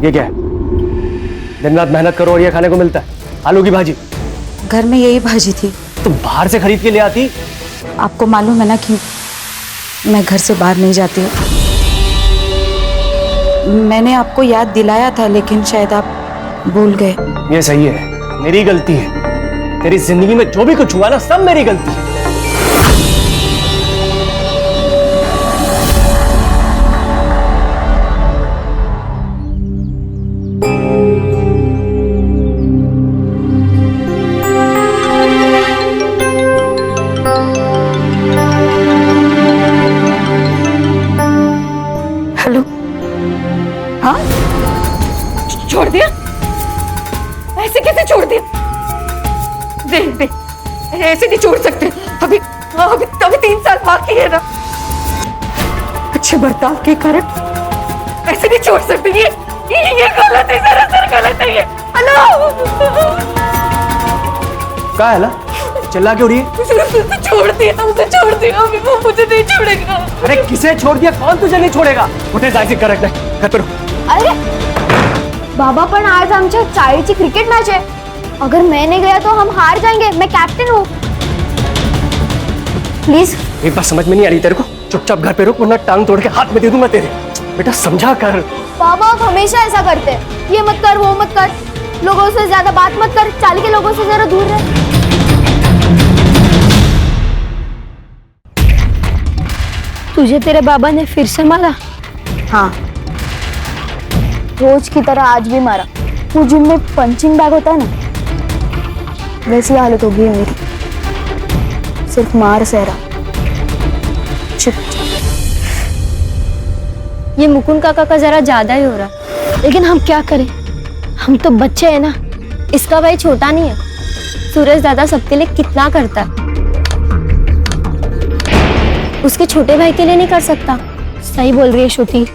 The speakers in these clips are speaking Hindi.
ये क्या है? दिन रात मेहनत करो और ये खाने को मिलता है? आलू की भाजी। घर में यही भाजी थी। तुम बाहर से खरीद के ले आती? आपको मालूम है ना कि मैं घर से बाहर नहीं जाती हूँ। मैंने आपको याद दिलाया था लेकिन शायद आप भूल गए। ये सही है, मेरी गलती है। तेरी जिंदगी में जो भी कुछ हुआ ना, सब मेरी गलती है। हेलो। हाँ, छोड़ दिया? ऐसे कैसे छोड़ दिया? देख देख, ऐसे नहीं छोड़ सकते। अभी अभी अभी 3 साल बाकी है ना। अच्छे बर्ताव के कारण ऐसे नहीं छोड़ सकते। ये गलत है, सरासर गलत है ये। हेलो, क्या है ला? चिल्ला क्यों रही है? छोड़ दिया, उसे छोड़ दिया। अभी वो मुझे नहीं छोड़ेगा। अरे किसे छोड़ दिया? कौन तुझे नहीं छोड़ेगा? उठे जायचे करेक्ट नाही. घर पे रहो. अरे बाबा, पण आज आमच्या शाळेची क्रिकेट मॅच है। अगर मैं नहीं गया तो हम हार जाएंगे। मैं कैप्टन हूँ। प्लीज। एक बात समझ में नहीं आ रही तेरे को? चुपचाप घर पे रुक, वरना टांग तोड़ के हाथ में दे दूंगा तेरे। बेटा समझा कर। बाबा आप हमेशा ऐसा करते हैं। ये मत कर, वो मत कर, लोगों से ज्यादा बात मत कर, चाल के लोगों से जरा दूर रह। तुझे तेरे बाबा ने फिर से मारा? हाँ, रोज की तरह आज भी मारा। वो जिम में पंचिंग बैग होता है ना, वैसी हालत होगी है मेरी। सिर्फ मार सहरा। चुप। ये मुकुंद काका का जरा ज्यादा ही हो रहा, लेकिन हम क्या करें, हम तो बच्चे हैं ना। इसका भाई छोटा नहीं है। सूरज दादा सबके लिए कितना करता है, उसके छोटे भाई के लिए नहीं कर सकता। सही बोल रही है श्रुति,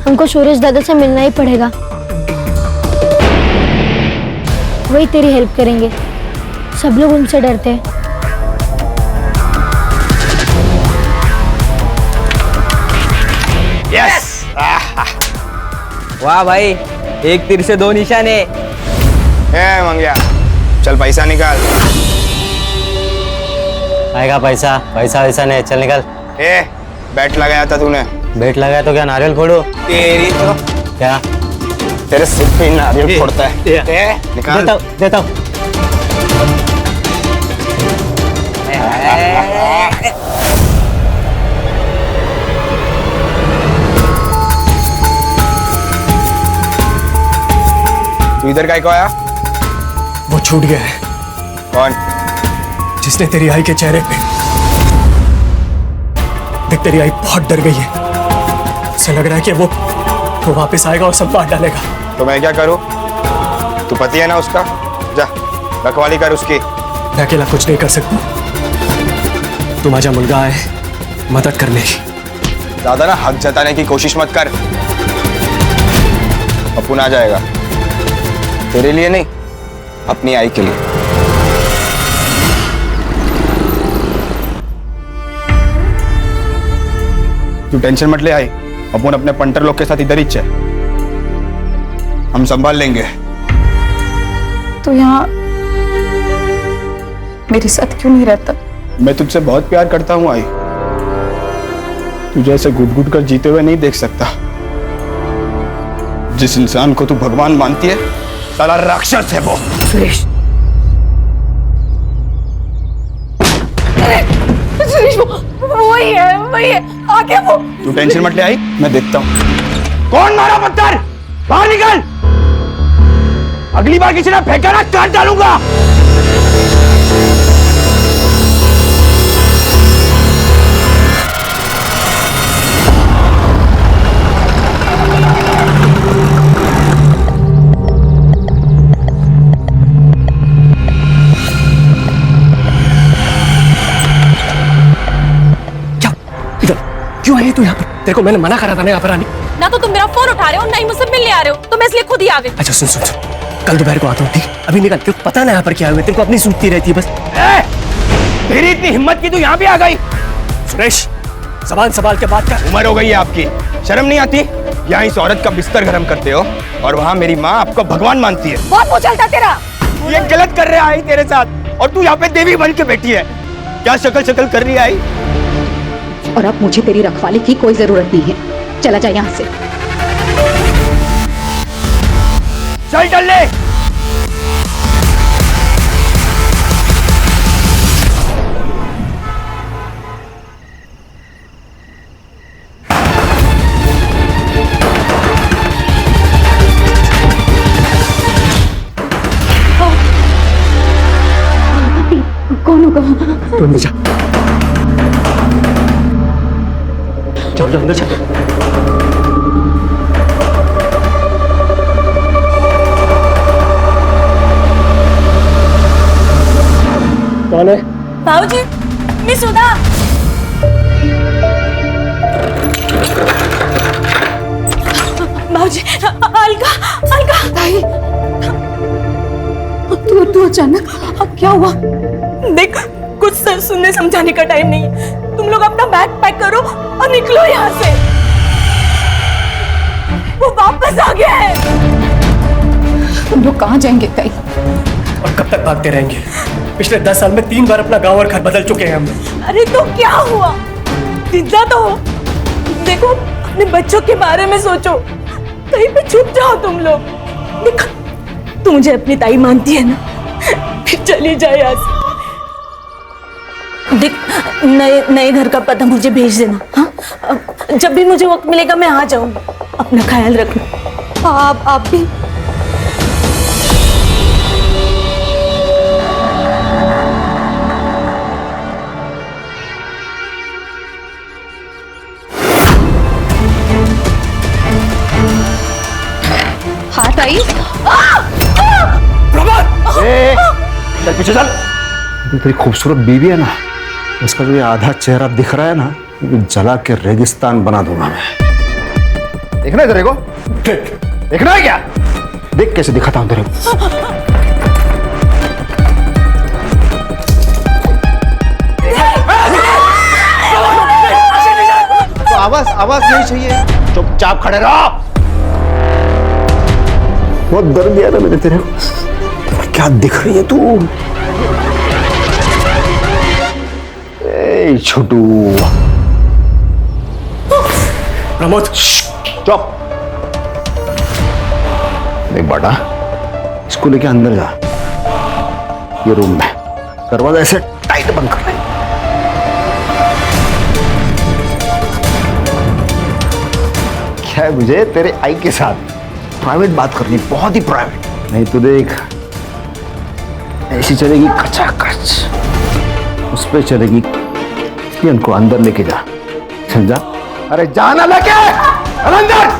हमको सूरज दादा से मिलना ही पड़ेगा। वही तेरी हेल्प करेंगे। सब लोग उनसे डरते हैं। यस! वाह भाई, एक तीर से 2 निशाने। मंगिया, चल पैसा निकाल। आएगा पैसा? पैसा वैसा नहीं, चल निकल। बैट लगाया था तूने। बेट लगाया तो क्या नारियल फोड़ो? तेरी तो क्या तेरे सिर पे नारियल फोड़ता है। निकाल। देता हूँ। तू इधर काय को आया? वो छूट गया है। कौन? जिसने तेरी आई के चेहरे पे देख, तेरी आई बहुत डर गई है। उसे लग रहा है कि वो वापस आएगा और सब बांट डालेगा। तो मैं क्या करूं? तू पति है ना उसका, जा रखवाली कर उसकी। मैं अकेला कुछ नहीं कर सकता। तू माझा मुलगा है, मदद करने की। ज्यादा ना हक जताने की कोशिश मत कर। अपुन आ जाएगा, तेरे लिए नहीं, अपनी आई के लिए। तू टेंशन मत ले आई, अपुन अपने पंटर लोग के साथ इधर ही है, हम संभाल लेंगे। तो यहाँ मेरे साथ क्यों नहीं रहता? मैं तुझसे बहुत प्यार करता हूँ आई। तुझे ऐसे घुट घुट कर जीते हुए नहीं देख सकता। जिस इंसान को तू भगवान मानती है, साला राक्षस है वो। सुरेश, सुरेश वही है, आगे वो। तू टेंशन मत ले आई, मैं देखता हूँ। कौन मारा पत्थर? बाहर निकल। अगली बार किसी ने फेंका ना, काट डालूंगा। क्यों आई तू यहाँ पर? तेरे को मैंने मना करा था ना यहाँ पर आने। ना तो तुम मेरा फोन उठा रहे हो, ना ही मुझसे मिलने आ रहे हो, तो मैं इसलिए खुद ही आ गई। अच्छा सुन, कल दोपहर को आता हूँ, ठीक? अभी निकल। तेरे को पता ना यहाँ पर क्या हुआ, तेरे को अपनी सूझती रहती है बस। तेरी इतनी हिम्मत की तू यहाँ भी आ गई? सुरेश, जबान संभाल के बात कर। उम्र हो गई है आपकी, शर्म नहीं आती? यहाँ इस औरत का बिस्तर गरम करते हो। और वहाँ मेरी माँ आपको भगवान मानती है। बहुत मुंह चलता तेरा। ये गलत कर रहे आई तेरे साथ, और तू यहाँ पे देवी बन के बैठी है। क्या शक्ल शक्ल कर रही है आई? और अब मुझे तेरी रखवाली की कोई जरूरत नहीं है, चला जा यहाँ से। चल चल ले। कौन होगा? तू अंदर जा, चल अंदर चल। कौन है? भाऊजी, मैं सुधा। भाऊजी, अलका, अलका। ताई, तू अचानक, अब क्या हुआ? देख, कुछ सुनने समझाने का टाइम नहीं है। तुम लोग अपना बैग पैक करो और निकलो यहाँ से। वो वापस आ गया है। तुम लोग कहाँ जाएंगे ताई? और कब तक भागते रहेंगे? पिछले 10 साल में 3 बार अपना गांव और घर बदल चुके हैं हम लोग। अरे तो क्या हुआ? जिंदा तो हो। देखो, अपने बच्चों के बारे में सोचो। कहीं पे छुप जाओ तुम लोग। देखो, तू मुझे अपनी ताई मानती है ना? फिर चली जाए यहाँ से। देख, नए घर का पता मुझे भेज देना। हाँ, जब भी मुझे वक्त मिलेगा मैं आ जाऊंगी। अपना ख्याल रखना। आप भी। हाँ ताई। चल पीछे चल। तेरी खूबसूरत बीवी है ना, उसका जो ये आधा चेहरा दिख रहा है ना, जला के रेगिस्तान बना दूंगा मैं। देखना है तेरे को? देखना है क्या? देख कैसे दिखाता हूं तेरे को। तो आवाज नहीं चाहिए, चुपचाप खड़े रहो। बहुत दर्द दिया था मैंने तेरे को। क्या दिख रही है तू? छोटू। प्रमोद, चुप। देख बेटा, इसको लेके अंदर जा। ये रूम में दरवाजा ऐसे टाइट बंद कर ले। क्या है मुझे तेरे आई के साथ प्राइवेट बात करनी, बहुत ही प्राइवेट। नहीं तो देख, ऐसी चलेगी कचाकच, उस पे चलेगी। इनको अंदर लेके जा। चल जा। अरे जाना लेके अंदर।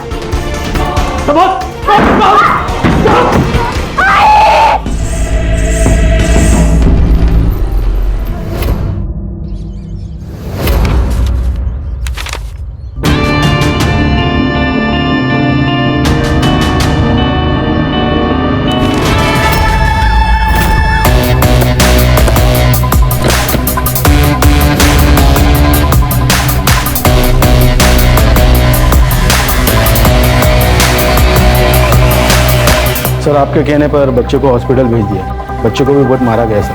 सर, आपके कहने पर बच्चे को हॉस्पिटल भेज दिया। बच्चे को भी बहुत मारा गया सर।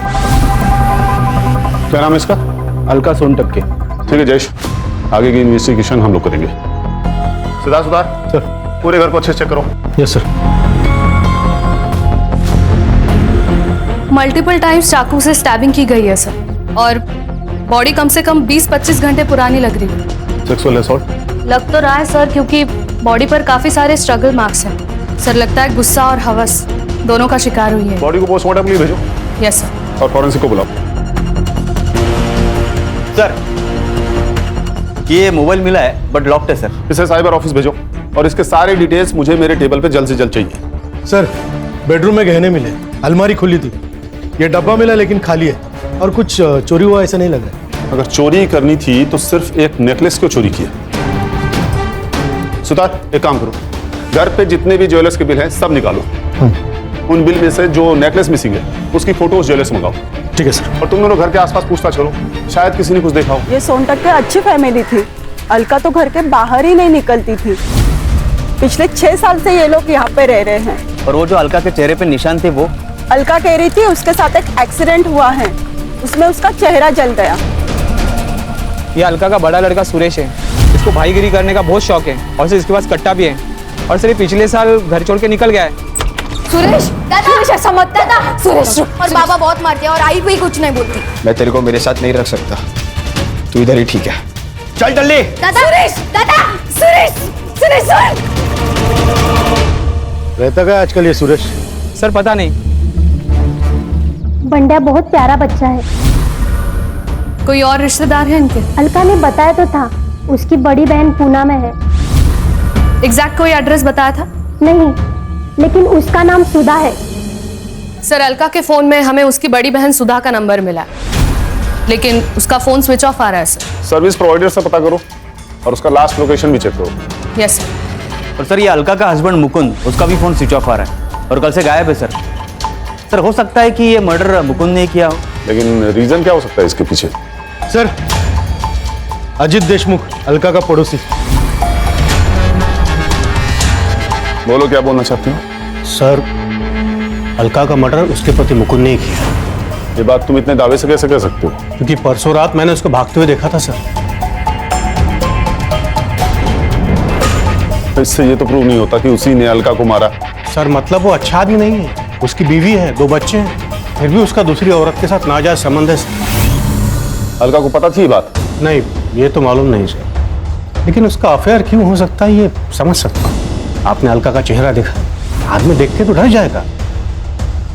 क्या नाम है इसका? अलका सोनटक्के। ठीक है जयेश, आगे की इन्वेस्टिगेशन हम लोग करेंगे। सुधार सर। पूरे घर को अच्छे से चेक करो। Yes sir. मल्टीपल टाइम्स चाकू से स्टैबिंग की गई है सर, और बॉडी कम से कम 20-25 घंटे पुरानी लग रही है। सेक्सुअल असॉल्ट लग तो रहा है सर, क्योंकि बॉडी पर काफी सारे स्ट्रगल मार्क्स हैं। सर, लगता है गुस्सा और हवस दोनों का शिकार हुई है। बॉडी को पोस्टमार्टम के लिए भेजो। Yes sir. और फॉरेंसिक को बुलाओ। सर, ये मोबाइल मिला है बट लॉक्ड है सर। इसे साइबर ऑफिस भेजो और इसके सारे डिटेल्स मुझे मेरे टेबल पे जल्द से जल्द चाहिए। सर, बेडरूम में गहने मिले, अलमारी खुली थी, ये डब्बा मिला लेकिन खाली है, और कुछ चोरी हुआ ऐसा नहीं लग रहा है। अगर चोरी करनी थी तो सिर्फ एक नेकलेस क्यों चोरी किया? सुतार, एक काम करो, घर पे जितने भी ज्वेलर्स के बिल हैं सब निकालो। उन बिल में से जो नेकलेस मिसिंग है उसकी फोटो उस ज्वेलर्स मंगाओ। ठीक है सर। और तुम दोनों घर के आसपास पूछताछ करो, शायद किसी ने कुछ देखा हो। ये सोनटक्के अच्छी फैमिली थी। अलका तो घर के बाहर ही नहीं निकलती थी। पिछले 6 साल से ये लोग यहाँ पे रह रहे हैं। और वो जो अलका के चेहरे पे निशान थे वो? अलका कह रही थी उसके साथ एक एक्सीडेंट हुआ है, उसमें उसका चेहरा जल गया। ये अलका का बड़ा लड़का सुरेश है, इसको भाईगिरी करने का बहुत शौक है और सर इसके पास कट्टा भी है। और सर ये पिछले साल घर छोड़ के निकल गया है। सुरेश सुरेश ऐसा मत दादा। सुरेश और बाबा बहुत मारते हैं और आई भी कुछ नहीं बोलती। मैं तेरे को मेरे साथ नहीं रख सकता, तू इधर ही ठीक है। चल जल्दी। दादा सुरेश, दादा सुरेश, सुरेश सुन। रहता क्या आजकल ये सुरेश? सर पता नहीं। बंड्या बहुत प्यारा बच्चा है। कोई और रिश्तेदार है इनके? अलका ने बताया तो था, उसकी बड़ी बहन पूना में है। एग्जैक्ट कोई एड्रेस बताया था? नहीं, लेकिन उसका नाम सुधा है। सर अलका के फोन में हमें उसकी बड़ी बहन सुधा का नंबर मिला है, लेकिन उसका फोन स्विच ऑफ आ रहा है सर। सर्विस प्रोवाइडर से पता करो और उसका लास्ट लोकेशन भी चेक करो। Yes sir. और सर ये अलका का हस्बैंड मुकुंद, उसका भी फोन स्विच ऑफ आ रहा है और कल से गायब है सर। सर हो सकता है कि ये मर्डर मुकुंद ने किया हो। लेकिन रीजन क्या हो सकता है इसके पीछे? सर अजित देशमुख, अलका का पड़ोसी। बोलो क्या बोलना चाहते हो? सर अलका का मर्डर उसके पति मुकुंद ने ही किया। ये बात तुम इतने दावे से कैसे कह सकते हो? क्योंकि परसों रात मैंने उसको भागते हुए देखा था सर। इससे ये तो प्रूव नहीं होता कि उसी ने अलका को मारा। सर मतलब वो अच्छा आदमी नहीं है, उसकी बीवी है, 2 बच्चे हैं, फिर भी उसका दूसरी औरत के साथ नाजायज संबंध है। अलका को पता थी ये बात? नहीं, ये तो मालूम नहीं सर, लेकिन उसका अफेयर क्यों हो सकता है ये समझ सकता हूँ। आपने अलका का चेहरा देखा, आदमी देख के तो डर जाएगा।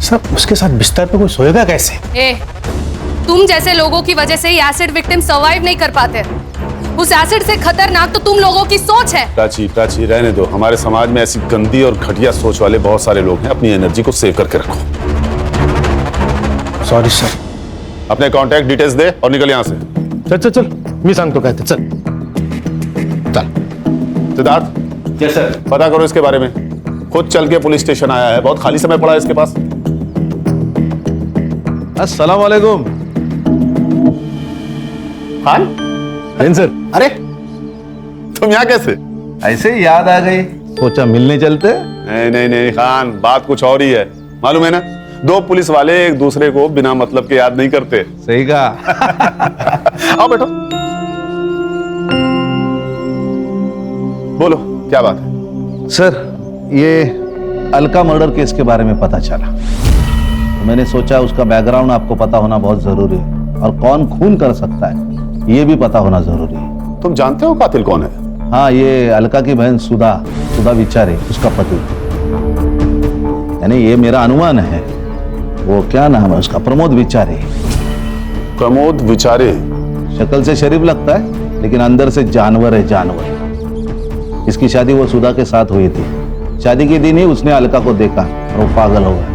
सर उसके साथ बिस्तर पे कोई सोएगा कैसे? तुम जैसे लोगों की वजह से ही एसिड विक्टिम सर्वाइव नहीं कर पाते। उस एसिड से खतरनाक तो तुम लोगों की सोच है। प्राची रहने दो। हमारे समाज में ऐसी गंदी और घटिया सोच वाले बहुत सारे लोग हैं। अपनी एनर्जी को सेव करके रखो। Sorry sir. अपने कांटेक्ट डिटेल्स दे और निकल यहाँ से। चल मैं सांग तो कहते चल। सिद्धार्थ। Yes sir. पता करो इसके बारे में। खुद चल के पुलिस स्टेशन आया है, बहुत खाली समय पड़ा है इसके पास। अस्सलाम वालेकुम। खान सर। अरे तुम यहाँ कैसे? ऐसे ही याद आ गई, सोचा मिलने चलते। नहीं खान, बात कुछ और ही है। मालूम है ना, 2 पुलिस वाले एक दूसरे को बिना मतलब के याद नहीं करते। सही कहा। आओ बैठो। बोलो क्या बात है? सर ये अलका मर्डर केस के बारे में पता चला, तो मैंने सोचा उसका बैकग्राउंड आपको पता होना बहुत जरूरी है, और कौन खून कर सकता है ये भी पता होना जरूरी है। तुम जानते हो कातिल कौन है? हाँ, ये अलका की बहन सुधा विचारे, उसका पति। यानी ये मेरा अनुमान है। वो क्या नाम है उसका? प्रमोद विचारे। प्रमोद विचारे? शक्ल से शरीफ लगता है, लेकिन अंदर से जानवर है, जानवर। इसकी शादी वो सुधा के साथ हुई थी। शादी के दिन ही उसने अलका को देखा और वो पागल हो गया।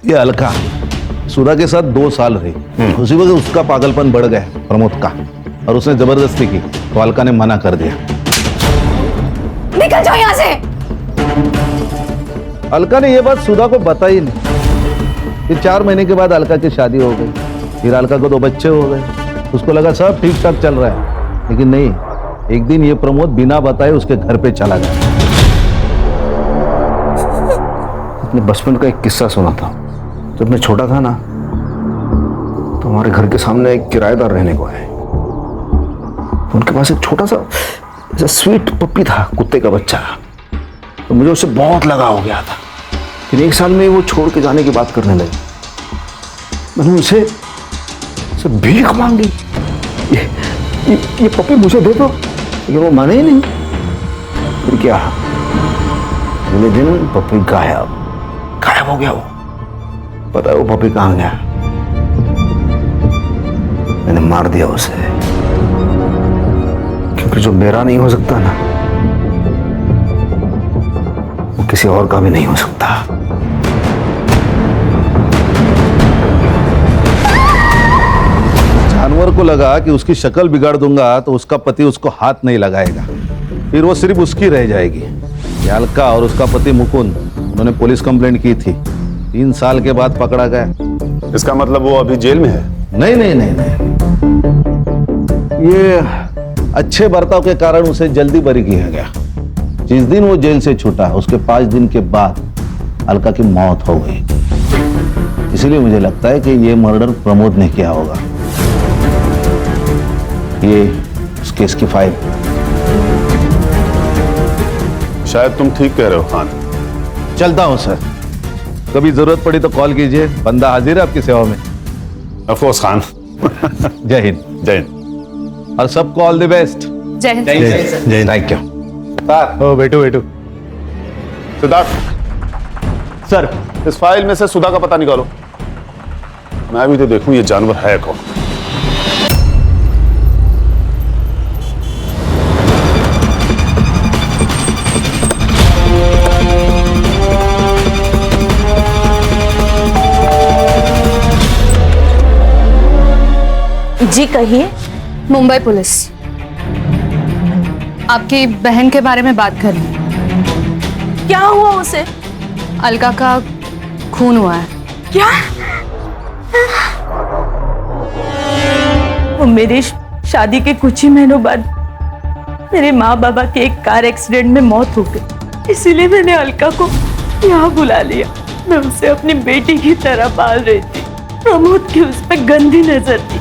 ये अलका सुधा के साथ 2 साल रही। उसी वक्त उसका पागलपन बढ़ गया प्रमोद का, और उसने जबरदस्ती की, तो अलका ने मना कर दिया। निकल जाओ यहाँ से। अलका ने यह बात सुधा को बताई नहीं। फिर 4 महीने के बाद अलका की शादी हो गई। फिर अलका को 2 बच्चे हो गए। उसको लगा सब ठीक ठाक चल रहा है, लेकिन नहीं। एक दिन ये प्रमोद बिना बताए उसके घर पे चला गया। अपने बचपन का एक किस्सा सुना था। जब मैं छोटा था ना, तो हमारे घर के सामने एक किराएदार रहने को आए। उनके पास एक छोटा सा स्वीट पप्पी था, कुत्ते का बच्चा। तो मुझे उससे बहुत लगाव हो गया था। फिर 1 साल में वो छोड़ के जाने की बात करने लगे। मैंने उनसे भीख मांगी, ये पप्पी मुझे दे दो, लेकिन वो माने ही नहीं। फिर क्या, अगले दिन पप्पी गायब हो गया। वो पता है वो पप्पी कहाँ गया? मैंने मार दिया उसे, क्योंकि जो मेरा नहीं हो सकता ना, वो किसी और का भी नहीं हो सकता। जानवर को को लगा कि उसकी शक्ल बिगाड़ दूंगा तो उसका पति उसको हाथ नहीं लगाएगा, फिर वो सिर्फ उसकी रह जाएगी। ये अलका और उसका पति मुकुंद, उन्होंने पुलिस कंप्लेंट की थी, 3 साल के बाद पकड़ा गया। इसका मतलब वो अभी जेल में है? नहीं नहीं नहीं नहीं, ये अच्छे बर्ताव के कारण उसे जल्दी बरी किया गया। जिस दिन वो जेल से छूटा उसके 5 दिन के बाद अलका की मौत हो गई। इसलिए मुझे लगता है कि ये मर्डर प्रमोद ने किया होगा। ये उस केस की फाइल। शायद तुम ठीक कह रहे हो खान। चलता हूं सर, कभी जरूरत पड़ी तो कॉल कीजिए, बंदा हाजिर है आपकी सेवा में। Of course Khan. जय हिंद। जय हिंद। और सबको ऑल द बेस्ट। जय हिंद। जय हिंद। Thank you. ओ बैठो। सिद्धार्थ सर, इस फाइल में से सुधा का पता निकालो। मैं भी तो देखूं ये जानवर है कौन। जी कहिए। मुंबई पुलिस आपकी बहन के बारे में बात कर रही है। क्या हुआ उसे? अलका का खून हुआ है। क्या? वो मेरी शादी के कुछ ही महीनों बाद मेरे माँ बाबा के एक कार एक्सीडेंट में मौत हो गई, इसीलिए मैंने अलका को यहाँ बुला लिया। मैं उसे अपनी बेटी की तरह पाल रही थी। प्रमोद की उस पर गंदी नजर थी।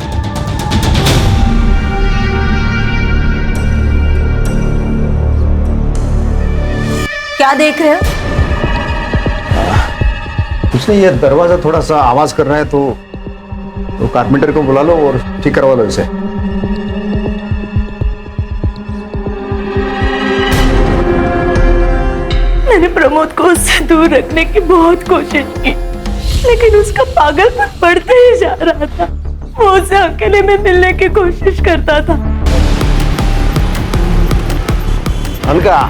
क्या देख रहे हो? कुछ नहीं, ये दरवाजा थोड़ा सा आवाज कर रहा है तो कारपेंटर को बुला लो और ठीक करवा लो इसे। मैंने प्रमोद को उससे दूर रखने की बहुत कोशिश की, लेकिन उसका पागलपन बढ़ते ही जा रहा था। वो उसे अकेले में मिलने की कोशिश करता था। अलका,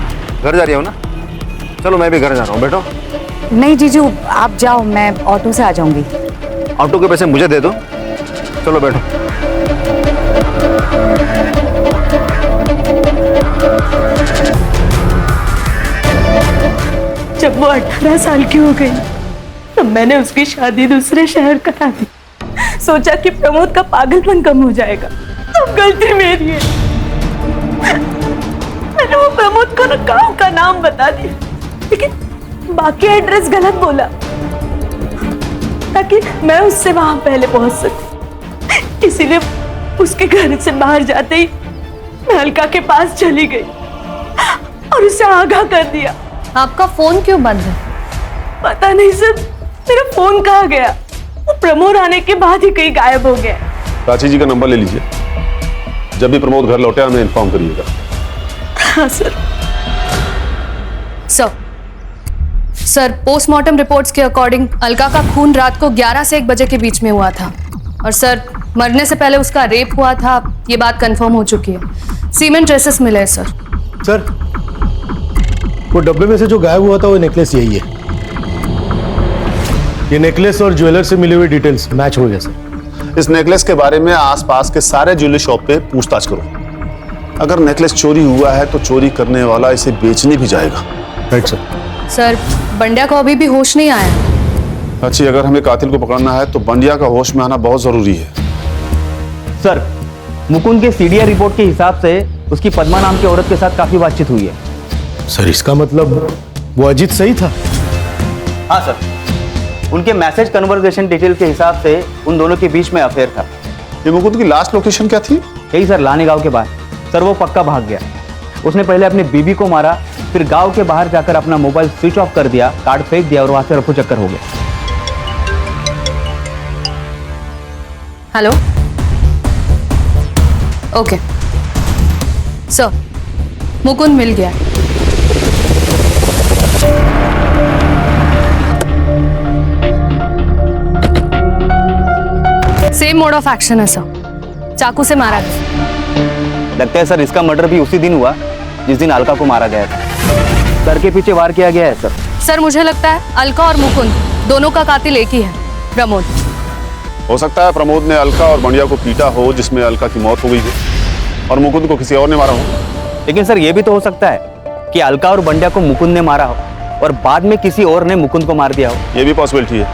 घर जा रही हो ना? चलो मैं भी घर जा रहा हूँ, बैठो। नहीं जीजू, आप जाओ, मैं ऑटो से आ जाऊंगी। ऑटो के पैसे मुझे दे दो। चलो बैठो। जब वो 18 साल की हो गई तब मैंने उसकी शादी दूसरे शहर करा दी। सोचा कि प्रमोद का पागलपन कम हो जाएगा। अब गलती मेरी है। मैंने वो प्रमोद को गांव का नाम बता दिया, लेकिन बाकी एड्रेस गलत बोला ताकि मैं उससे वहां पहले पहुंच सकूं। इसीलिए उसके घर से बाहर जाते ही मैं अलका के पास चली गई और उसे आगाह कर दिया। आपका फोन क्यों बंद है? पता नहीं सर, मेरा फोन कहाँ गया। वो प्रमोद आने के बाद ही कहीं गायब हो गया। प्राची जी का नंबर ले लीजिए, जब भी प्रमोद घर लौटे हमें इन्फॉर्म करिएगा। हाँ सर। सर, पोस्टमार्टम रिपोर्ट्स के अकॉर्डिंग अलका का खून रात को 11 से 1 बजे के बीच में हुआ था और सर मरने से पहले उसका रेप हुआ था। ये बात कंफर्म हो चुकी है। सीमेंट ट्रेसेस मिले हैं सर। सर, वो डब्बे में से जो गायब हुआ था वो नेकलेस यही है। ये नेकलेस और ज्वेलर से मिली हुई डिटेल्स मैच हो गया सर। इस नेकलेस के बारे में आसपास के सारे ज्वेलरी शॉप पे पूछताछ करो। अगर नेकलेस चोरी हुआ है तो चोरी करने वाला इसे बेचने भी जाएगा। Right sir. सर, बंड्या को अभी भी होश नहीं आया। अच्छी, अगर हमें कातिल को पकड़ना है तो बंडिया का होश में आना बहुत जरूरी है। सर, मुकुंद के सीडीआर रिपोर्ट के हिसाब से उसकी पद्मा नाम की औरत के साथ काफी बातचीत हुई है। सर, इसका मतलब वो अजीत सही था? हाँ सर, उनके मैसेज कन्वर्सेशन डिटेल के हिसाब से उन दोनों के बीच में अफेयर था। ये मुकुंद की लास्ट लोकेशन क्या थी? यही सर, लाने गांव के बाहर। सर, वो पक्का भाग गया। उसने पहले अपनी बीबी को मारा, फिर गांव के बाहर जाकर अपना मोबाइल स्विच ऑफ कर दिया, कार्ड फेंक दिया और वहां से रफू चक्कर हो गया। हेलो, ओके सर, मुकुंद मिल गया। सेम मोड ऑफ एक्शन है सर, चाकू से मारा गया। लगता है सर इसका मर्डर भी उसी दिन हुआ जिस दिन अलका को मारा गया था। सर के पीछे वार किया गया है सर। सर, मुझे लगता है अलका और मुकुंद दोनों का कातिल एक ही है, प्रमोद। हो सकता है प्रमोद ने अलका और बंडिया को पीटा हो, जिसमें अलका की मौत हो गई हो, और मुकुंद को किसी और ने मारा हो। लेकिन सर ये भी तो हो सकता है कि अलका और बंडिया को मुकुंद ने मारा हो और बाद में किसी और ने मुकुंद को मार दिया हो। ये भी पॉसिबिलिटी है।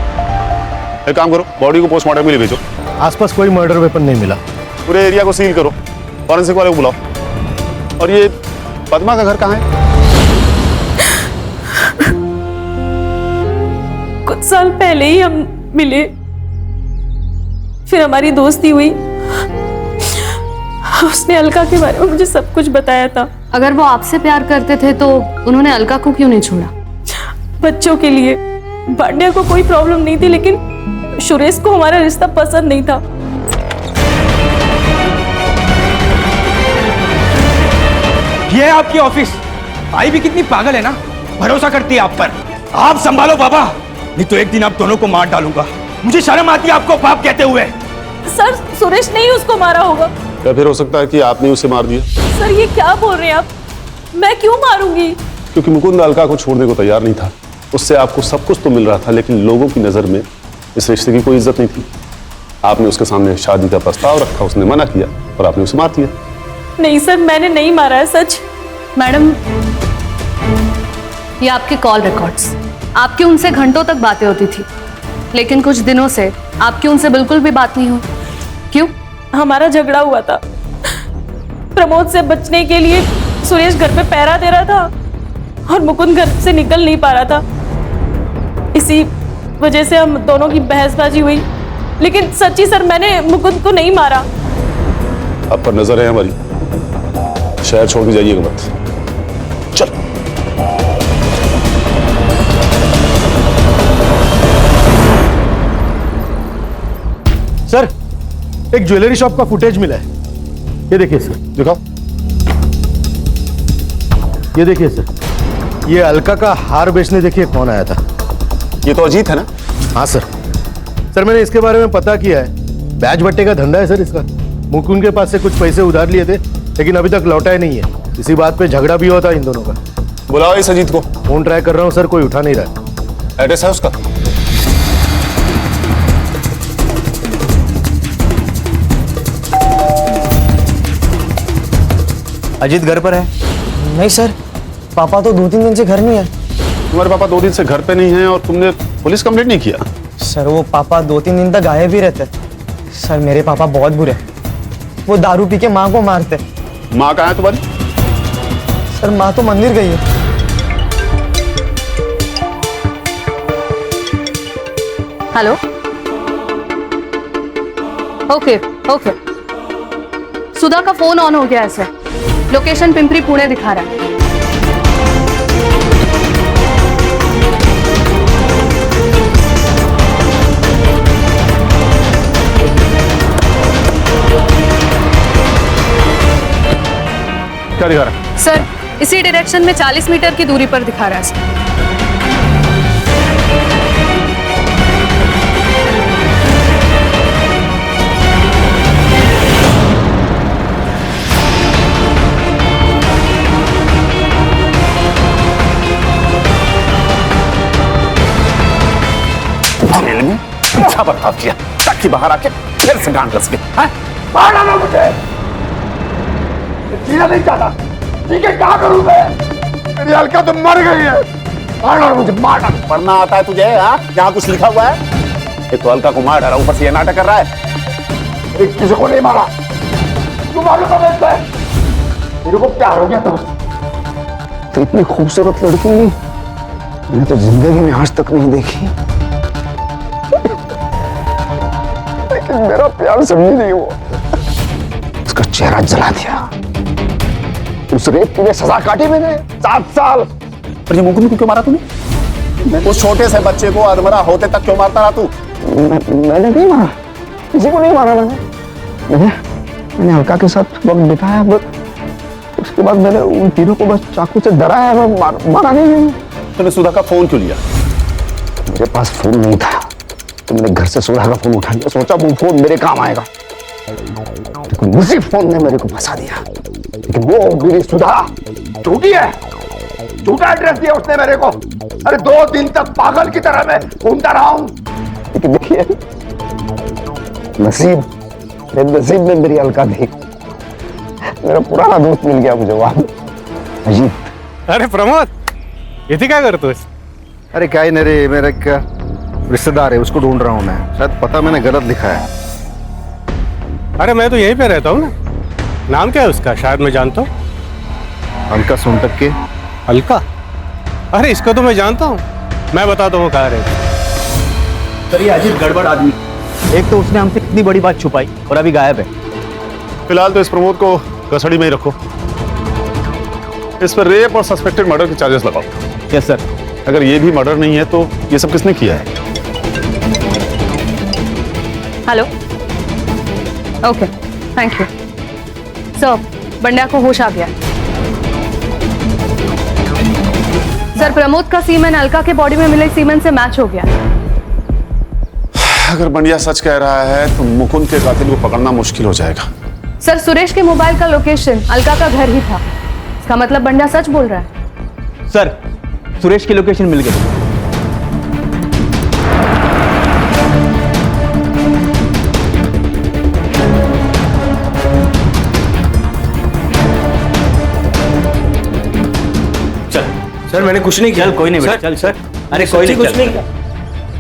एक काम करो, बॉडी को पोस्टमार्टम के लिए भेजो। आसपास कोई मर्डर वेपन नहीं मिला। पूरे एरिया को सील करो, फॉरेंसिक वाले को बुलाओ। और ये पद्मा का घर कहाँ है? कुछ साल पहले ही हम मिले, फिर हमारी दोस्ती हुई। उसने अलका के बारे में मुझे सब कुछ बताया था। अगर वो आपसे प्यार करते थे तो उन्होंने अलका को क्यों नहीं छोड़ा? बच्चों के लिए। बांडिया को कोई प्रॉब्लम नहीं थी, लेकिन सुरेश को हमारा रिश्ता पसंद नहीं था। ये है आपकी ऑफिस। आई भी कितनी पागल है ना, भरोसा करती है आप पर। आप संभालो बाबा, नहीं तो एक दिन आप दोनों को मार डालूंगा। मुझे शर्म आती है आपको बाप कहते हुए। सर, सुरेश ने ही उसको मारा होगा। या फिर हो सकता है कि आपने उसे मार दिया। सर, ये क्या बोल रहे हैं आप? मैं क्यों मारूंगी? क्योंकि मुकुंद अलका को छोड़ने को तैयार नहीं था। उससे आपको सब कुछ तो मिल रहा था, लेकिन लोगों की नजर में इस रिश्ते की कोई इज्जत नहीं थी। आपने उसके सामने शादी का प्रस्ताव रखा, उसने मना किया और आपने उसे मार दिया। नहीं सर, मैंने नहीं मारा है, सच। मैडम, ये आपके कॉल रिकॉर्ड्स, आपकी उनसे घंटों तक बातें होती थी, लेकिन कुछ दिनों से आपकी उनसे बिल्कुल भी बात नहीं हुई। क्यों? हमारा झगड़ा हुआ था। प्रमोद से बचने के लिए सुरेश घर पे पहरा दे रहा था और मुकुंद घर से निकल नहीं पा रहा था। इसी वजह से हम दोनों की बहसबाजी हुई। लेकिन सच्ची सर, मैंने मुकुंद को नहीं मारा। आप पर नजर है हमारी, शहर छोड़ के जाइएगा मत। चल। सर, एक ज्वेलरी शॉप का फुटेज मिला है। ये देखिए सर। दिखाओ। ये देखिए सर, ये अलका का हार बेचने देखिए कौन आया था। ये तो अजीत है ना? हाँ सर। सर, मैंने इसके बारे में पता किया है। बैच बट्टे का धंधा है सर इसका। मुकुंद के पास से कुछ पैसे उधार लिए थे, लेकिन अभी तक लौटा ही नहीं है। इसी बात पे झगड़ा भी होता है इन दोनों का। बुलाओ इस अजीत को। फोन ट्राई कर रहा हूँ सर, कोई उठा नहीं रहा। एड्रेस है उसका? अजीत घर पर है? नहीं सर, पापा तो 2-3 दिन से घर नहीं है। तुम्हारे पापा 2 दिन से घर पे नहीं हैं और तुमने पुलिस कंप्लेंट नहीं किया? सर, वो पापा 2-3 दिन तक गायब ही रहते। सर, मेरे पापा बहुत बुरे। वो दारू पी के माँ को मारते। माँ कहाँ है तुम्हारी? सर, माँ तो मंदिर गई है। हेलो। ओके ओके, सुधा का फोन ऑन हो गया है सर। लोकेशन पिंपरी पुणे दिखा रहा है। क्या दिखा रहा है? सर, इसी डायरेक्शन में 40 मीटर की दूरी पर दिखा रहा है सर। जेल में अच्छा बर्ताव किया ताकि बाहर आके फिर से गांड कस के मार डालो मुझे। जीना नहीं चाहता, ठीक है? क्या करूं मैं? मेरी अलका तो मर गई है। मार डालो मुझे, मार डालो। पढ़ना आता है तुझे? हाँ, यहाँ कुछ लिखा हुआ है? एक तो अलका को मार डाला, ऊपर से ये नाटक कर रहा है। एक किसी को नहीं मारा। तू मालूम है मेरे को प्यार हो गया था उससे। तो इतनी खूबसूरत लड़की मैंने तो जिंदगी में आज तक नहीं देखी। लेकिन मेरा प्यार समझी नहीं वो। उसका चेहरा जला दिया। उस रेप के लिए सजा काटी मैंने 7 साल। पर ये मुकुंद को क्यों मारा तूने? उस छोटे से बच्चे को अधमरा होते तक क्यों मारता रहा तू? मैंने नहीं मारा, किसी को नहीं मारा। मैंने अलका के साथ वक्त बिताया, बस उसके बाद मैंने उन तीनों को बस चाकू से डराया, मारा नहीं। तूने सुधा का फोन क्यों लिया? मेरे पास फोन नहीं था, तो मैंने घर से सुधा का फोन उठा लिया। सोचा वो फोन मेरे काम आएगा, लेकिन उसी फोन ने मेरे को फंसा दिया। लेकिन वो मेरी सुधा झूठी है, झूठा एड्रेस दिया उसने मेरे को। अरे 2 दिन तक पागल की तरह मैं घूमता रहा हूं। लेकिन देखिए नसीब में मेरी अलका थी। मेरा पुराना दोस्त मिल गया मुझे वहां। अजीत। अरे प्रमोद, इथे काय करतोस? अरे क्या ही नहीं रे, मेरा क्या रिश्तेदार है, उसको ढूंढ रहा हूँ मैं। शायद पता मैंने गलत लिखा है। अरे मैं तो यहीं पे रहता हूँ ना। नाम क्या है उसका? शायद मैं जानता हूँ। अलका सोनटक के। अलका? अरे इसको तो मैं जानता हूँ। मैं बताता हूँ कहाँ रहता। सर ये अजीत गड़बड़ आदमी, एक तो उसने हमसे कितनी बड़ी बात छुपाई और अभी गायब है। फिलहाल तो इस प्रमोद को कस्टडी में ही रखो। इस पर रेप और सस्पेक्टेड मर्डर के चार्जेस लगाओ। Yes sir. अगर ये भी मर्डर नहीं है तो ये सब किसने किया है? Hello. Okay, thank you sir. Bandya को होश आ गया। सर प्रमोद का सीमेन अलका के बॉडी में मिले सीमेन से मैच हो गया। अगर बंडिया सच कह रहा है तो मुकुंद के कातिल को पकड़ना मुश्किल हो जाएगा। सर सुरेश के मोबाइल का लोकेशन अलका का घर ही था। इसका मतलब बंड्या सच बोल रहा है। सर सुरेश की लोकेशन मिल गई। सर मैंने कुछ नहीं किया। चल कोई नहीं बेटा, चल सर। अरे कोई नहीं, कुछ नहीं किया।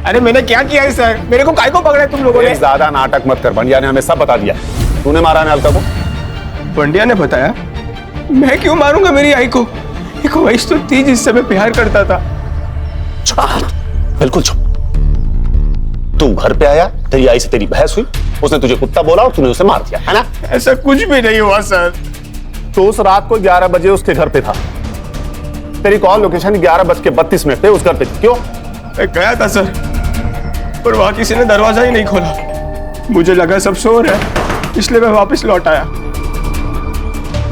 अरे मैंने क्या किया है सर? मेरे को काय को पकड़ा है तुम लोगों ने? ज्यादा नाटक मत कर, बंडिया ने हमें सब बता दिया। तूने मारा है अलका को? बंडिया ने बताया। मैं क्यों मारूंगा मेरी आई को? एक वैश तो थी जिससे मैं प्यार करता था। बिल्कुल चुप। तू घर पे आया, तेरी आई से तेरी बहस हुई, उसने तुझे कुत्ता बोला और तूने उसे मार दिया, है ना? ऐसा कुछ भी नहीं हुआ सर। तो उस रात को 11 बजे उसके घर पे था। तेरी कॉल लोकेशन 11:32 पे उस घर पे थी। क्यों? मैं गया था सर, पर वहां किसी ने दरवाजा ही नहीं खोला। मुझे लगा सब सो रहे हैं, इसलिए मैं वापस लौट आया।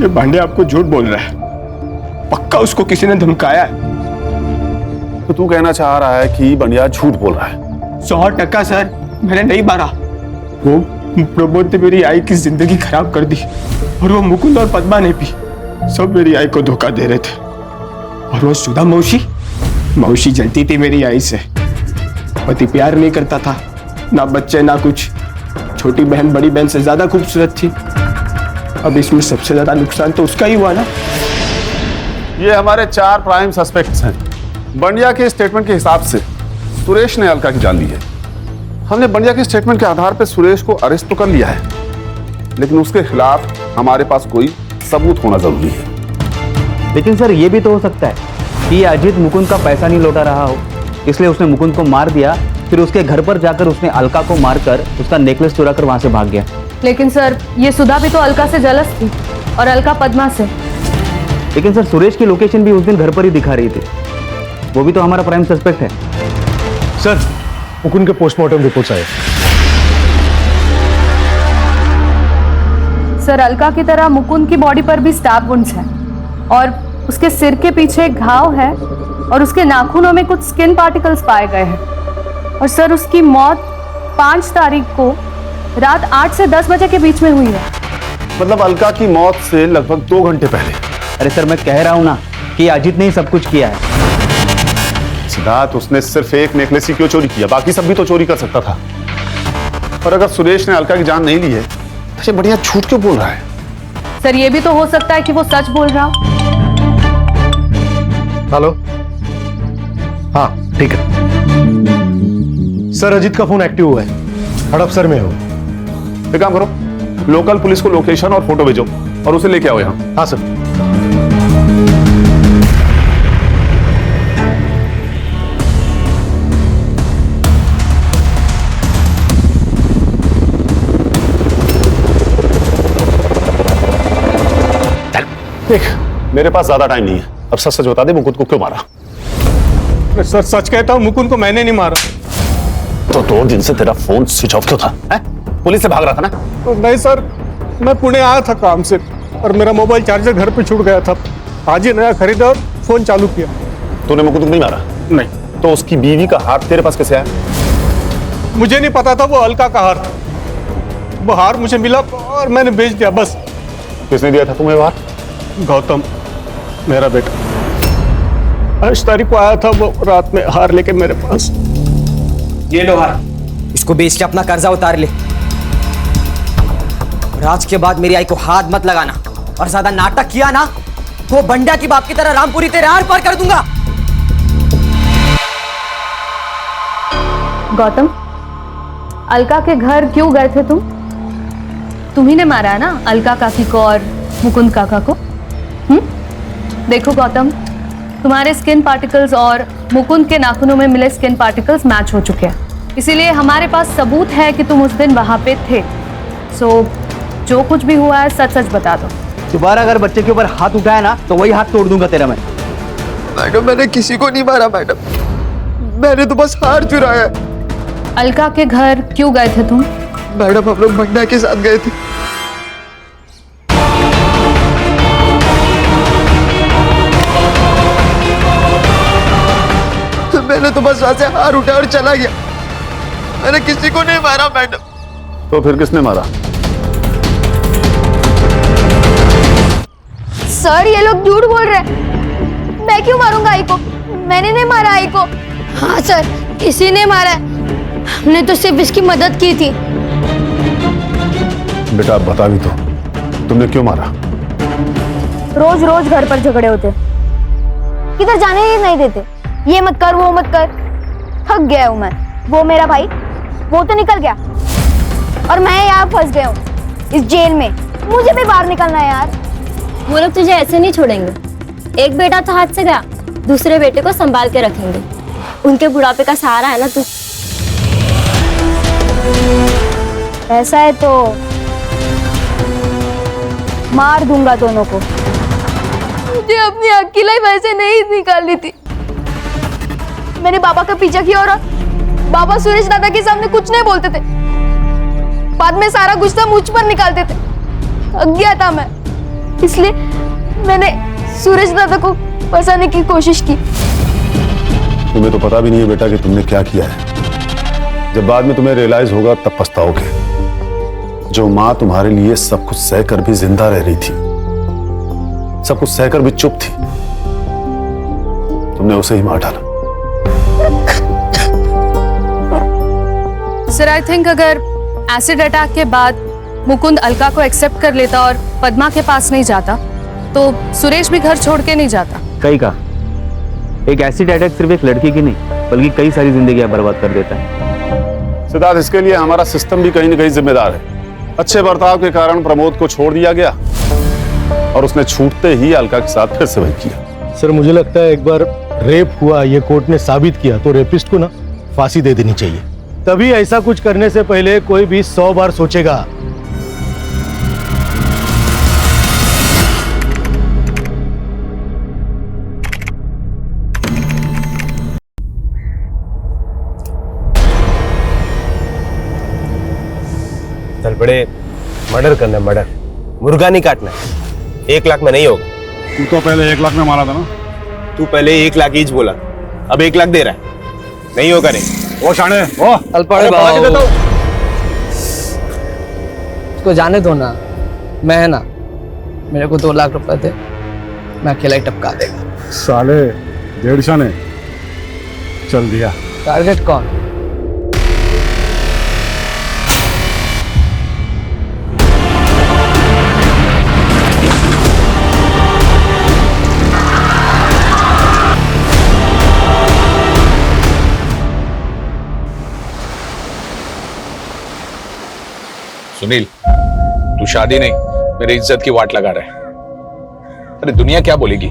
ये भांडे आपको झूठ बोल रहा है। पक्का उसको किसी ने धमकाया है। तो तू कहना चाह रहा है कि बंडिया झूठ बोल रहा है? 100% सर, मैंने नहीं मारा। वो प्रमोद ने मेरी आई की जिंदगी खराब कर दी, और वो मुकुंद और पद्मा ने भी सब मेरी आई को धोखा दे रहे थे। और वो सुधा मौसी जलती थी मेरी आई से। पति प्यार नहीं करता था, ना बच्चे ना कुछ। छोटी बहन बड़ी बहन से ज्यादा खूबसूरत थी। अब इसमें सबसे ज्यादा नुकसान तो उसका ही हुआ ना। ये हमारे 4 प्राइम सस्पेक्ट्स हैं। बंडिया के स्टेटमेंट के हिसाब से सुरेश ने अलका की जान ली है। हमने बंडिया के स्टेटमेंट के आधार पर सुरेश को अरेस्ट तो कर लिया है, लेकिन उसके खिलाफ हमारे पास कोई सबूत होना जरूरी है। लेकिन सर ये भी तो हो सकता है कि ये अजीत मुकुंद का पैसा नहीं लौटा रहा हो, इसलिए उसने मुकुंद को मार दिया, फिर उसके घर पर जाकर उसने अलका को मारकर उसका नेकलेस चुरा कर वहां से भाग गया। लेकिन सर ये सुधा भी तो अलका से जलस थी और अलका पद्मा से। लेकिन सर सुरेश की लोकेशन भी उस दिन घर पर ही दिखा रही थी। वो भी तो हमारा प्राइम सस्पेक्ट है। सर मुकुंद के पोस्टमार्टम रिपोर्ट्स आए। सर अलका की तरह मुकुंद की बॉडी पर भी स्टैब वुंड्स हैं और उसके सिर के पीछे एक घाव है और उसके नाखूनों में कुछ स्किन पार्टिकल्स पाए गए हैं। और सर उसकी मौत 5 तारीख को रात 8 से 10 बजे के बीच में हुई है। मतलब अलका की मौत से लगभग 2 घंटे पहले। अरे सर मैं कह रहा हूं ना कि अजीत ने ही सब कुछ किया है। सिद्धार्थ, उसने सिर्फ एक नेकलेस ही क्यों चोरी किया? बाकी सब भी तो चोरी कर सकता था। और अगर सुरेश ने अलका की जान नहीं ली है तो ये बढ़िया झूठ क्यों बोल रहा है? सर ये भी तो हो सकता है कि वो सच बोल रहा हो। हेलो, हाँ ठीक है सर। अजीत का फोन एक्टिव हुआ है, हड़पसर में हो। एक काम करो, लोकल पुलिस को लोकेशन और फोटो भेजो और उसे लेके आओ यहाँ। हाँ सर। देख, मेरे पास ज्यादा टाइम नहीं है, अब सच सच बता दे, मुकुंद को क्यों मारा? सर सच कहता हूँ, मुकुंद को मैंने नहीं मारा। तो 2 दिन से तेरा फोन स्विच ऑफ क्यों था? पुलिस से भाग रहा था ना? तो नहीं सर, मैं पुणे आया था काम से और मेरा मोबाइल चार्जर घर पे छूट गया था। आज ही नया खरीदा और फोन चालू किया। तूने मुकुंद को नहीं मारा? नहीं। तो उसकी बीवी का हार तेरे पास कैसे आया? मुझे नहीं पता था वो अलका का हार था। वो हार मुझे मिला और मैंने बेच दिया बस। किसने दिया था तुम्हें हार? गौतम, मेरा बेटा। 8 तारीख को आया था वो रात में हार लेके मेरे पास। ये लो हार, इसको बेच के अपना कर्जा उतार ले। और आज के बाद मेरी आई को हाथ मत लगाना और ज्यादा नाटक किया ना तो बंडा की बाप की तरह रामपुरी तेरे आर पार कर दूंगा। गौतम, अलका के घर क्यों गए थे तुम? तुम्ही ने मारा है ना अलका काकी को और मुकुंद काका को? देखो गौतम, तुम्हारे स्किन पार्टिकल्स और मुकुंद के नाखूनों में मिले स्किन पार्टिकल्स मैच हो चुके हैं, इसीलिए हमारे पास सबूत है कि तुम उस दिन वहां पे थे। सो जो कुछ भी हुआ है सच सच बता दो। दोबारा अगर बच्चे के ऊपर हाथ उठाया ना तो वही हाथ तोड़ दूंगा तेरा मैं। मैडम मैंने किसी को नहीं मारा मैडम, मैंने तो बस हार चुराया है। अलका के घर क्यों गए थे तुम? मैडम हम लोग बंडा के साथ गए थे। मैंने तो बस वहां से हार उठाया और चला गया, मैंने किसी को नहीं मारा मैडम। तो फिर किसने मारा? सर ये लोग झूठ बोल रहे हैं। मैं क्यों मारूंगा आई को? मैंने नहीं मारा आई को। हाँ सर, किसी ने मारा है, हमने तो सिर्फ इसकी मदद की थी। बेटा बता भी तो, तुमने क्यों मारा? रोज रोज घर पर झगड़े होते, किधर जाने ही नहीं देते, ये मत कर वो मत कर। थक गया हूं मैं। वो मेरा भाई वो तो निकल गया और मैं यहाँ फंस गया हूँ इस जेल में। मुझे भी बाहर निकलना है यार। वो लोग तुझे ऐसे नहीं छोड़ेंगे। एक बेटा तो हाथ से गया, दूसरे बेटे को संभाल के रखेंगे। उनके बुढ़ापे का सहारा है ना तू। ऐसा है तो मार दूंगा दोनों को। मुझे अपनी अकेलाई वैसे नहीं निकालनी थी। मैंने बाबा का पीछा किया और बाबा सुरेश दादा के सामने कुछ नहीं बोलते थे, बाद में सारा गुस्सा मुझ पर निकालते थे। थक गया था मैं, इसलिए मैंने सुरेश दादा को फंसाने की कोशिश की। तुम्हें तो पता भी नहीं है बेटा कि तुमने क्या किया है। जब बाद में तुम्हें रियलाइज होगा तब पछताओगे। जो माँ तुम्हारे लिए सब कुछ सहकर भी जिंदा रह रही थी, सब कुछ सहकर भी चुप थी, तुमने उसे ही मार डाला। सर आई थिंक अगर एसिड अटैक के बाद मुकुंद अलका को एक्सेप्ट कर लेता और पद्मा के पास नहीं जाता तो सुरेश भी घर छोड़ के नहीं जाता। कहीं का एक एसिड अटैक सिर्फ एक लड़की की नहीं बल्कि कई सारी जिंदगियां बर्बाद कर देता है। सिद्धार्थ, इसके लिए हमारा सिस्टम भी कहीं न कहीं जिम्मेदार है। अच्छे बर्ताव के कारण प्रमोद को छोड़ दिया गया और उसने छूटते ही अलका के साथ फिर से वही किया। सर मुझे लगता है एक बार रेप हुआ ये कोर्ट ने साबित किया तो रेपिस्ट को ना फांसी दे देनी चाहिए। तभी ऐसा कुछ करने से पहले कोई भी 100 बार सोचेगा। चल बड़े, मर्डर करना है, मर्डर, मुर्गा नहीं काटना है। 1 लाख में नहीं होगा। तू तो पहले 1 लाख में मारा था ना। तू पहले 1 लाख हीच बोला, अब 1 लाख दे रहा है, नहीं होगा। नहीं ओ शाणे, ओ अल्पाड़े उसको जाने दो ना, मैं है ना, मेरे को 2 लाख रुपए दे, मैं अकेला ही टपका देगा। साले 1.5 शाने चल दिया। टारगेट कौन? सुनील, तू शादी नहीं मेरी इज्जत की वाट लगा रहा है। अरे दुनिया क्या बोलेगी,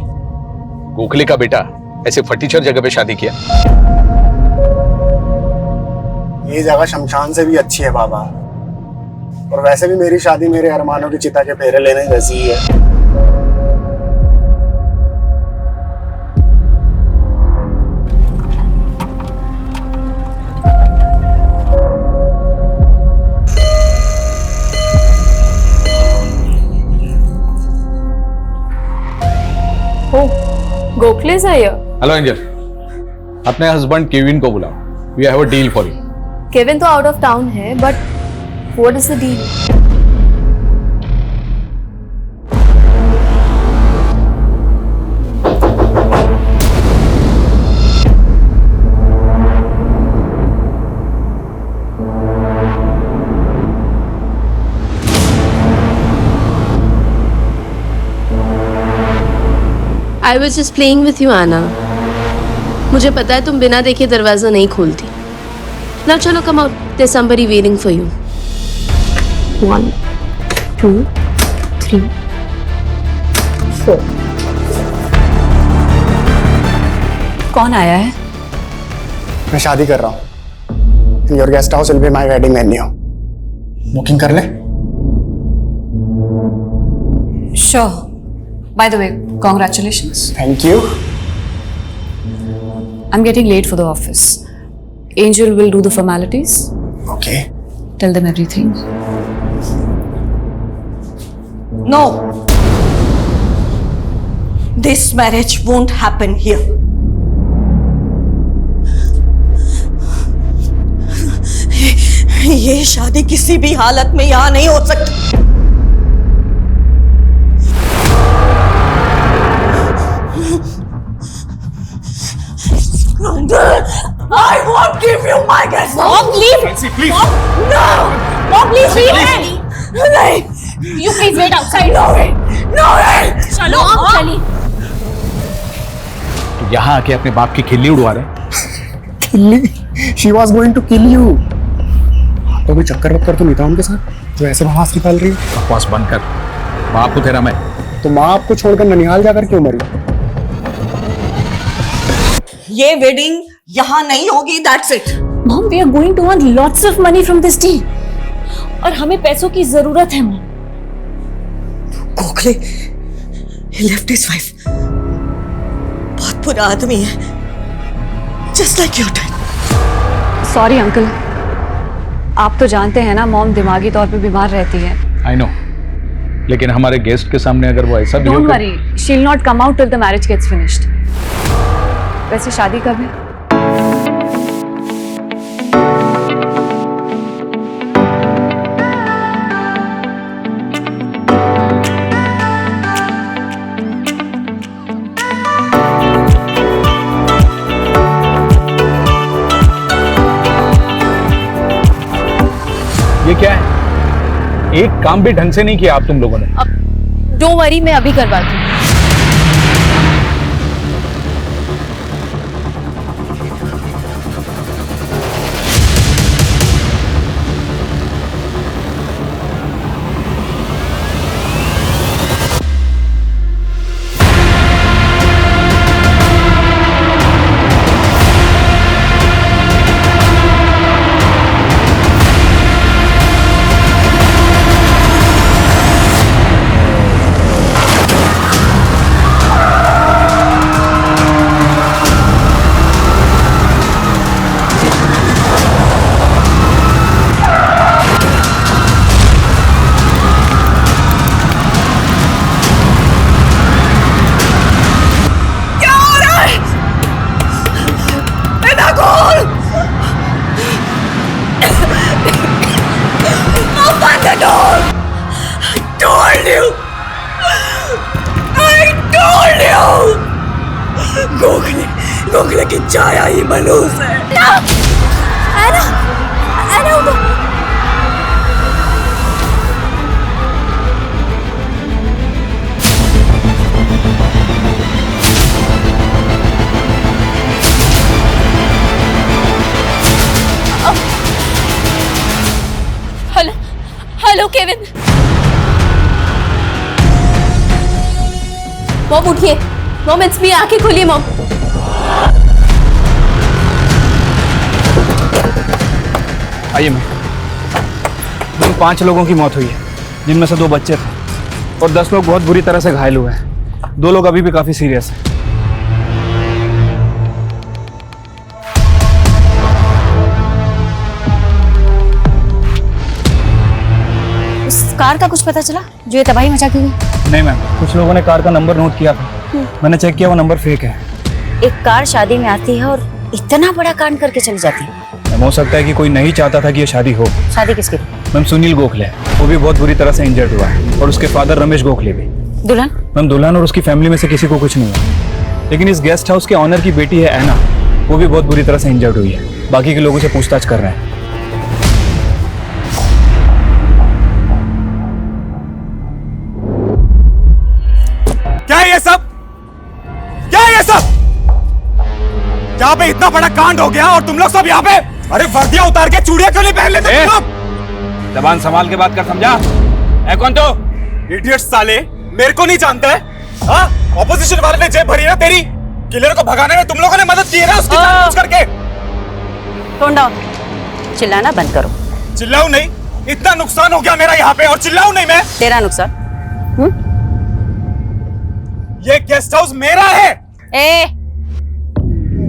गोखले का बेटा ऐसे फटीचर जगह पे शादी किया। ये जगह शमशान से भी अच्छी है बाबा, और वैसे भी मेरी शादी मेरे अरमानों की चिता के फेरे लेने जैसी ही है। गोखले सा ये। हेलो एंजल, अपने हस्बैंड केविन को बुलाओ, we have a deal for you. Kevin तो आउट ऑफ टाउन है, but what is the deal? I was just playing with you, Anna. मुझे पता है तुम बिना देखे दरवाजा नहीं खोलती. Now चलो, come out. There's somebody waiting for you. 1, 2, 3, 4. कौन आया है? मैं शादी कर रहा हूँ. Your guest house will be my wedding venue. Booking कर ले? Sure. By the way, congratulations. Thank you. I'm getting late for the office. Angel will do the formalities. Okay. Tell them everything. No. This marriage won't happen here. ये शादी किसी भी हालत में यहाँ नहीं हो सकती. I won't give you my guest. Mom, leave. Please. Mom, no. Mom, please leave him. नहीं. You please wait outside. No way. No way. चलो, Mom, चलिए. यहाँ आके अपने बाप की खिल्ली उड़वा रहे. खिल्ली? She was going to kill you. तो कोई चक्कर वक्कर तो नहीं था उनके साथ जो ऐसे बकवास निकाल रही है? बकवास बंद कर. बाप को तेरा मैं. तो माँ आपको छोड़कर ननिहाल जाकर क्यों मरी? ये वेडिंग यहाँ नहीं होगी. That's it. Mom, we are going to earn lots of money from this deal. और हमें पैसों की जरूरत है, Mom. Gokhale, he left his wife. बहुत बुरा आदमी है. Just like your dad. Sorry uncle, आप तो जानते हैं ना मॉम दिमागी तौर पे बीमार रहती है. आई नो, लेकिन हमारे गेस्ट के सामने अगर वो ऐसा don't worry, she will not come out till the marriage gets finished. वैसे शादी कब है? ये क्या है? एक काम भी ढंग से नहीं किया आप तुम लोगों ने. Don't worry, मैं अभी करवाती हूँ. गोखले की छाया ही मनूस है. Hello Kevin. मॉम उठिए. Mom it's me. आंखें खोलिए मॉम. आइए मैं. 5 लोगों की मौत हुई है, जिनमें से 2 बच्चे थे और 10 लोग बहुत बुरी तरह से घायल हुए हैं. 2 लोग अभी भी काफी सीरियस हैं. उस कार का कुछ पता चला जो ये तबाही मचा के गई? नहीं मैम, कुछ लोगों ने कार का नंबर नोट किया था. मैंने चेक किया, वो नंबर फेक है. एक कार शादी में आती है और इतना बड़ा कांड करके चली जाती है. हो सकता है कि कोई नहीं चाहता था कि ये शादी हो. शादी किसकी? मैम सुनील गोखले, वो भी बहुत बुरी तरह से इंजर्ड हुआ है और उसके फादर रमेश गोखले भी. दुल्हन? मैम दुल्हन और उसकी फैमिली में से किसी को कुछ नहीं हुआ, लेकिन इस गेस्ट हाउस के ऑनर की बेटी है ऐना, वो भी बहुत बुरी तरह से इंजर्ड हुई है. बाकी के लोगों से पूछताछ कर रहे हैं. क्या है ये सब? यहाँ पे इतना बड़ा कांड हो गया और तुम लोग सब यहाँ पे, अरे वर्दियां उतार के चूड़ियां क्यों नहीं पहन लेते तुम लोग? जबान संभाल के बात कर, समझा? है कौन तो? इडियट साले, मेरे को नहीं जानता है? हाँ, ऑपोजिशन वाले ने जेब भरी ना तेरी, किलर को भगाने में तुम लोगों ने मदद की है ना उसकी जानबूझ करके। टोन डाउन, चिल्लाना बंद करो। चिल्लाऊं नहीं? इतना नुकसान हो गया मेरा यहाँ पे और चिल्लाऊं नहीं मैं? तेरा नुकसान? ये गेस्ट हाउस मेरा है।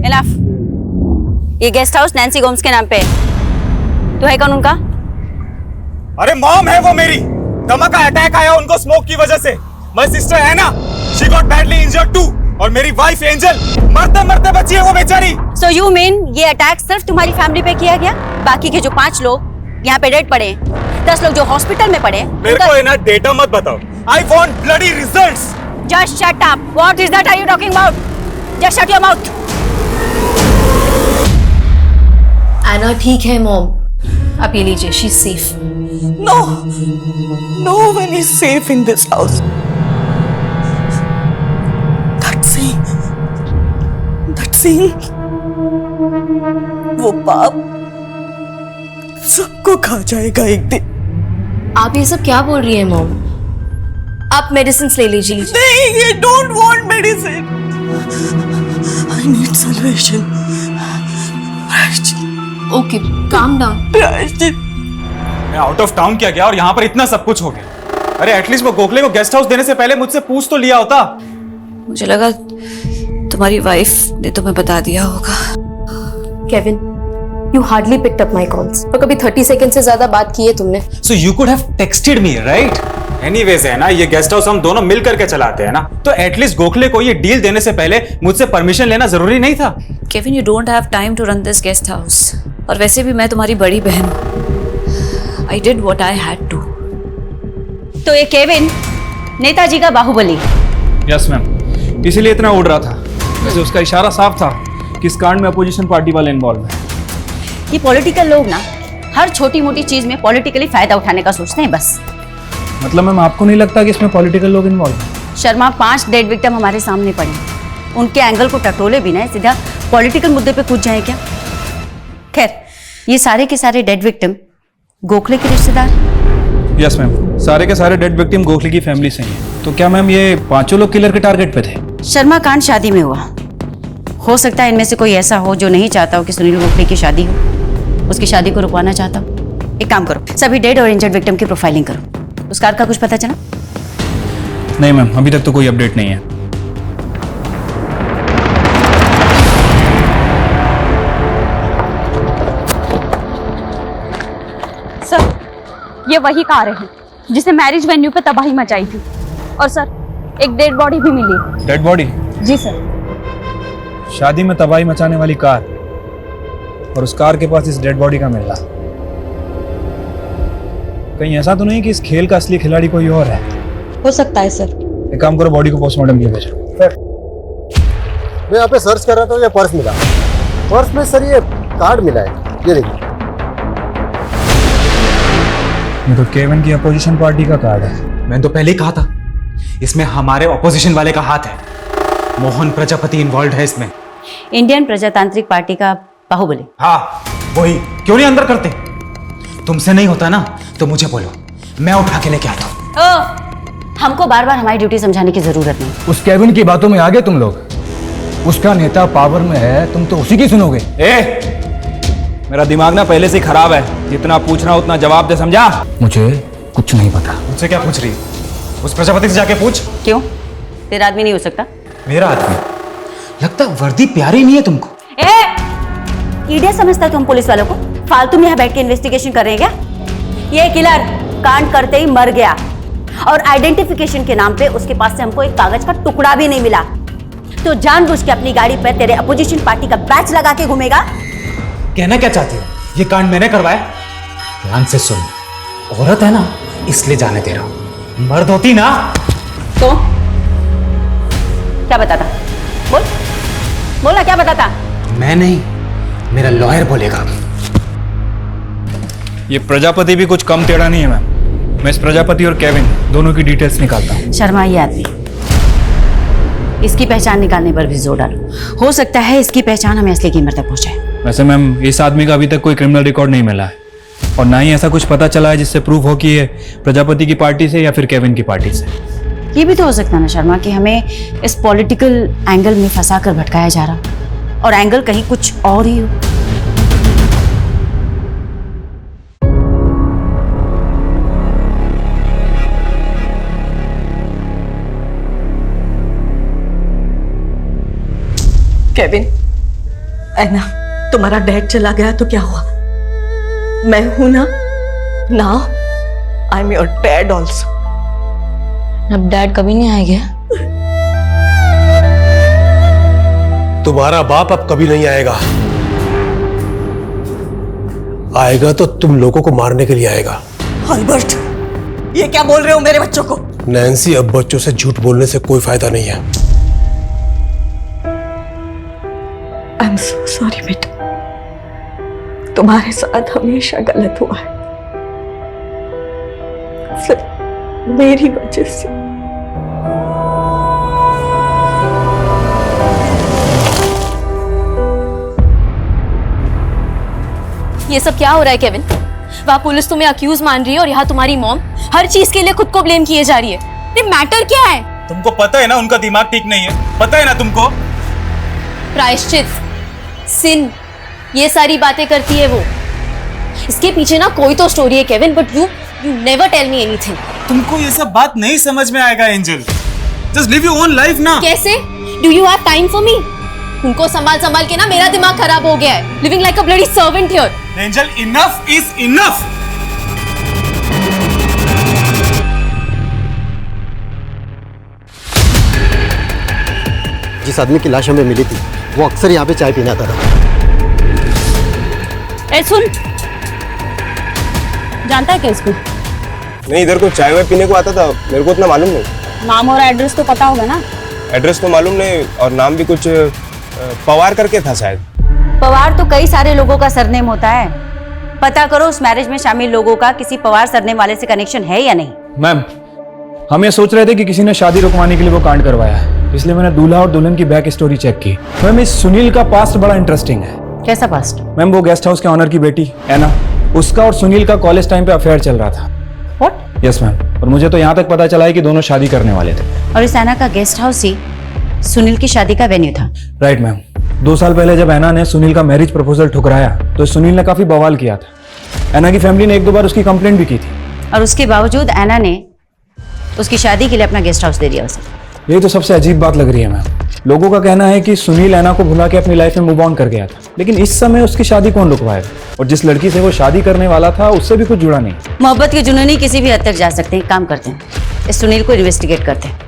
इनफ। ये गेस्ट हाउस नैन्सी गोम्स के नाम पे है। तो है कौन उनका? अरे मॉम है वो मेरी। दमा का अटैक आया उनको स्मोक की वजह से। माय सिस्टर है ना, she got badly injured too. और मेरी वाइफ एंजल मरते मरते बची है वो बेचारी। So you mean ये अटैक सिर्फ तुम्हारी फैमिली पे किया गया? बाकी के जो 5 लोग यहाँ पे डेड पड़े, 10 लोग जो हॉस्पिटल में पड़े, मेरे को ना डेटा मत बताओ। I want bloody results. Just shut up. What is that are you talking about? Just shut your mouth. एना ठीक है मॉम, आप ये लीजिए, she is safe. No, no one is safe in this house. That scene, वो पाप सबको खा जाएगा एक दिन। आप ये सब क्या बोल रही हैं मॉम? आप मेडिसिन ले लीजिए। नहीं, I don't want medicine. I need salvation. Okay, calm down. मैं आउट ऑफ टाउन क्या गया और यहाँ पर इतना सब कुछ हो गया। अरे एटलीस्ट वो गोखले को गेस्ट हाउस देने से पहले मुझसे पूछ तो लिया होता। मुझे लगा तुम्हारी वाइफ ने तुम्हें बता दिया होगा। Kevin, you hardly picked up my calls. और कभी 30 सेकंड से ज्यादा बात की है तुमने। So you could have texted me, right? Anyways है ना, ये गेस्ट हाउस हम दोनों मिल करके चलाते हैं ना, तो एटलीस्ट गोखले को ये डील देने से पहले मुझसे परमिशन लेना जरूरी नहीं था? Kevin, you don't have time to run this guest house. और वैसे भी मैं तुम्हारी बड़ी बहन हूँ। I did what I had to. तो ये केविन नेताजी का बाहुबली। यस मैम, इसीलिए इतना उड़ रहा था। वैसे उसका इशारा साफ था कि इस कांड में अपोजिशन पार्टी वाले इन्वॉल्व हैं। ये पॉलिटिकल लोग ना हर छोटी मोटी चीज में पॉलिटिकली फायदा उठाने का सोचते हैं बस। मतलब मैम आपको नहीं लगता कि इसमें पॉलिटिकल लोग इन्वॉल्व हैं? शर्मा, 5 डेड विक्टिम हमारे सामने पड़े, उनके एंगल को टटोले बिना सीधा पॉलिटिकल मुद्दे पे कूद जाए क्या? खैर, ये सारे के सारे डेड विक्टिम गोखले के रिश्तेदार? यस मैम, सारे के सारे डेड विक्टिम गोखले की फैमिली से हैं। तो क्या मैम ये 5 लोग किलर के टारगेट पे थे? शर्मा कांड शादी में हुआ। हो सकता है इनमें से कोई ऐसा हो जो नहीं चाहता हो कि सुनील गोखले की शादी हो, उसकी शादी को रुकवाना चाहता हो। एक काम करो, सभी डेड और इंजर्ड विक्टिम की प्रोफाइलिंग करो। उस कार का कुछ पता चला? नहीं मैम, अभी तक तो कोई अपडेट नहीं है। सर, ये वही कार है जिसने मैरिज वेन्यू पे तबाही मचाई थी। और सर, एक डेड बॉडी भी मिली। Dead body? जी सर। शादी में तबाही मचाने वाली कार और उस कार के पास इस डेड बॉडी का मिलना, कहीं ऐसा तो नहीं कि इस खेल का असली खिलाड़ी कोई और है? हो सकता है सर। एक काम करो, बॉडी को पोस्टमार्टम के लिए भेजो। मैं यहाँ पे सर्च कर रहा था, ये पर्स मिला। पर्स में सर ये कार्ड मिला है, ये देखिए। ये तो केविन की अपोजिशन पार्टी का कार्ड है। मैंने तो पहले ही कहा था, इसमें हमारे ऑपोजिशन वाले का हाथ है। मोहन प्रजापति इन्वॉल्व है इसमें। इंडियन प्रजातांत्रिक पार्टी का बाहुबली। हाँ वही। क्यों नहीं अंदर करते? तुमसे नहीं होता ना तो मुझे बोलो, मैं उठा के लेके आता हूँ। हमको बार बार हमारी ड्यूटी समझाने की जरूरत नहीं। उस केविन की बातों में आ गए तुम लोग। उसका नेता पावर में है, तुम तो उसी की सुनोगे। मेरा दिमाग ना पहले से खराब है, जितना पूछना उतना जवाब दे, समझा? मुझे कुछ नहीं पता। मुझसे क्या पूछ रही? उस प्रजापति से जाके पूछ। क्यों? तेरा आदमी नहीं हो सकता? मेरा आदमी? लगता वर्दी प्यारी नहीं है तुमको। ईडियट समझता है तुम पुलिस वालों को? फालतू में यहाँ बैठ के इन्वेस्टिगेशन कर रहे हैं क्या? ये किलर कांड करते ही मर गया और आइडेंटिफिकेशन के नाम पे उसके पास से हमको एक कागज का टुकड़ा भी नहीं मिला। तो जानबूझ के अपनी गाड़ी पर तेरे अपोजिशन पार्टी का बैच लगा के घूमेगा। कहना क्या चाहती हो? ये कांड मैंने करवाया? ध्यान से सुन, औरत है ना इसलिए जाने दे रहा हूं, मर्द होती ना तो क्या बताता? बोल बोला, क्या बताता? मैं नहीं, मेरा लॉयर बोलेगा। ये प्रजापति भी कुछ कम टेढ़ा नहीं है मैम। मैं इस प्रजापति और केविन दोनों की डिटेल्स निकालता हूँ। शर्मा, ये आदमी इसकी पहचान निकालने पर भी जोर डालो। हो सकता है इसकी पहचान हमें असली कीमत तक पहुंचाए। वैसे मैम इस आदमी का अभी तक कोई क्रिमिनल रिकॉर्ड नहीं मिला है और ना ही ऐसा कुछ पता चला है जिससे प्रूफ हो कि ये प्रजापति की पार्टी से या फिर केविन की पार्टी से। ये भी तो हो सकता है ना शर्मा कि हमें इस पॉलिटिकल एंगल में फंसा कर भटकाया जा रहा और एंगल कहीं कुछ और ही हो। केविन, ऐना, तुम्हारा डैड चला गया तो क्या हुआ? मैं हूं ना। Now I am your dad also. अब डैड कभी नहीं आएगा। तुम्हारा बाप अब कभी नहीं आएगा। आएगा तो तुम लोगों को मारने के लिए आएगा। अल्बर्ट, ये क्या बोल रहे हो मेरे बच्चों को? नैन्सी, अब बच्चों से झूठ बोलने से कोई फायदा नहीं है। आई एम सो सॉरी बेटा, तुम्हारे साथ हमेशा गलत हुआ है, सिर्फ मेरी वजह से। ये सब क्या हो रहा है केविन? वहाँ पुलिस तुम्हें अक्यूज मान रही है और यहाँ तुम्हारी मॉम हर चीज के लिए खुद को ब्लेम किए जा रही है। ये मैटर क्या है? तुमको पता है ना उनका दिमाग ठीक नहीं है, पता है ना तुमको? प्रायश्चित, सिन, ये सारी बातें करती है वो। इसके पीछे ना कोई तो स्टोरी है Kevin, but you never tell me anything. तुमको ये सब बात नहीं समझ में आएगा Angel. Just live your own life ना। कैसे? Do you have time for me? उनको संभाल संभाल के ना मेरा दिमाग खराब हो गया है। Living like a bloody servant here. Angel, enough is enough. जिस आदमी की लाश हमें मिली थी वो अक्सर यहाँ पे चाय पीने आता था। ए सुन, जानता है क्या इसको? नहीं, इधर को चाय वाय पीने को आता था, मेरे को उतना मालूम नहीं। नाम और एड्रेस तो पता होगा ना? एड्रेस तो मालूम नहीं और नाम भी कुछ पवार करके था शायद। पवार तो कई सारे लोगों का सरनेम होता है। पता करो उस मैरिज में शामिल लोगों का किसी पवार सरनेम वाले से कनेक्शन है या नहीं। मैम, हम ये सोच रहे थे कि किसी ने शादी रुकवाने के लिए वो कांड करवाया है, इसलिए मैंने दूल्हा और दुल्हन की बैक स्टोरी चेक की। मैम, इस सुनील का पास्ट बड़ा इंटरेस्टिंग है। कैसा पास्ट? मैम, वो गेस्ट हाउस के ऑनर की बेटी ऐना, उसका और सुनील का कॉलेज टाइम पे अफेयर चल रहा था। What? यस मैम, और मुझे तो यहाँ तक पता चला है कि दोनों शादी करने वाले थे। और इस ऐना का गेस्ट हाउस ही सुनील की शादी का वेन्यू था। Right ma'am. 2 साल पहले जब ऐना ने सुनील का मैरिज प्रपोजल ठुकराया तो सुनील ने काफी बवाल किया था। ऐना की फैमिली ने 1-2 बार उसकी कंप्लेंट भी की थी और उसके बावजूद ऐना ने उसकी शादी के लिए अपना गेस्ट हाउस दे दिया उसे। यही तो सबसे अजीब बात लग रही है मैम। लोगों का कहना है कि सुनील ऐना को भुला के अपनी लाइफ में मूव ऑन कर गया था, लेकिन इस समय उसकी शादी कौन रुकवाएगा? और जिस लड़की से वो शादी करने वाला था उससे भी कुछ जुड़ा नहीं। मोहब्बत के जुनूनी किसी भी हद तक जा सकते हैं। काम करते हैं, इस सुनील को इन्वेस्टिगेट करते हैं।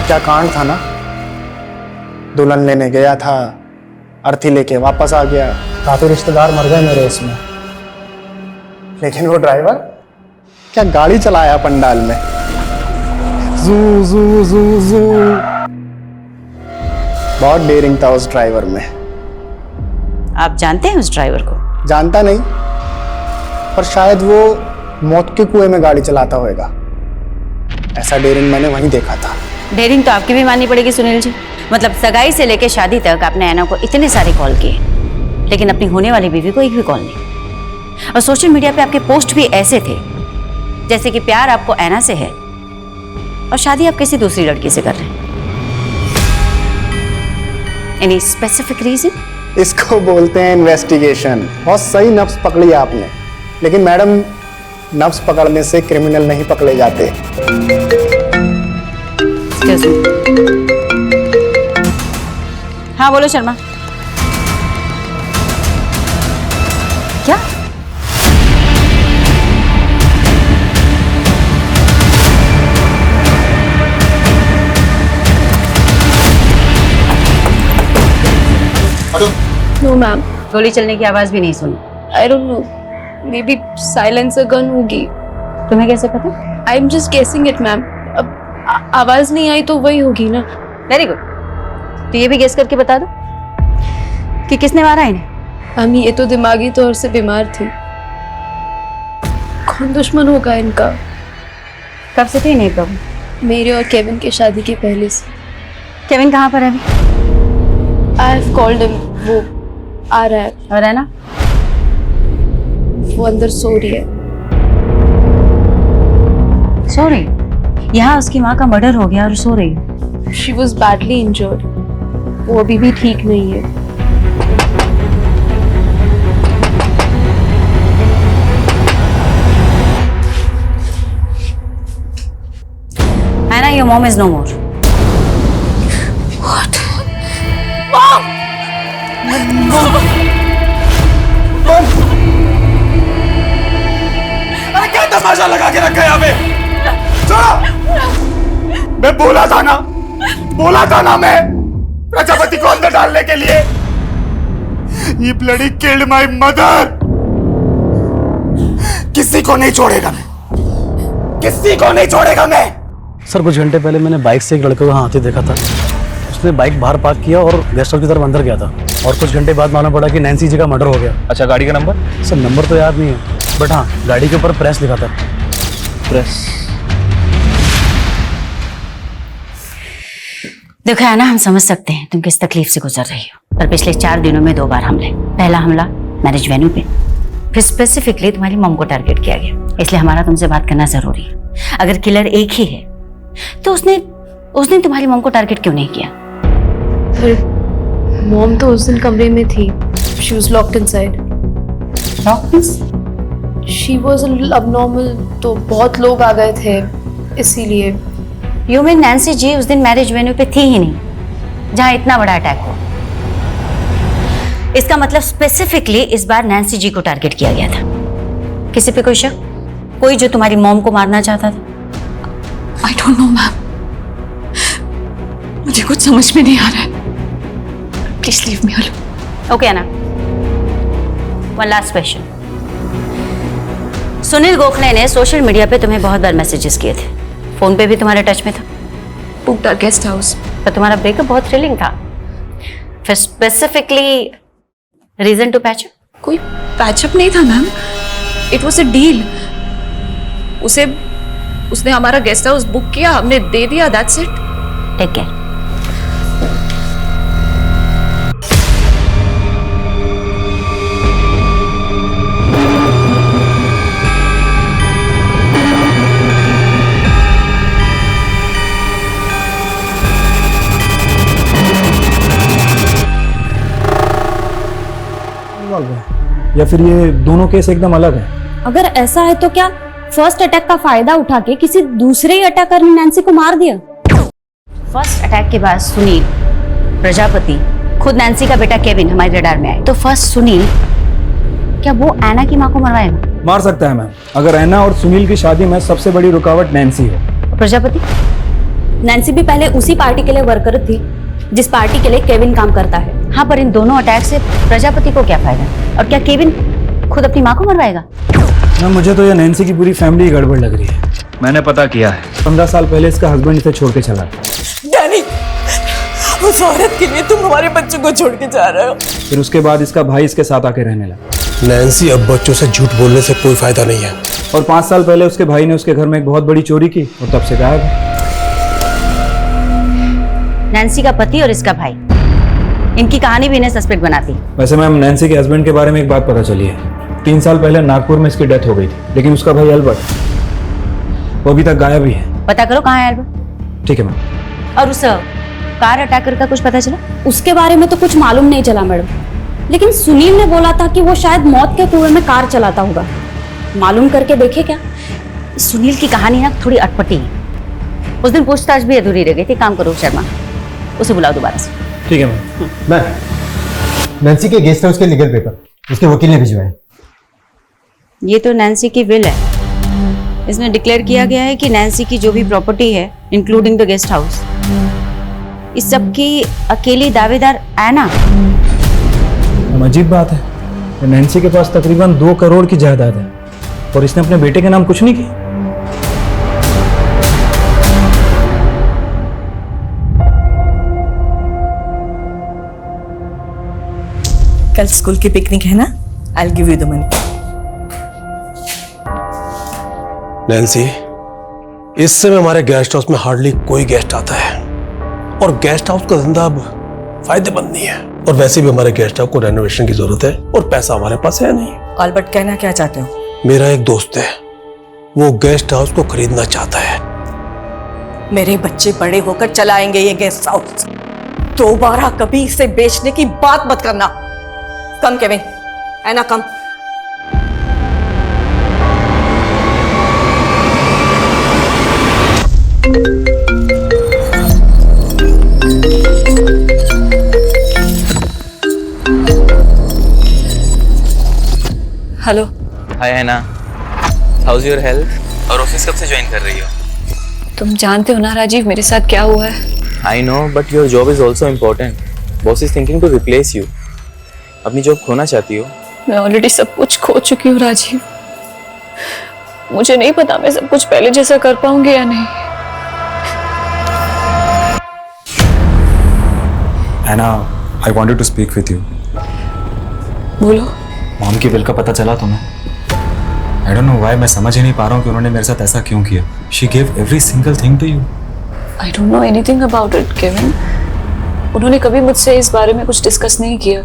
क्या कांड था ना, दुल्हन लेने गया था, अर्थी लेके वापस आ गया। काफी रिश्तेदार मर गए मेरे इसमें, लेकिन वो ड्राइवर क्या गाड़ी चलाया पंडाल में, जू जू जू जू। बहुत डेयरिंग था उस ड्राइवर में। आप जानते हैं उस ड्राइवर को? जानता नहीं, पर शायद वो मौत के कुएं में गाड़ी चलाता होगा। ऐसा डेयरिंग मैंने वहीं देखा था। डेयरिंग तो आपकी भी माननी पड़ेगी सुनील जी। मतलब सगाई से लेकर शादी तक आपने ऐना को इतने सारे कॉल किए, लेकिन अपनी होने वाली बीवी को एक भी कॉल नहीं। और सोशल मीडिया पे आपके पोस्ट भी ऐसे थे जैसे कि प्यार आपको ऐना से है और शादी आप किसी दूसरी लड़की से कर रहे हैं। Any specific reason? इसको बोलते हैं इन्वेस्टिगेशन। बहुत सही नफ्स पकड़ी आपने, लेकिन मैडम, नफ्स पकड़ने से क्रिमिनल नहीं पकड़े जाते। हाँ बोलो शर्मा। क्या? No ma'am. गोली चलने की आवाज भी नहीं सुनी। I don't know, maybe silencer gun होगी। तुम्हें कैसे पता? I am just guessing it ma'am. अब आवाज नहीं आई तो वही होगी ना। Very good. तो ये भी गेस करके बता दो कि किसने मारा इन्हें। हम ये तो दिमागी तौर से बीमार थी। कौन दुश्मन होगा इनका? कब से थी इन्हें प्रॉब्लम? मेरे और केविन की शादी के पहले से। केविन कहाँ पर है अभी? आई हैव कॉल्ड हिम, वो आ रहा है। और है ना? वो अंदर सो रही है। सो रही? यहाँ उसकी माँ का मर्डर हो गया और सो रही है। She was badly injured. वो अभी भी ठीक नहीं है। Anna, your mom is no more. What? Mom! अरे क्या तमाशा लगा के रखा है यहाँ पे? छोड़ो! मैं बोला था ना मैं प्रजापति को अंदर डालने के लिए। ये ब्लडी किल्ड माय मदर। किसी को नहीं छोड़ेगा मैं। सर कुछ घंटे पहले मैंने बाइक से एक लड़के को यहाँ आते देखा था। उसने बाइक बाहर पार्क किया और गेस्ट हाउस की तरफ अंदर गया था। और कुछ घंटे बाद मालूम पड़ा कि नैन्सी जी का मर्डर हो गया। अच्छा, गाड़ी का नंबर? सर नंबर तो याद नहीं है, बट हाँ गाड़ी के ऊपर प्रेस लिखा था। प्रेस? देखो है ना, हम समझ सकते हैं तुम किस तकलीफ से गुजर रही हो, पर पिछले 4 दिनों में 2 बार हमले। पहला हमला मैरिज वेन्यू पे, फिर स्पेसिफिकली तुम्हारी मॉम को टारगेट किया गया। इसलिए हमारा तुमसे बात करना जरूरी है। अगर किलर एक ही है तो उसने तुम्हारी मॉम को टारगेट क्यों नहीं किया? पर मॉम तो उस दिन कमरे में थी। She was locked inside. She was a little abnormal, तो बहुत लोग आ गए थे इसीलिए। यू मीन नैन्सी जी उस दिन मैरिज वेन्यू पे थी ही नहीं जहां इतना बड़ा अटैक हुआ? इसका मतलब स्पेसिफिकली इस बार नैन्सी जी को टारगेट किया गया था। किसी पे कोई शक? कोई जो तुम्हारी मॉम को मारना चाहता था? आई डोंट नो मैम, मुझे कुछ समझ में नहीं आ रहा है। Please leave me alone. Okay ना, one last question. Sunil Gokhale ने सोशल मीडिया पे तुम्हें बहुत बार मैसेजेस किए थे, फोन पे भी तुम्हारे टच में था। Booked our guest house. पर तुम्हारा ब्रेकअप बहुत थ्रिलिंग था। फिर स्पेसिफिकली रीजन टू पैचअप? कोई पैचअप नहीं था ma'am, it was a deal. उसने हमारा गेस्ट हाउस बुक किया, हमने दे दिया, दैट्स इट। Take care. या फिर ये दोनों केस एकदम अलग है? अगर ऐसा है तो क्या फर्स्ट अटैक का फायदा उठा के किसी दूसरे ही अटैकर ने नैन्सी को मार दिया? फर्स्ट अटैक के बाद सुनील, प्रजापति, खुद नैन्सी का बेटा केविन हमारे रडार में आए। तो फर्स्ट सुनील, क्या वो एना की मां को मरवाएगा? मार सकता है मैम, अगर एना और सुनील की शादी में सबसे बड़ी रुकावट नैन्सी है। प्रजापति? नैन्सी भी पहले उसी पार्टी के लिए वर्कर थी जिस पार्टी के लिए केविन काम करता है। हाँ, पर इन दोनों अटैक से प्रजापति को क्या फायदा? और क्या केविन खुद अपनी माँ को मरवाएगा? मैम मुझे तो ये नैन्सी की पूरी फैमिली गड़बड़ लग रही है। मैंने पता किया है। 15 साल पहले इसका हस्बैंड इसे छोड़ के चला। डैनी, उस औरत के लिए तुम हमारे बच्चों को छोड़ के जा रहे हो। फिर उसके बाद इसका भाई इसके साथ आके रहने लगा। नैन्सी, अब बच्चों से झूठ बोलने से कोई फायदा नहीं है। और 5 साल पहले उसके भाई ने उसके घर में एक बहुत बड़ी चोरी की और तब से गायब है। नैन्सी का पति और इसका भाई, इनकी कहानी भी इन्हें सस्पेक्ट बनाती। वैसे मैम नैन्सी के हस्बैंड के बारे में एक बात पता चली है। 3 साल पहले नागपुर में इसकी डेथ हो गई थी, लेकिन उसका भाई अल्बर्ट, वो अभी तक गायब ही है। पता करो कहाँ है अल्बर्ट। ठीक है मैम। और उस कार अटैकर का कुछ पता चला? उसके बारे में तो कुछ मालूम नहीं चला मैडम, लेकिन सुनील ने बोला था कि वो शायद मौत के कुएं में कार चलाता होगा। मालूम करके देखे क्या? सुनील की कहानी ना थोड़ी अटपटी है। उस दिन पूछताछ भी अधूरी रह गई थी। काम करो शर्मा, उसे बुलाओ दोबारा से। ठीक है मैम। मैम, नैन्सी के गेस्ट हाउस के लीगल पेपर उसके वकील ने भिजवाए। ये तो नैन्सी की विल है। इसमें डिक्लेयर किया गया है कि नैन्सी की जो भी प्रॉपर्टी है, इंक्लूडिंग द गेस्ट हाउस, इस सब की अकेली दावेदार एना। अजीब बात है, नैन्सी के पास तकरीबन 2 करोड़ की जायदाद है और इसने अपने बेटे के नाम कुछ नहीं किया। कल स्कूल की पिकनिक है ना, I will give you the money. Nancy, इस समय हमारे गेस्ट हाउस में हार्डली कोई गेस्ट आता है और गेस्ट हाउस का धंधा अब फायदेमंद नहीं है। और वैसे भी हमारे गेस्ट हाउस को रेनोवेशन की जरूरत है और पैसा हमारे पास है नहीं। ऑलबर्ट, कहना क्या चाहते हो? मेरा एक दोस्त है, वो गेस्ट हाउस को खरीदना चाहता है। मेरे बच्चे बड़े होकर चलाएंगे ये गेस्ट हाउस, दोबारा कभी इसे बेचने की बात मत करना। कम केविन, एना कम। हेलो। हाय हैना, हाउस योर हेल्थ? और ऑफिस कब से ज्वाइन कर रही हो? तुम जानते हो ना राजीव मेरे साथ क्या हुआ है। I know, but your job is also important. Boss is thinking to replace you. अपनी जॉब खोना चाहती हो? मैं ऑलरेडी सब कुछ खो चुकी हूँ राजीव। मुझे नहीं पता मैं सब कुछ पहले जैसा कर पाऊंगी या नहीं। Anna, I wanted to speak with you. बोलो। मॉम की विल का पता चला तुम्हें? I don't know why, मैं समझ ही नहीं पा रहा हूँ कि उन्होंने मेरे साथ ऐसा क्यों किया। She gave every single thing to you. I don't know anything about it, Kevin. उन्होंने कभी मुझसे इस बारे में कुछ डिस्कस नहीं किया।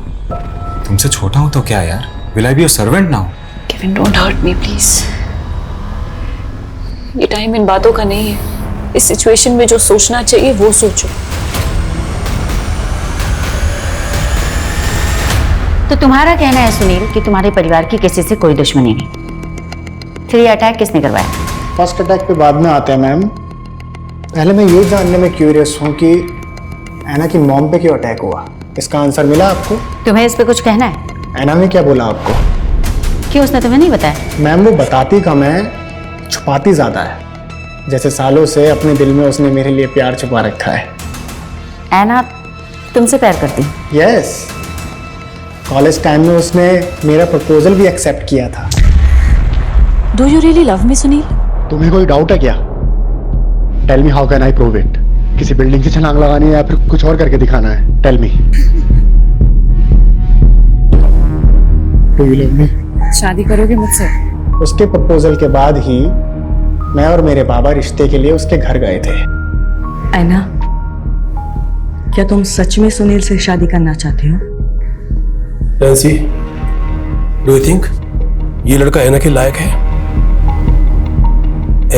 तुमसे छोटा हूँ तो क्या यार? Will I be your servant now? Kevin, don't hurt me, please. ये टाइम इन बातों का नहीं है। इस सिचुएशन में जो सोचना चाहिए वो सोचो। तो तुम्हारा कहना है सुनील कि तुम्हारे परिवार की किसी से कोई दुश्मनी नहीं, फिर ये अटैक किसने करवाया? फर्स्ट अटैक पे बाद में आते हैं मैम। पहले मैं ये जानने में क्यूरियस हूँ कि ऐना की मॉम पे क्यों अटैक हुआ। इसका आंसर मिला आपको? तुम्हें इस पे कुछ कहना है? ऐना ने क्या बोला आपको? क्यों, उसने तुम्हें नहीं बताया? मैम वो बताती कम है, छुपाती ज्यादा है। जैसे सालों से अपने दिल में उसने मेरे लिए प्यार छुपा रखा है। ऐना तुमसे प्यार करती? यस। कॉलेज टाइम में उसने मेरा प्रपोजल भी एक्सेप्ट किया था। Do you really love me Sunil? तुम्हें कोई डाउट है क्या? Tell me how can I prove it? किसी बिल्डिंग से छलांग लगानी है या फिर कुछ और करके दिखाना है? Tell me. Do you love me? शादी करोगे मुझसे? उसके प्रपोजल के बाद ही मैं और मेरे बाबा रिश्ते के लिए उसके घर गए थे। ऐना, क्या तुम सच में सुनील से शादी करना चाहते हो? नैन्सी, डू यू थिंक ये लड़का ऐना के लायक है?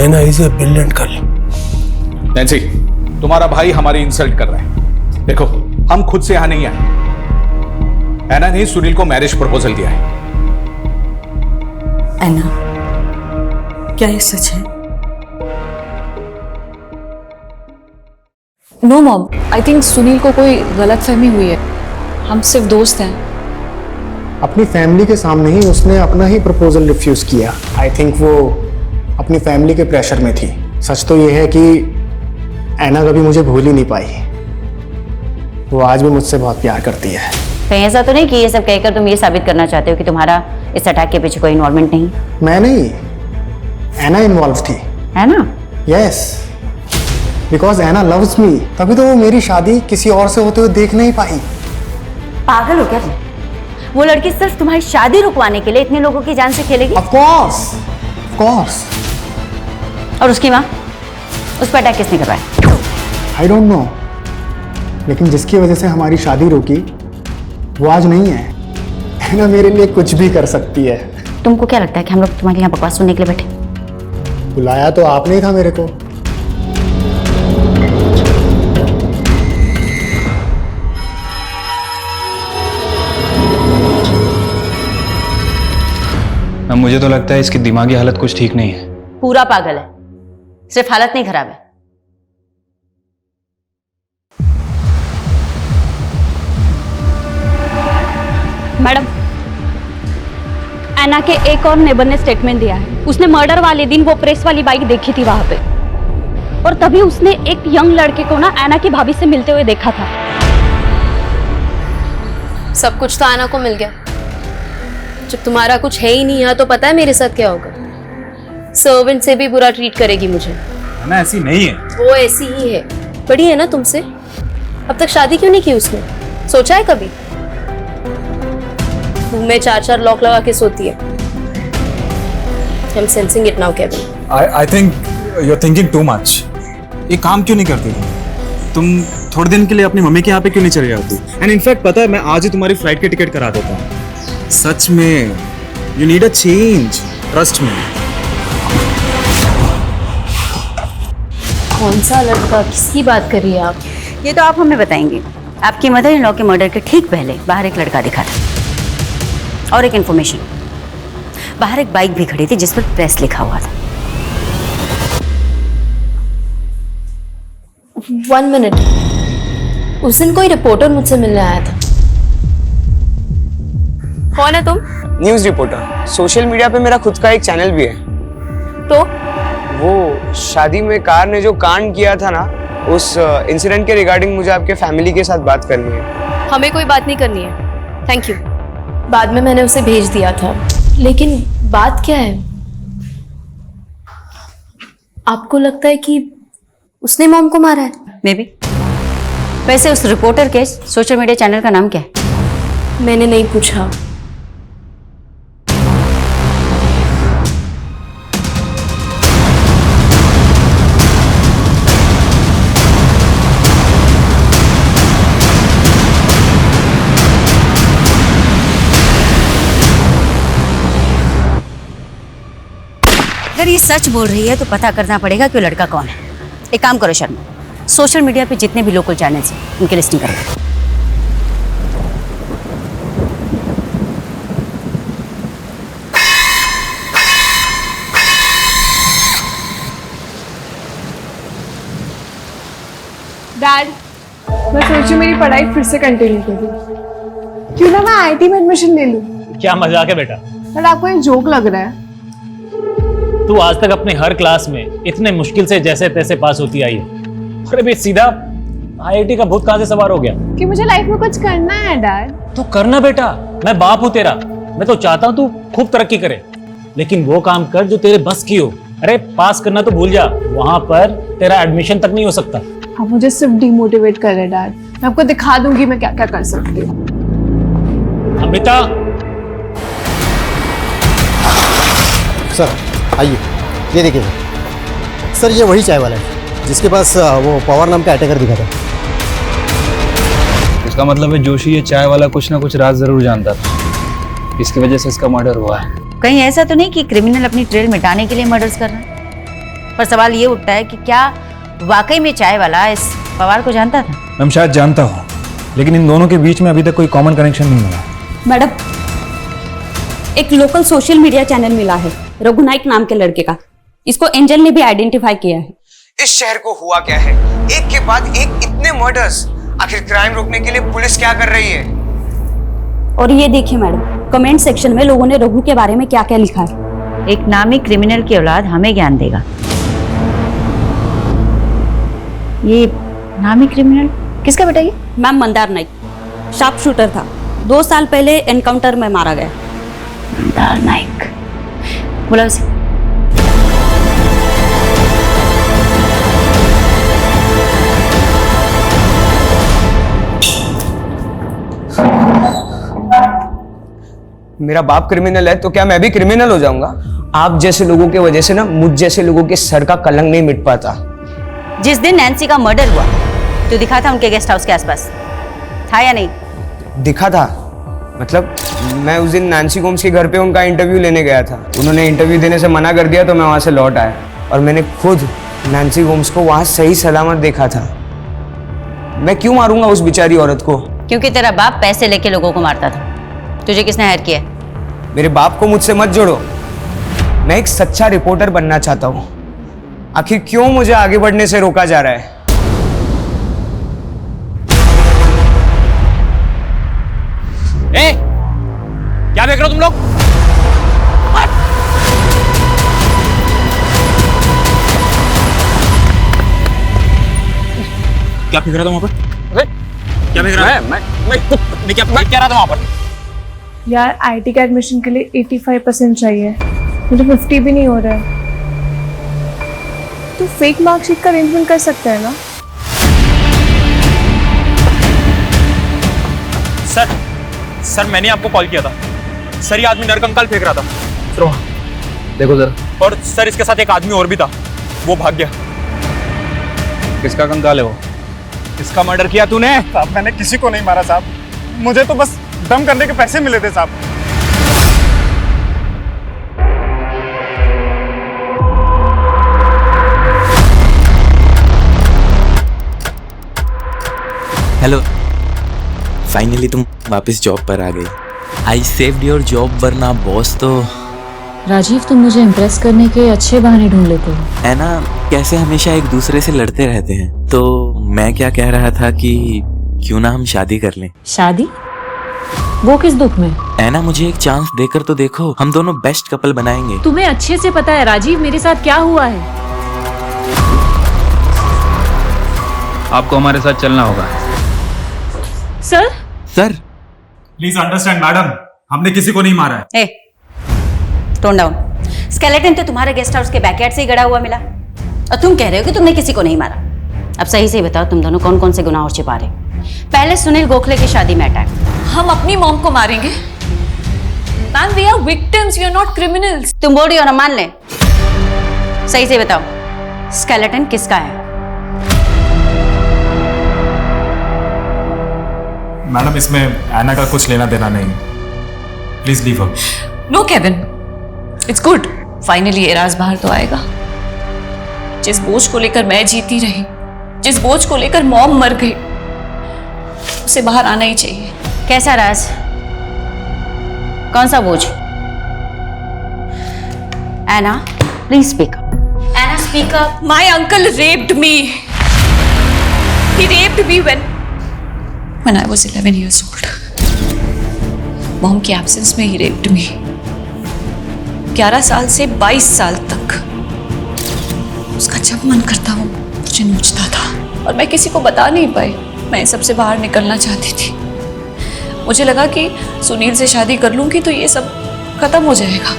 Anna is a brilliant girl. Nancy, तुम्हारा भाई हमारी इंसल्ट कर रहा है। देखो, हम खुद से यहां नहीं आए। ऐना ने सुनील को मैरिज प्रपोजल दिया है। ऐना, क्या ये सच है? No mom, I think Sunil को कोई गलतफहमी हुई है। हम सिर्फ दोस्त हैं। अपनी फैमिली के सामने ही उसने अपना ही प्रपोजल रिफ्यूज किया। आई थिंक वो अपनी फैमिली के प्रेशर में थी। सच तो ये है कि ऐना कभी मुझे भूल ही नहीं पाई। वो आज भी मुझसे बहुत प्यार करती है। कहीं ऐसा तो नहीं कि ये सब कहकर तुम ये साबित करना चाहते हो कि तुम्हारा इस अटैक के पीछे कोई इन्वॉल्वमेंट नहीं? मैं नहीं, ऐना इन्वॉल्व थी। है ना? Yes, because Anna loves me. तभी तो वो मेरी शादी किसी और से होते हुए देख नहीं पाई। पागल हो क्या तुम? वो लड़की सिर्फ तुम्हारी शादी रुकवाने के लिए इतने लोगों की जान से खेलेगी? Of course. और उसकी माँ, उस पर अटैक किसने करवाया? आई डोंट नो, लेकिन जिसकी वजह से हमारी शादी रुकी वो आज नहीं है ना। मेरे लिए कुछ भी कर सकती है। तुमको क्या लगता है कि हम लोग तुम्हारे यहाँ बकवास सुनने के लिए बैठे? बुलाया तो आपने ही था मेरे को। मुझे तो लगता है इसकी दिमागी हालत कुछ ठीक नहीं है। पूरा पागल है, सिर्फ हालत नहीं खराब है। मैडम, ऐना के एक और नेबर ने स्टेटमेंट दिया है। उसने मर्डर वाले दिन वो प्रेस वाली बाइक देखी थी वहां पे, और तभी उसने एक यंग लड़के को ना ऐना की भाभी से मिलते हुए देखा था। सब कुछ तो ऐना को मिल गया। जब तुम्हारा कुछ है ही नहीं यहाँ, तो पता है मेरे साथ क्या होगा? सर्वेंट से भी बुरा ट्रीट करेगी मुझे। ना ऐसी नहीं है। वो ऐसी ही है। बड़ी है ना तुमसे। अब तक शादी क्यों नहीं की उसने? सोचा है कभी? रूम में 4-4 लॉक लगा के सोती है। I'm sensing it now, Kevin. I think you're thinking too much. ये काम क्यों नहीं करती तुम थोड़े दिन के लिए अपनी मम्मी के यहाँ पे क्यों नहीं चले जाती? एंड इनफैक्ट पता है मैं आज ही तुम्हारी फ्लाइट की टिकट करा देता हूँ। सच में you need a change, trust me. कौन सा लड़का, किसकी बात कर रही है आप? ये तो आप हमें बताएंगे। आपकी मदर इन लॉ के मर्डर के ठीक पहले बाहर एक लड़का दिखा था और एक इन्फॉर्मेशन, बाहर एक बाइक भी खड़ी थी जिस पर प्रेस लिखा हुआ था। 1 मिनट, उस दिन कोई रिपोर्टर मुझसे मिलने आया था। कौन है तुम? News reporter. सोशल मीडिया पे मेरा खुद का एक चैनल भी है। तो वो शादी में कार ने जो कांड किया था ना, उस इंसिडेंट के रिगार्डिंग मुझे आपके फैमिली के साथ बात करनी है। हमें कोई बात नहीं करनी है, थैंक यू। बाद में मैंने उसे भेज दिया था, लेकिन बात क्या है? आपको लगता है कि उसने मॉम को मारा है? May be. वैसे उस रिपोर्टर के सोशल मीडिया चैनल का नाम क्या है? मैंने नहीं पूछा। अगर ये सच बोल रही है तो पता करना पड़ेगा कि वो लड़का कौन है। एक काम करो शर्मा, सोशल मीडिया पे जितने भी लोकल चैनल्स हैं उनकी लिस्टिंग करो। डैड, मैं सोची मेरी पढ़ाई फिर से कंटिन्यू करूं। क्यों ना मैं आईआईटी में एडमिशन ले लूं। क्या मजाक है बेटा? बट आपको ये जोक लग रहा है। तू आज तक अपने हर क्लास में इतने मुश्किल से जैसे तैसे पास होती आई है, और अभी सीधा आईआईटी का भूत कहां से सवार हो गया? कि मुझे लाइफ में कुछ करना है डैड। तो करना बेटा, मैं बाप हूं तेरा। मैं तो चाहता हूं तू खूब तरक्की करे, लेकिन वो काम कर जो तेरे बस की हो। अरे पास करना तो भूल जा, वहां पर तेरा एडमिशन तक नहीं हो सकता। आप मुझे सिर्फ डिमोटिवेट कर रहे डैड। मैं आपको दिखा दूंगी मैं क्या क्या कर सकती हूँ। अमृता, सर आइए, ये देखिए सर, ये वही चाय वाला है जिसके पास वो पवार नाम का अटैकर दिखा था। इसका मतलब है जोशी ये चाय वाला कुछ ना कुछ राज जरूर जानता था, इसकी वजह से इसका मर्डर हुआ है। कहीं ऐसा तो नहीं कि क्रिमिनल अपनी ट्रेल मिटाने के लिए मर्डर्स कर रहा है? पर सवाल ये उठता है कि क्या वाकई में चाय वाला इस पवार को जानता था? मैं शायद जानता हूँ, लेकिन इन दोनों के बीच में अभी तक कोई कॉमन कनेक्शन नहीं मिला। मैडम, एक लोकल सोशल मीडिया चैनल मिला है रघु नाइक नाम के लड़के का। इसको एंजल ने भी आइडेंटिफाई किया है। इस शहर को हुआ क्या है? एक के बाद एक इतने मर्डर्स। आखिर क्राइम रोकने के लिए पुलिस क्या कर रही है? और ये देखिए मैडम, कमेंट सेक्शन में लोगों ने रघु के बारे में क्या क्या लिखा है। एक नामी क्रिमिनल की औलाद हमें ज्ञान देगा। ये नामी क्रिमिनल किसका बेटा? ये ma'am Mandar Naik, sharp shooter था। 2 साल पहले एनकाउंटर में मारा गया। मंदार नाइक, बोला उसे। मेरा बाप क्रिमिनल है तो क्या मैं भी क्रिमिनल हो जाऊंगा? आप जैसे लोगों की वजह से ना मुझ जैसे लोगों के सर का कलंक नहीं मिट पाता। जिस दिन नैन्सी का मर्डर हुआ तो दिखा था उनके गेस्ट हाउस के आसपास, था या नहीं? दिखा था, मतलब मैं उस दिन नैन्सी गोम्स के घर पे उनका इंटरव्यू लेने गया था। उन्होंने इंटरव्यू देने से मना कर दिया तो मैं वहां से लौट आया और मैंने खुद नैन्सी गोम्स को वहां सही सलामत देखा था। मैं क्यों मारूंगा उस बेचारी औरत को? क्योंकि तेरा बाप पैसे लेके लोगों को मारता था। तुझे किसने हायर किया? मेरे बाप को मुझसे मत जोड़ो। मैं एक सच्चा रिपोर्टर बनना चाहता हूँ। आखिर क्यों मुझे आगे बढ़ने से रोका जा रहा है? ए, क्या देख रहे हो तुम लोग? क्या फेंक रहा था वहां पर? अरे क्या फेंक रहा था? मैं क्या रहा था वहां पर? यार आईआईटी का एडमिशन के लिए 85% चाहिए, मुझे 50 भी नहीं हो रहा है। तो फेक मार्कशीट का अरेंजमेंट कर सकते हैं ना? सर मैंने आपको कॉल किया था। सर ये आदमी नरकंकाल फेंक रहा था। देखो जरा। और सर इसके साथ एक आदमी और भी था, वो भाग गया। किसका कंकाल है वो? किसका मर्डर किया तूने? साहब मैंने किसी को नहीं मारा साहब, मुझे तो बस दम करने के पैसे मिले थे साहब। हेलो, फाइनली तुम वापस जॉब पर आ गई। आई सेव्ड योर जॉब, वरना बॉस तो। राजीव, तुम मुझे इम्प्रेस करने के अच्छे बहाने ढूंढ लेते हो। है ना, कैसे हमेशा एक दूसरे से लड़ते रहते हैं। तो मैं क्या कह रहा था कि क्यों ना हम शादी कर लें। शादी? वो किस दुख में? है ना, मुझे एक चांस देकर तो देखो, हम दोनों बेस्ट कपल बनाएंगे। तुम्हें अच्छे से पता है राजीव मेरे साथ क्या हुआ है। आपको हमारे साथ चलना होगा। Sir? Sir please understand madam, हमने किसी को नहीं मारा है। Tone down. स्केलेटन तो तुम्हारे गेस्ट हाउस के बैकयार्ड से ही गड़ा हुआ मिला, और तुम कह रहे हो कि तुमने किसी को नहीं मारा। अब सही से बताओ, तुम दोनों कौन कौन से गुनाह और छिपा रहे? पहले सुनील गोखले की शादी में अटैक। हम अपनी मॉम को मारेंगे? Ma'am, we are victims, we are not criminals. तुम बोल रही हो ना, मान ले। सही से बताओ, स्केलेटन किसका है? मैडम, इसमें एना का कुछ लेना देना नहीं, please leave her. No Kevin, it's good, finally एराज बाहर तो आएगा। जिस बोझ को लेकर मैं जीती रही, जिस बोझ को लेकर मॉम मर गई, उसे बाहर आना ही चाहिए। कैसा राज? कौन सा बोझ? Anna, please speak up. Anna, speak up. My uncle raped me. He raped me when I was 11 years old. Mom की एब्सेंस में ही रेप्ड मी। 11 साल से 22 साल तक उसका जब मन करता वो मुझे नोचता था, और मैं किसी को बता नहीं पाई। मैं सबसे बाहर निकलना चाहती थी। मुझे लगा कि सुनील से शादी कर लूंगी तो ये सब खत्म हो जाएगा,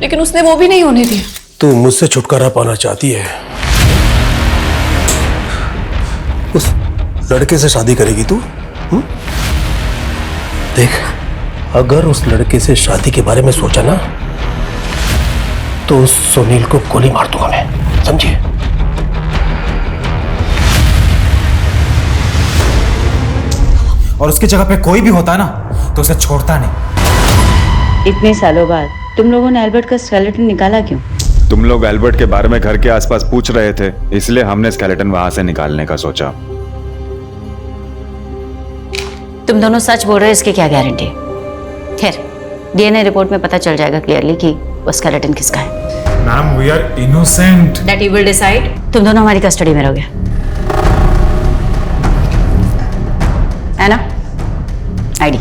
लेकिन उसने वो भी नहीं होने दिया। तू मुझसे छुटकारा पाना चाहती है, उस लड़के से शादी करेगी तू? देख, अगर उस लड़के से शादी के बारे में सोचा ना तो उस सुनील को गोली मार दूंगा मैं, समझिए? और उसकी जगह पे कोई भी होता ना तो उसे छोड़ता नहीं। इतने सालों बाद तुम लोगों ने एल्बर्ट का स्केलेटन निकाला क्यों? तुम लोग एल्बर्ट के बारे में घर के आसपास पूछ रहे थे, इसलिए हमने स्केलेटन वहां से निकालने का सोचा। तुम दोनों सच बोल रहे हो, इसकी क्या गारंटी? खैर, डीएनए रिपोर्ट में पता चल जाएगा क्लियरली कि वो स्केलेटन किसका है। Ma'am, we are innocent. That you will decide. तुम दोनों हमारी कस्टडी में रहोगे, है ना? आईडी।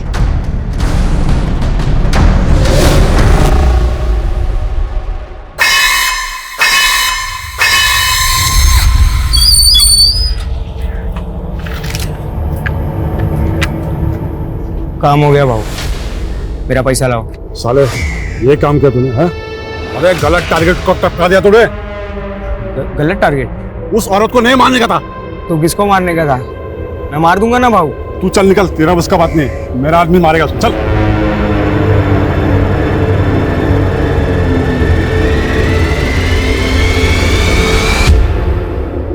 काम हो गया भाऊ, मेरा पैसा लाओ। साले, ये काम किया तूने? है? अरे गलत टारगेट को टपका दिया तूने। गलत टारगेट? उस औरत को नहीं मारने का था। तो किसको मारने का था? मैं मार दूंगा ना भाऊ। तू चल निकल, तेरा बस का बात नहीं, मेरा आदमी मारेगा। चल।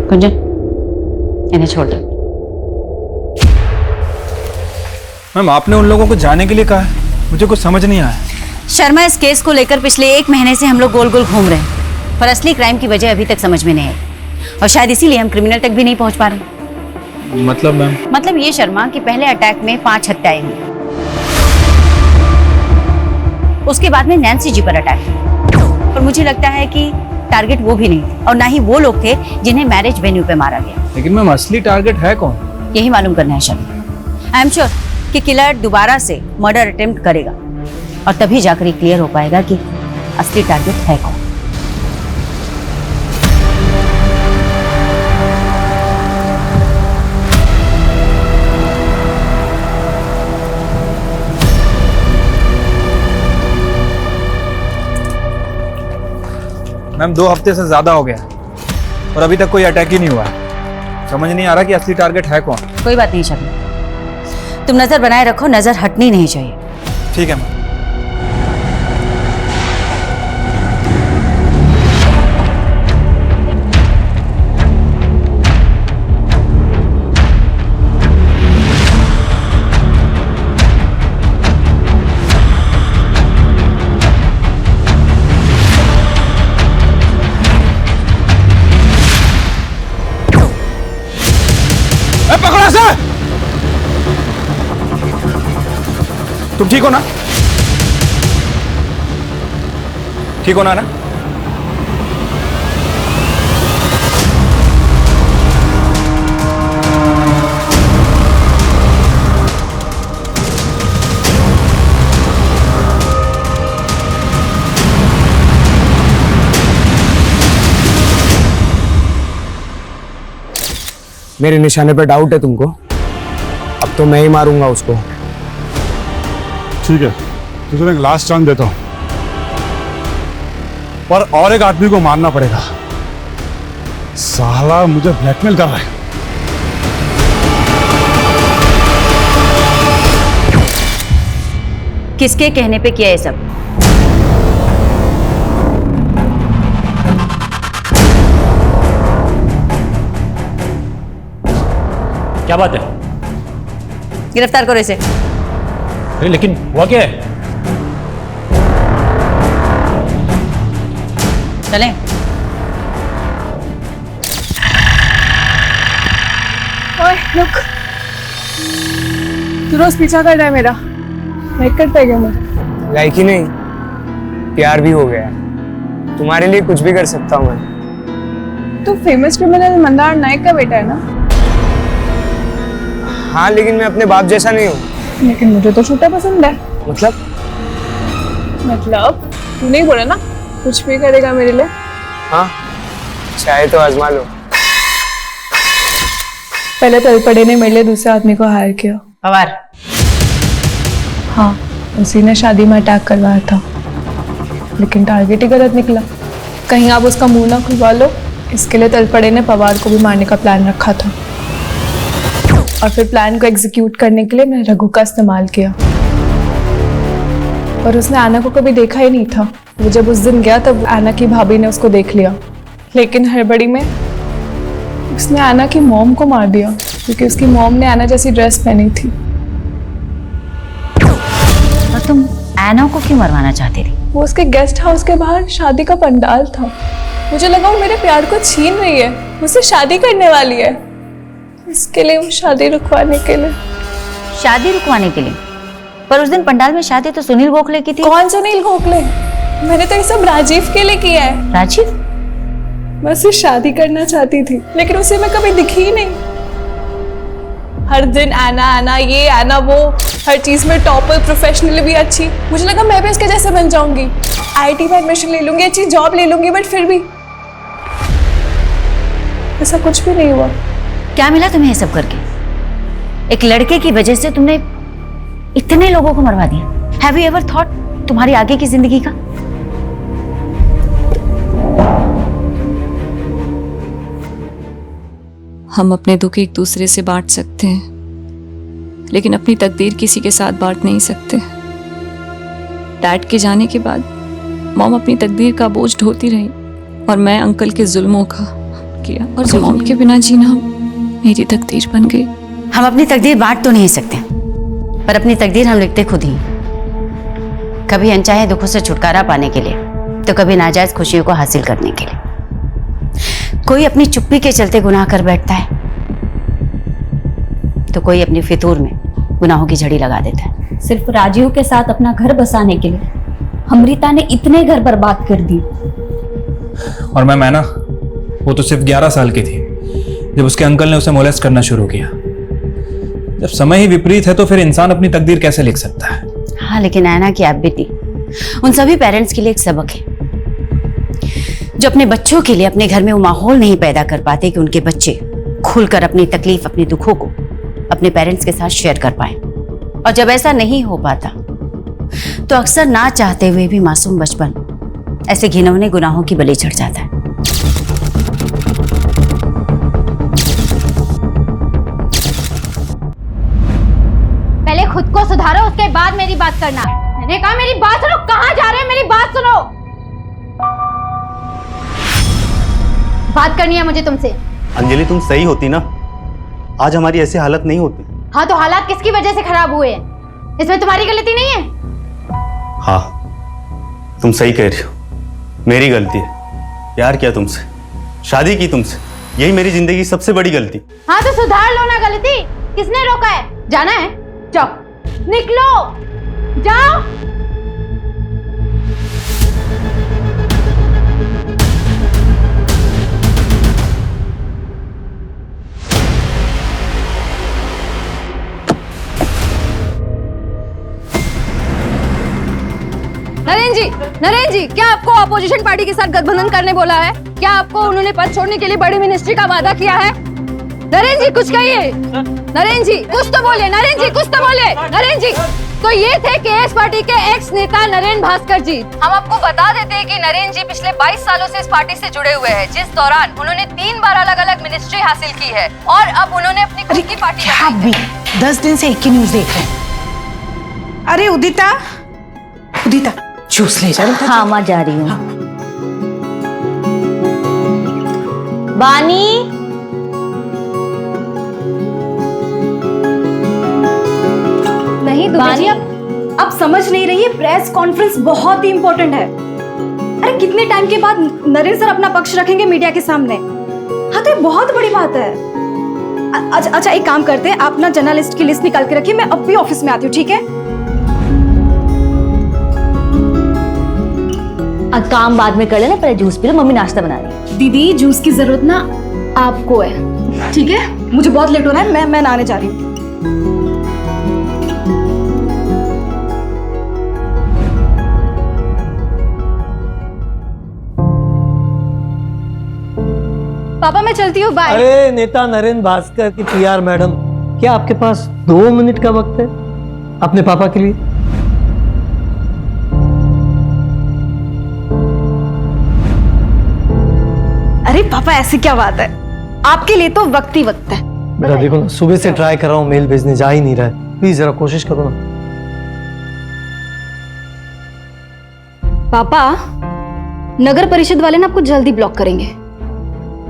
कुंजन, इन्हें छोड़ दो। मैम, आपने उन लोगों को जाने के लिए कहा है, मुझे कुछ समझ नहीं आया। शर्मा, इस केस को लेकर पिछले 1 महीने से हम लोग गोल गोल घूम रहे हैं, पर असली क्राइम की वजह अभी तक समझ में नहीं आई, और शायद इसीलिए हम क्रिमिनल तक भी नहीं पहुंच पा रहे। मतलब मैम? मतलब ये शर्मा कि पहले अटैक में 5 हत्याएं हुई, उसके बाद में नैन्सी जी पर अटैक, और मुझे लगता है कि टारगेट वो भी नहीं और ना ही वो लोग थे जिन्हें मैरिज वेन्यू पे मारा गया। लेकिन मैम, असली टारगेट है कौन? यही मालूम करना है शर्मा। आई एम श्योर कि किलर दोबारा से मर्डर अटेम्प्ट करेगा, और तभी जाकर ये क्लियर हो पाएगा कि असली टारगेट है कौन। मैम, 2 हफ्ते से ज्यादा हो गया और अभी तक कोई अटैक ही नहीं हुआ। समझ नहीं आ रहा कि असली टारगेट है कौन। कोई बात नहीं शर्मा, तुम नजर बनाए रखो, नजर हटनी नहीं चाहिए। ठीक है मैम। तुम ठीक हो ना? ठीक हो ना? मेरे निशाने पे डाउट है तुमको? अब तो मैं ही मारूंगा उसको। ठीक है, तुझे एक लास्ट चांस देता हूं, पर और एक आदमी को मारना पड़ेगा। साला मुझे ब्लैकमेल कर रहा है। किसके कहने पे किया ये सब? क्या बात है? गिरफ्तार करो इसे। अरे लेकिन हुआ क्या है? चलें। ओए रुक, तू रोज पीछा कर रहा है मेरा, लाइक करता है क्या मुझे? लाइक ही नहीं, प्यार भी हो गया है। तुम्हारे लिए कुछ भी कर सकता हूँ मैं। तू फेमस क्रिमिनल मंदार नायक का बेटा है ना? हाँ, लेकिन मैं अपने बाप जैसा नहीं हूँ। लेकिन मुझे तो छोटा पसंद है। मतलब तू नहीं बोला ना कुछ भी करेगा मेरे लिए? हाँ, चाहे तो आजमा लो। पहले तलपड़े ने मेरे लिए दूसरे आदमी को हायर किया। पवार? हाँ, उसी ने शादी में अटैक करवाया था, लेकिन टारगेट ही गलत निकला। कहीं आप उसका मुंह ना खुलवा लो, इसके लिए तलपड़े ने पवार को भी मारने का प्लान रखा था। और फिर प्लान को एग्जीक्यूट करने के लिए मैंने रघु का इस्तेमाल किया। और उसने आना को कभी देखा ही नहीं था। वो जब उस दिन गया तब आना की भाभी ने उसको देख लिया, लेकिन हड़बड़ी में उसने आना की मॉम को मार दिया, क्योंकि उसकी मॉम ने आना जैसी ड्रेस पहनी थी। और तुम आना को क्यों मरवाना चाहती थी? वो उसके गेस्ट हाउस के बाहर शादी का पंडाल था। मुझे लगा वो मेरे प्यार को छीन रही है, मुझसे शादी करने वाली है। इसके लिए वो शादी रुकवाने के लिए। शादी रुकवाने के लिए? पर उस दिन पंडाल में शादी तो सुनील गोखले की थी। कौन सुनील गोखले? मैंने तो ये सब राजीव के लिए किया है। राजीव? मैं उससे शादी करना चाहती थी, लेकिन उसे मैं कभी दिखी ही नहीं। हर दिन आना आना, ये आना वो, हर चीज में टॉपर, प्रोफेशनली भी अच्छी। मुझे लगा मैं भी उसके जैसे बन जाऊंगी, आईटी में एडमिशन ले लूंगी, अच्छी जॉब ले लूंगी, बट फिर भी ऐसा कुछ भी नहीं हुआ। क्या मिला तुम्हें ये सब करके? एक लड़के की वजह से तुमने इतने लोगों को मरवा दिया। हैव यू एवर थॉट तुम्हारी आगे की जिंदगी का? हम अपने दुख एक दूसरे से बांट सकते हैं, लेकिन अपनी तकदीर किसी के साथ बांट नहीं सकते। डैड के जाने के बाद मॉम अपनी तकदीर का बोझ ढोती रही और मैं अंकल के जुल्मों का किया, और मॉम के बिना जीना मेरी तकदीर बन गई। हम अपनी तकदीर बांट तो नहीं सकते, पर अपनी तकदीर हम लिखते खुद ही। कभी अनचाहे दुखों से छुटकारा पाने के लिए, तो कभी नाजायज खुशियों को हासिल करने के लिए। कोई अपनी चुप्पी के चलते गुनाह कर बैठता है, तो कोई अपनी फितूर में गुनाहों की झड़ी लगा देता है। सिर्फ राजीव के साथ अपना घर बसाने के लिए अमृता ने इतने घर बर्बाद कर दिए। और मैं ना, वो तो सिर्फ 11 साल की थी जब उसके अंकल ने उसे मोलेस्ट करना शुरू किया। जब समय ही विपरीत है तो फिर इंसान अपनी तकदीर कैसे लिख सकता है? हाँ, लेकिन ऐना की आप बेटी उन सभी पेरेंट्स के लिए एक सबक है, जो अपने बच्चों के लिए अपने घर में वो माहौल नहीं पैदा कर पाते कि उनके बच्चे खुलकर अपनी तकलीफ, अपने दुखों को अपने पेरेंट्स के साथ शेयर कर पाए। और जब ऐसा नहीं हो पाता तो अक्सर ना चाहते हुए भी मासूम बचपन ऐसे घिनौने गुनाहों की बलि चढ़ जाता है। पहले खुद को सुधारो, उसके बाद मेरी बात करना। मैंने कहा मेरी बात सुनो। कहाँ जा रहे हैं? मेरी बात सुनो। बात करनी है मुझे तुमसे। अंजलि, तुम सही होती ना, आज हमारी ऐसी हालत नहीं होती। हाँ, तो हालात किसकी वजह से खराब हुए हैं? इसमें तुम्हारी गलती नहीं है। हाँ, तुम सही कह रही हो, मेरी गलती है। प्यार किया तुमसे, शादी की तुमसे, यही मेरी जिंदगी की सबसे बड़ी गलती। हाँ, तो सुधार लो ना गलती। किसने रोका है? जाना है? जाओ, निकलो। जाओ। नरेन जी, क्या आपको अपोजिशन पार्टी के साथ गठबंधन करने बोला है? क्या आपको उन्होंने पद छोड़ने के लिए बड़ी मिनिस्ट्री का वादा किया है? नरेन जी कुछ कहिए। नरेन जी कुछ तो बोले। नरेन जी कुछ तो बोले। नरेन जी, तो ये थे केएस पार्टी के एक्स नेता नरेन भास्कर जी। हम आपको बता देते हैं कि नरेन जी पिछले 22 सालों से इस पार्टी से जुड़े हुए हैं, जिस दौरान उन्होंने 3 बार अलग अलग मिनिस्ट्री हासिल की है और अब उन्होंने अपनी खुद की पार्टी आप भी 10 दिन से एक ही न्यूज देख रहे हैं। अरे उदिता, उदिता जूस ले जा। हाँ माँ जा रही हूँ। बानी, नहीं दुबे जी, आप समझ नहीं रही है, प्रेस कॉन्फ्रेंस बहुत ही इंपॉर्टेंट है। अरे कितने टाइम के बाद नरेन सर अपना पक्ष रखेंगे मीडिया के सामने। हाँ तो ये बहुत बड़ी बात है। अच्छा एक काम करते हैं, आप ना जर्नलिस्ट की लिस्ट निकाल के रखिए, मैं अब भी ऑफिस में आती हूँ, ठीक है? काम बाद में कर लेना, पहले जूस पी लो, मम्मी नाश्ता बना रही है। दीदी जूस की जरूरत ना आपको है, ठीक है? मुझे बहुत लेट हो रहा है, मैं नहाने जा रही हूँ। पापा मैं चलती हूँ, बाय। अरे नेता नरेन भास्कर की पीआर मैडम, क्या आपके पास 2 मिनट का वक्त है अपने पापा के लिए? अरे पापा ऐसी क्या बात है, आपके लिए तो वक्त ही वक्त है। बेटा देखो ना, सुबह से ट्राई कर रहा हूँ, मेल भेजने जा ही नहीं रहा है। प्लीज जरा कोशिश करो ना। पापा नगर परिषद वाले ना आपको जल्दी ब्लॉक करेंगे।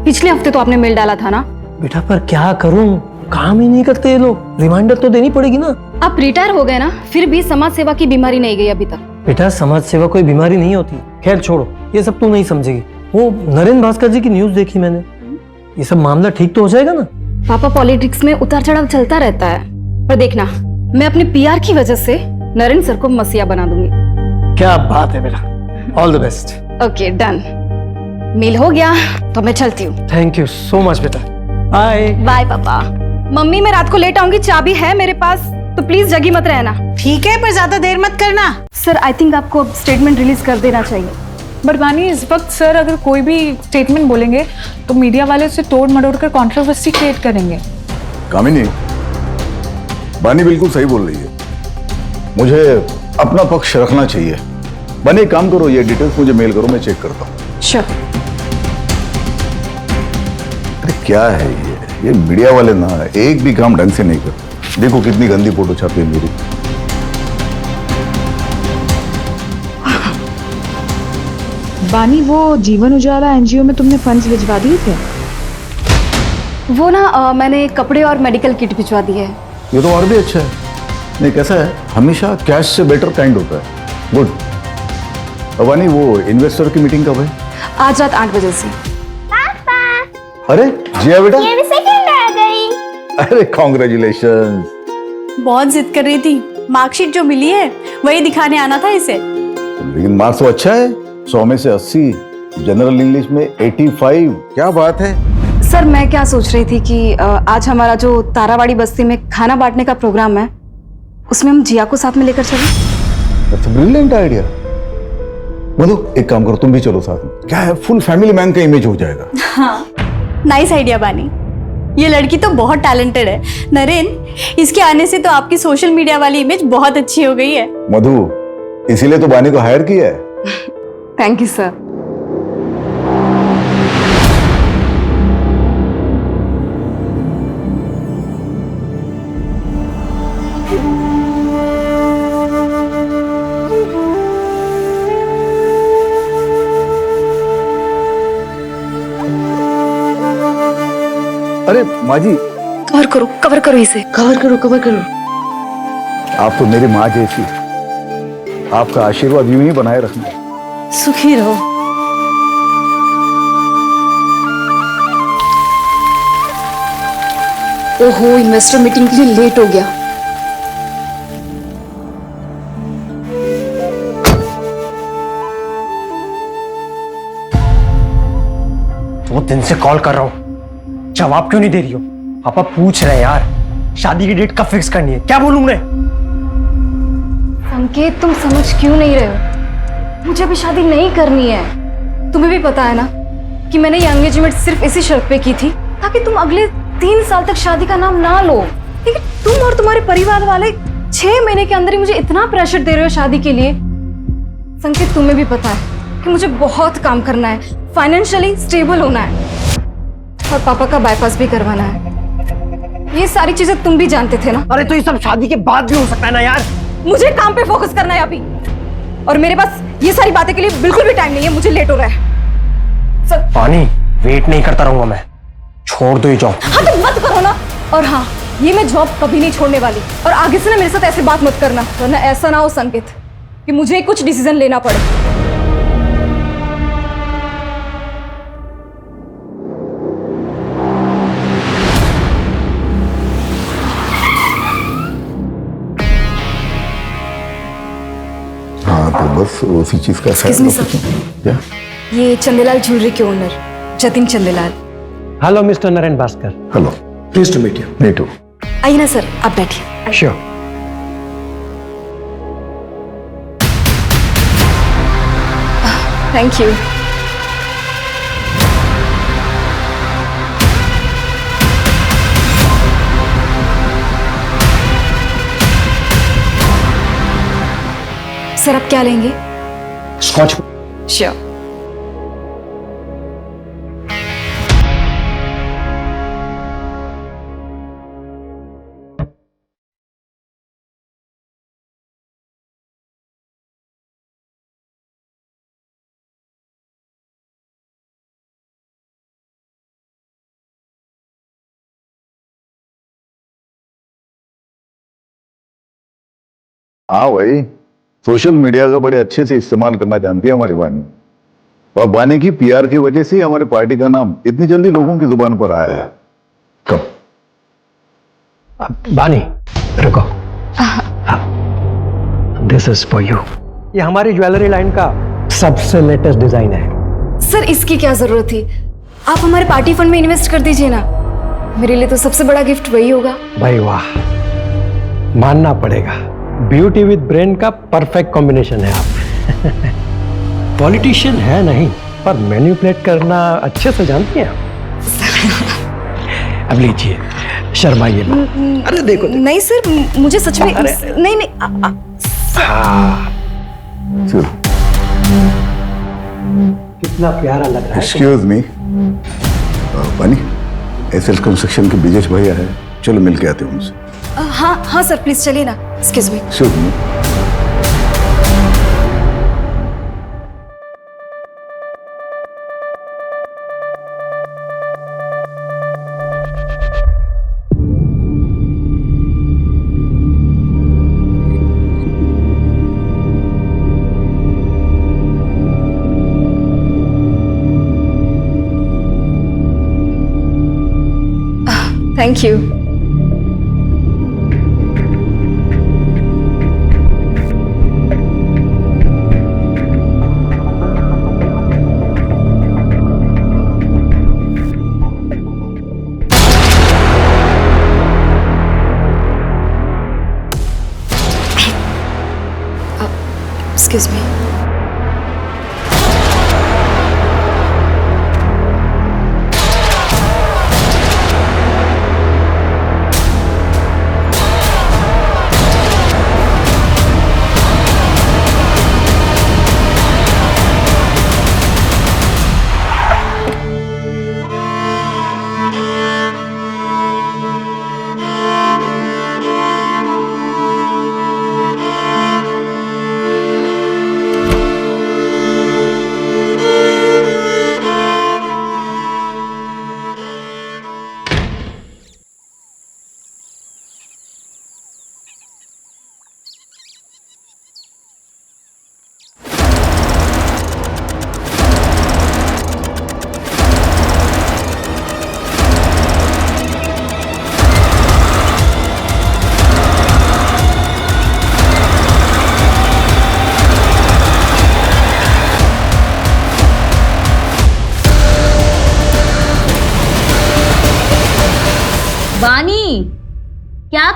पिछले हफ्ते तो आपने मेल डाला था ना। बेटा पर क्या करूं, काम ही नहीं करते ये लोग। रिमाइंडर तो देनी पड़ेगी ना। आप रिटायर हो गए ना, फिर भी समाज सेवा की बीमारी नहीं गई अभी तक। बेटा समाज सेवा कोई बीमारी नहीं होती। खैर छोड़ो, ये सब तू नहीं समझेगी। वो नरेन भास्कर जी की न्यूज देखी मैंने, ये सब मामला ठीक तो हो जाएगा ना? पापा पॉलिटिक्स में उतार चढ़ाव चलता रहता है, पर देखना मैं अपने पीआर की वजह से नरेन सर को मसीहा बना दूंगी। क्या बात है बेटा, all the best. Okay done, mail हो गया तो मैं चलती हूँ। थैंक यू सो मच बेटा, बाय। बाय पापा। मम्मी मैं रात को लेट आऊंगी, चाबी है मेरे पास, तो प्लीज जगी मत रहना। ठीक है, पर ज्यादा देर मत करना। सर आई थिंक आपको अब स्टेटमेंट रिलीज कर देना चाहिए। बट बानी इस वक्त सर अगर कोई भी स्टेटमेंट बोलेंगे तो मीडिया वाले उसे तोड़ मरोड़ कर कंट्रोवर्सी क्रिएट करेंगे। कामिनी, बानी बिल्कुल सही बोल रही है, मुझे अपना पक्ष रखना चाहिए। बानी एक काम करो, ये डिटेल्स मुझे मेल करो, मैं चेक करता हूँ। श्योर। अरे क्या है ये मीडिया वाले ना एक भी काम ढंग से नहीं करते। देखो कितनी गंदी फोटो छापी है मेरी। बानी वो जीवन उजाला एनजीओ में तुमने फंड्स भिजवा दिए थे? वो ना मैंने कपड़े और मेडिकल किट भिजवा दी है। ये तो और भी अच्छा है। नहीं कैसा है, हमेशा कैश से बेटर काइंड होता है। गुड। अबानी वो इन्वेस्टर की मीटिंग कब है? आज रात 8 बजे से। अरे जिया बेटा, ये भी सेकंड आ गई। अरे कॉन्ग्रेचुलेशन। बहुत जिद कर रही थी, मार्कशीट जो मिली है वही दिखाने आना था इसे। लेकिन मार्क्स तो अच्छा है, 100 में से 80, जनरल इंग्लिश में 85। क्या बात है। सर मैं क्या सोच रही थी कि आज हमारा जो तारावाड़ी बस्ती में खाना बांटने का प्रोग्राम है, उसमें हम जिया को साथ में लेकर चलें। That's a brilliant idea. मतलब एक काम करो, तुम भी चलो साथ में। क्या है, फुल फैमिली मैन का इमेज हो जाएगा। हाँ नाइस आइडिया बानी, ये लड़की तो बहुत टैलेंटेड है। नरेन, इसके आने से तो आपकी सोशल मीडिया वाली इमेज बहुत अच्छी हो गई है। मधु, इसीलिए तो बानी को हायर किया है। Thank you sir. अरे माँ जी, कवर करो इसे। कवर करो। आप तो मेरी माँ जैसी, आपका आशीर्वाद यूं ही बनाए रखना। सुखी रहो। ओहो, इन्वेस्टर मीटिंग के लिए लेट हो गया। 2 दिन से कॉल कर रहा हूँ, जवाब क्यों नहीं दे रही हो? पापा पूछ रहे हैं यार, शादी की डेट कब फिक्स करनी है? क्या बोलूं मैं? संकेत, तुम समझ क्यों नहीं रहे हो? मुझे अभी शादी नहीं करनी है। तुम्हें भी पता है ना कि मैंने ये एंगेजमेंट सिर्फ इसी शर्त पे की थी ताकि तुम अगले 3 साल तक शादी का नाम ना लो। लेकिन तुम और तुम्हारे परिवार वाले 6 महीने के अंदर ही मुझे इतना प्रेशर दे रहे हो शादी के लिए। संकेत, तुम्हें भी पता है कि मुझे बहुत काम करना है, फाइनेंशियली स्टेबल होना है और पापा का बाईपास भी करवाना है। ये सारी चीजें तुम भी जानते थे ना। अरे तो ये सब शादी के बाद भी हो सकता है ना यार। मुझे काम पे फोकस करना है अभी, और मेरे पास ये सारी बातें के लिए बिल्कुल भी टाइम नहीं है। मुझे लेट हो रहा है। पानी, वेट नहीं करता रहूंगा मैं, छोड़ दो ये जॉब। हाँ तो मत करो ना। और हाँ, ये मैं जॉब कभी नहीं छोड़ने वाली, और आगे से ना मेरे साथ ऐसे बात मत करना, वरना ऐसा ना हो संकेत कि मुझे कुछ डिसीजन लेना पड़े। हाँ तो बस उसी चीज का Excuse me, sir. क्या? ये चंदेलाल ज्वेलरी के owner Jatin Chandelal. Hello mister Naren Bhaskar. Hello, please to meet you. Me too. आइए ना सर, आप बैठिए। श्योर। Thank you. सर, आप क्या लेंगे? स्कॉच। श्योर। हाँ भाई, सोशल मीडिया का बड़े अच्छे से इस्तेमाल करना जानती है हमारी वानी, और वानी की पीआर की वजह से हमारे पार्टी का नाम इतनी जल्दी लोगों की जुबान पर आया है। कब? बानी, रुको। This is for you. ये हमारी ज्वेलरी लाइन का सबसे लेटेस्ट डिजाइन है। सर, इसकी क्या जरूरत थी? आप हमारे पार्टी फंड में इन्वेस्ट कर दीजिए ना। मेरे लिए तो सबसे बड़ा गिफ्ट वही होगा। भाई वाह, मानना पड़ेगा, ब्यूटी विद ब्रेन का परफेक्ट कॉम्बिनेशन है आप। पॉलिटिशियन है नहीं, पर मैनिपुलेट करना अच्छे से जानती हैं आप। अब लीजिए, शर्माइए मत। अरे देखो, नहीं सर, मुझे सच में नहीं नहीं कितना प्यारा लग रहा है। एक्सक्यूज मी, वानी, एसएल कंस्ट्रक्शन के ब्रिजेश भैया है, चलो मिल के आते हैं उनसे। हाँ हाँ सर, प्लीज चलिए ना। Excuse me. Excuse me. Thank you. Excuse me.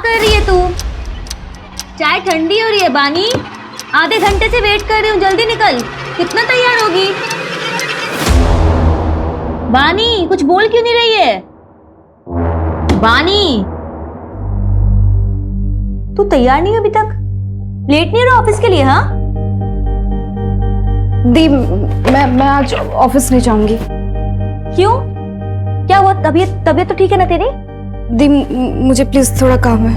कर रही है तू? चाय ठंडी हो रही है बानी। आधे घंटे से वेट कर रही हूँ, जल्दी निकल। कितना तैयार होगी? बानी कुछ बोल क्यों नहीं रही है? बानी तू तैयार नहीं है अभी तक? लेट नहीं हो रहा ऑफिस के लिए? हाँ दी, मैं आज ऑफिस नहीं जाऊंगी। क्यों? क्या हुआ? तबीयत तो ठीक है ना तेरी? दी, मुझे प्लीज थोड़ा काम है।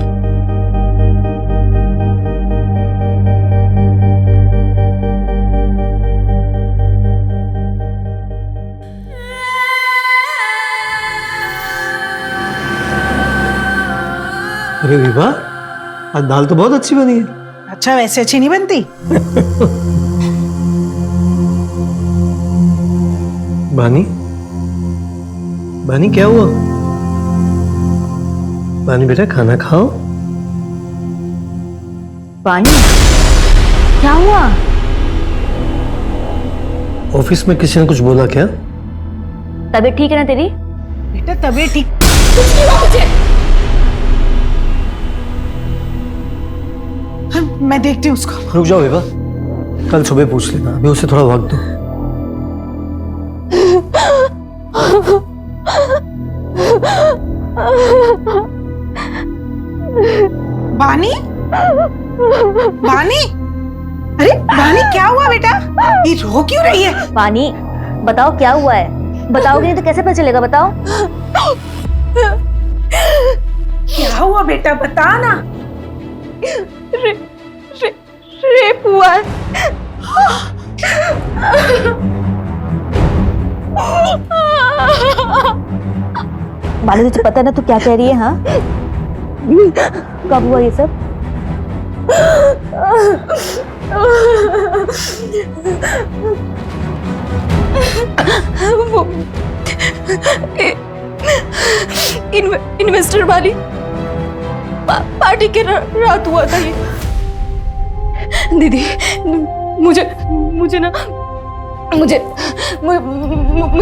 अरे विभा, आज दाल तो बहुत अच्छी बनी है। अच्छा, वैसे अच्छी नहीं बनती? बानी, बानी क्या हुआ? बानी बेटा खाना खाओ। बानी क्या हुआ? ऑफिस में किसी ने कुछ बोला क्या? तबीयत ठीक है ना तेरी? बेटा तबीयत ठीक? कुछ नहीं हुआ मुझे। मैं देखती हूँ उसको। रुक जाओ विभा, कल सुबह पूछ लेना, अभी उसे थोड़ा वक्त दो। बानी, बानी, अरे बानी क्या हुआ बेटा? ये रो क्यों रही है? बानी बताओ क्या हुआ है? बताओगे नहीं तो कैसे पता चलेगा? बताओ क्या हुआ बेटा, बता ना। रेप हुआ है। बानी तुझे पता है ना तू क्या कह रही है? हाँ कब हुआ ये सब? वो इन्वेस्टर वाली पार्टी के रात हुआ था ये। दीदी मुझे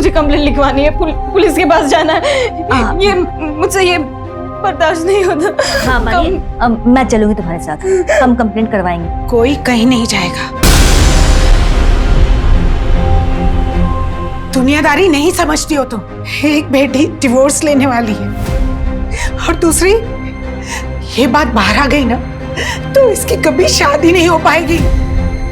कंप्लेंट लिखवानी है, पुलिस के पास जाना है। ये मुझसे ये बर्दाश्त नहीं होता। हाँ मानी, मैं चलूंगी तुम्हारे साथ, हम कंप्लेंट करवाएंगे। कोई कहीं नहीं जाएगा। दुनियादारी नहीं समझती हो तुम। एक बेटी डिवोर्स लेने वाली है और दूसरी ये बात बाहर आ गई ना तो इसकी कभी शादी नहीं हो पाएगी।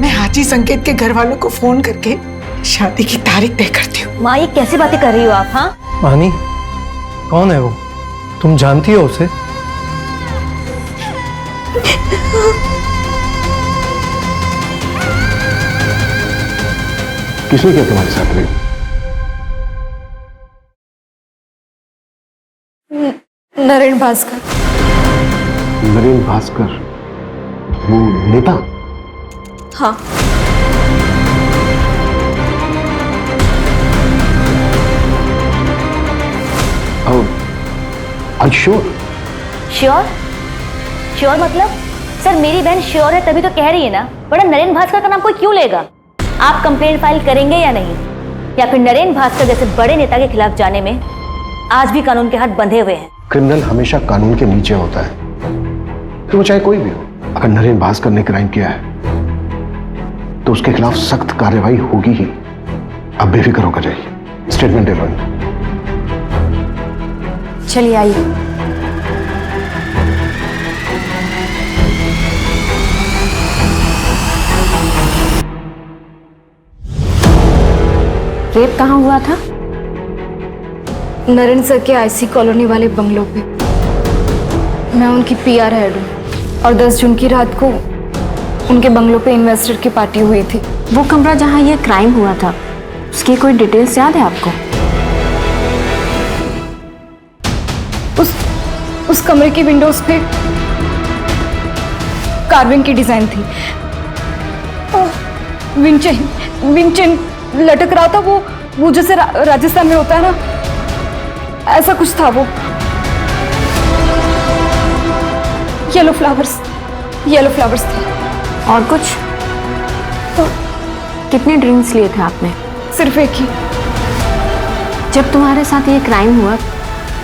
मैं हाजी संकेत के घर वालों को फोन करके शादी की तारीख तय करती हूँ। माँ ये कैसी बातें कर रही हो आप? हाँ बानी कौन है वो? तुम जानती हो उसे? किसने किया तुम्हारे साथ रेप? नरेन भास्कर। नरेन भास्कर वो नेता? हाँ श्योर? श्योर मतलब? सर मेरी बहन श्योर है तभी तो कह रही है ना, बड़ा नरेन भास्कर का नाम कोई क्यों लेगा? आप कंप्लेंट फाइल करेंगे या नहीं? या फिर नरेन भास्कर जैसे बड़े नेता के खिलाफ जाने में आज भी कानून के हाथ बंधे हुए हैं? क्रिमिनल हमेशा कानून के नीचे होता है, फिर वो चाहे कोई भी हो। अगर नरेन भास्कर ने क्राइम किया है तो उसके खिलाफ सख्त कार्रवाई होगी ही। अब बेफिक्र होकर जाइए, स्टेटमेंट दे लो। चलिए आइए। रेप कहाँ हुआ था? नरेन सर के आईसी कॉलोनी वाले बंगलों पे। मैं उनकी पीआर हेड हूँ और 10 जून की रात को उनके बंगलों पे इन्वेस्टर की पार्टी हुई थी। वो कमरा जहाँ ये क्राइम हुआ था उसकी कोई डिटेल्स याद है आपको? उस कमरे की विंडोज पे कार्विंग की डिजाइन थी। विंचेन लटक रहा था, वो जैसे राजस्थान में होता है ना, ऐसा कुछ था वो। येलो फ्लावर्स थे। और कुछ? कितने ड्रिंक्स लिए थे आपने? सिर्फ एक ही। जब तुम्हारे साथ ये क्राइम हुआ